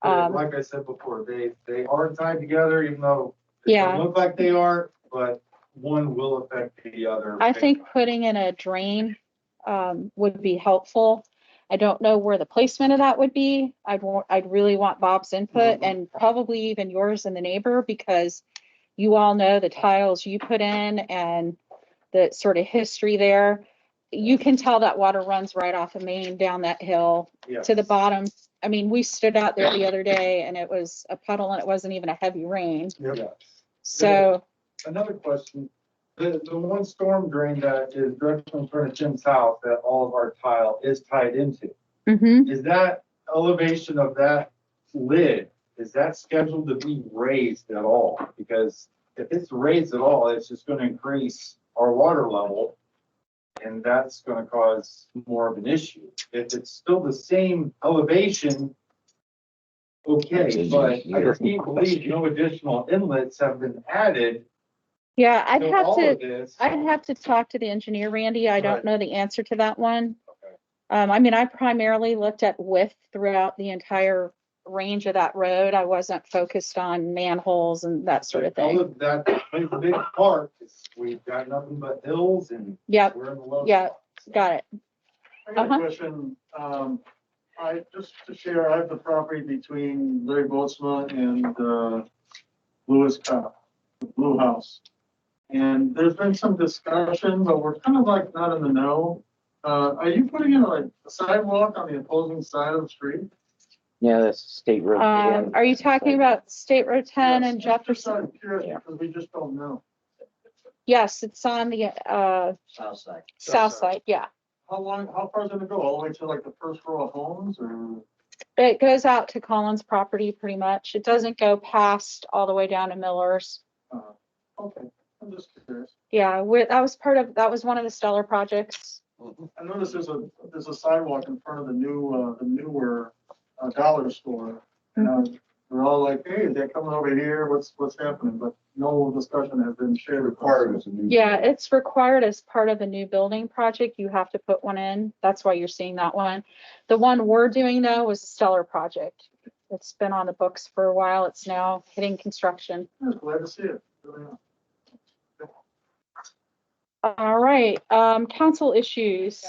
Like I said before, they are tied together, even though it Yeah. doesn't look like they are, but one will affect the other. I think putting in a drain would be helpful. I don't know where the placement of that would be. I'd really want Bob's input and probably even yours and the neighbor, because you all know the tiles you put in and the sort of history there. You can tell that water runs right off of Main down that hill to the bottom. I mean, we stood out there the other day and it was a puddle and it wasn't even a heavy rain. Yep. So another question, the one storm drain that is directly in front of Jim's house that all of our tile is tied into, is that elevation of that lid, is that scheduled to be raised at all? Because if it's raised at all, it's just going to increase our water level, and that's going to cause more of an issue. If it's still the same elevation, okay, but I can't believe no additional inlets have been added. yeah, I'd to have all of to, this. I'd have to talk to the engineer, Randy. I don't Right. know the answer to that one. I mean, I primarily looked at width throughout the entire range of that road. I wasn't focused on manholes and that sort of All thing. of that plays a big part. We've got nothing but hills and Yep. we're in the low. Yeah, got it. I got a question. I, just to share, I have the property between Larry Boatsma and, Lewis Cop, the Blue House. And there's been some discussion, but we're kind of like not in the know. Are you putting in like a sidewalk on the opposing side of the street? Yeah, that's State Road 10. Are you talking about State Road 10 and Just Jefferson? out of curiosity, because we just don't know. Yes, it's on the South side. south side, yeah. How far is it gonna go? All the way to like the first row of homes or? It goes out to Collins property pretty much. It doesn't go past all the way down to Miller's. Okay, I'm just curious. Yeah, that was one of the stellar projects. I noticed there's a sidewalk in front of the newer dollar store. And we're all like, hey, they're coming over here, what's happening? But no discussion has been shared. Required as a new. Yeah, it's required as part of the new building project. You have to put one in. That's why you're seeing that one. The one we're doing though was a stellar project. It's been on the books for a while. It's now hitting construction. I was glad to see it. Really. All right, council issues.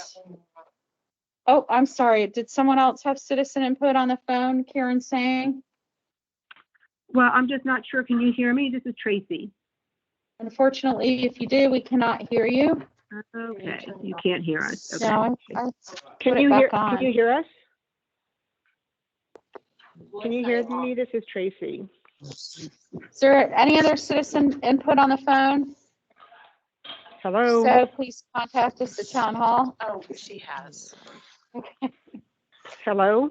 Oh, I'm sorry. Did someone else have citizen input on the phone? Karen saying? Well, I'm just not sure. Can you hear me? This is Tracy. Unfortunately, if you do, we cannot hear you. Okay, you can't hear us. Okay. No, I Can put it you back hear, on. can you hear us? Can you hear me? This is Tracy. Is there any other citizen input on the phone? Hello? So please contact us at town hall. Oh, she has. Hello?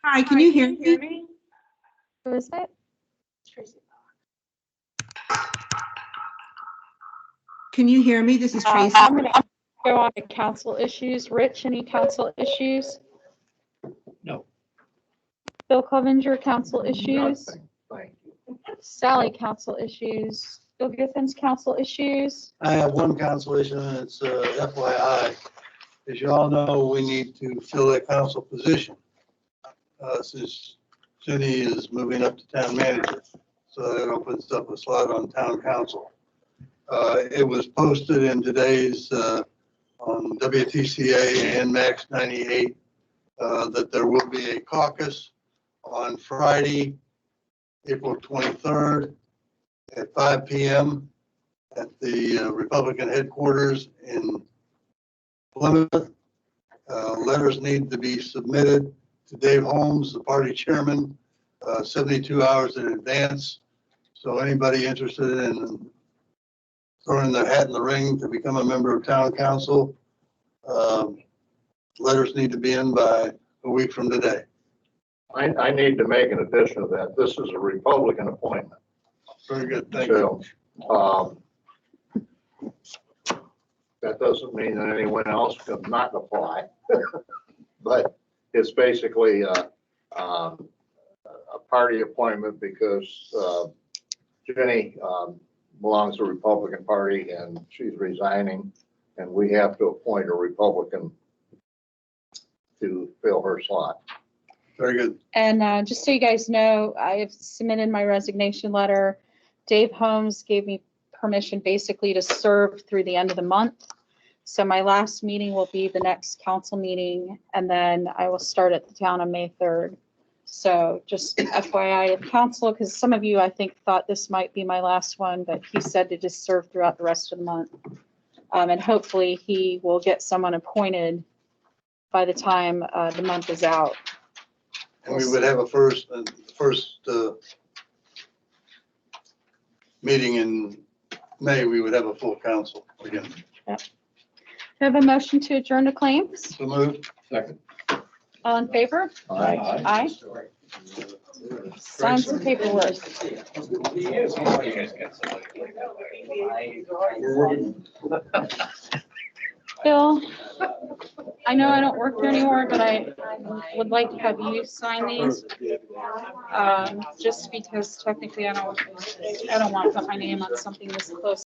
Hi, can you hear me? Who is it? Tracy. Can you hear me? This is Tracy. I'm going to go on to council issues. Rich, any council issues? No. Bill Clevenger, council issues? Thank you. Sally, council issues? Bill Giffens, council issues? I have one council issue and it's FYI. As you all know, we need to fill that council position. Since Cindy is moving up to town manager, so that opens up a slot on town council. It was posted in today's on WTCA and Max 98 that there will be a caucus on Friday, April 23rd at 5 p.m. at the Republican headquarters in Plymouth. Letters need to be submitted to Dave Holmes, the party chairman, 72 hours in advance. So anybody interested in throwing their hat in the ring to become a member of town council, letters need to be in by a week from today. I need to make an addition to that. This is a Republican appointment. Very good, thank you. So, that doesn't mean that anyone else could not apply. But it's basically a party appointment because Jenny belongs to the Republican Party and she's resigning, and we have to appoint a Republican to fill her slot. Very good. And just so you guys know, I have submitted my resignation letter. Dave Holmes gave me permission basically to serve through the end of the month. So my last meeting will be the next council meeting, and then I will start at the town on May 3rd. So just FYI of council, because some of you, I think, thought this might be my last one, but he said to just serve throughout the rest of the month. And hopefully he will get someone appointed by the time the month is out. And we would have a first meeting in May, we would have a full council again. Yep. We have a motion to adjourn to claims. So moved. Second. All in favor? Aye. Aye. Sign some paperwork. Bill, I know I don't work here anymore, but I would like to have you sign these. Just because technically I don't want to put my name on something this close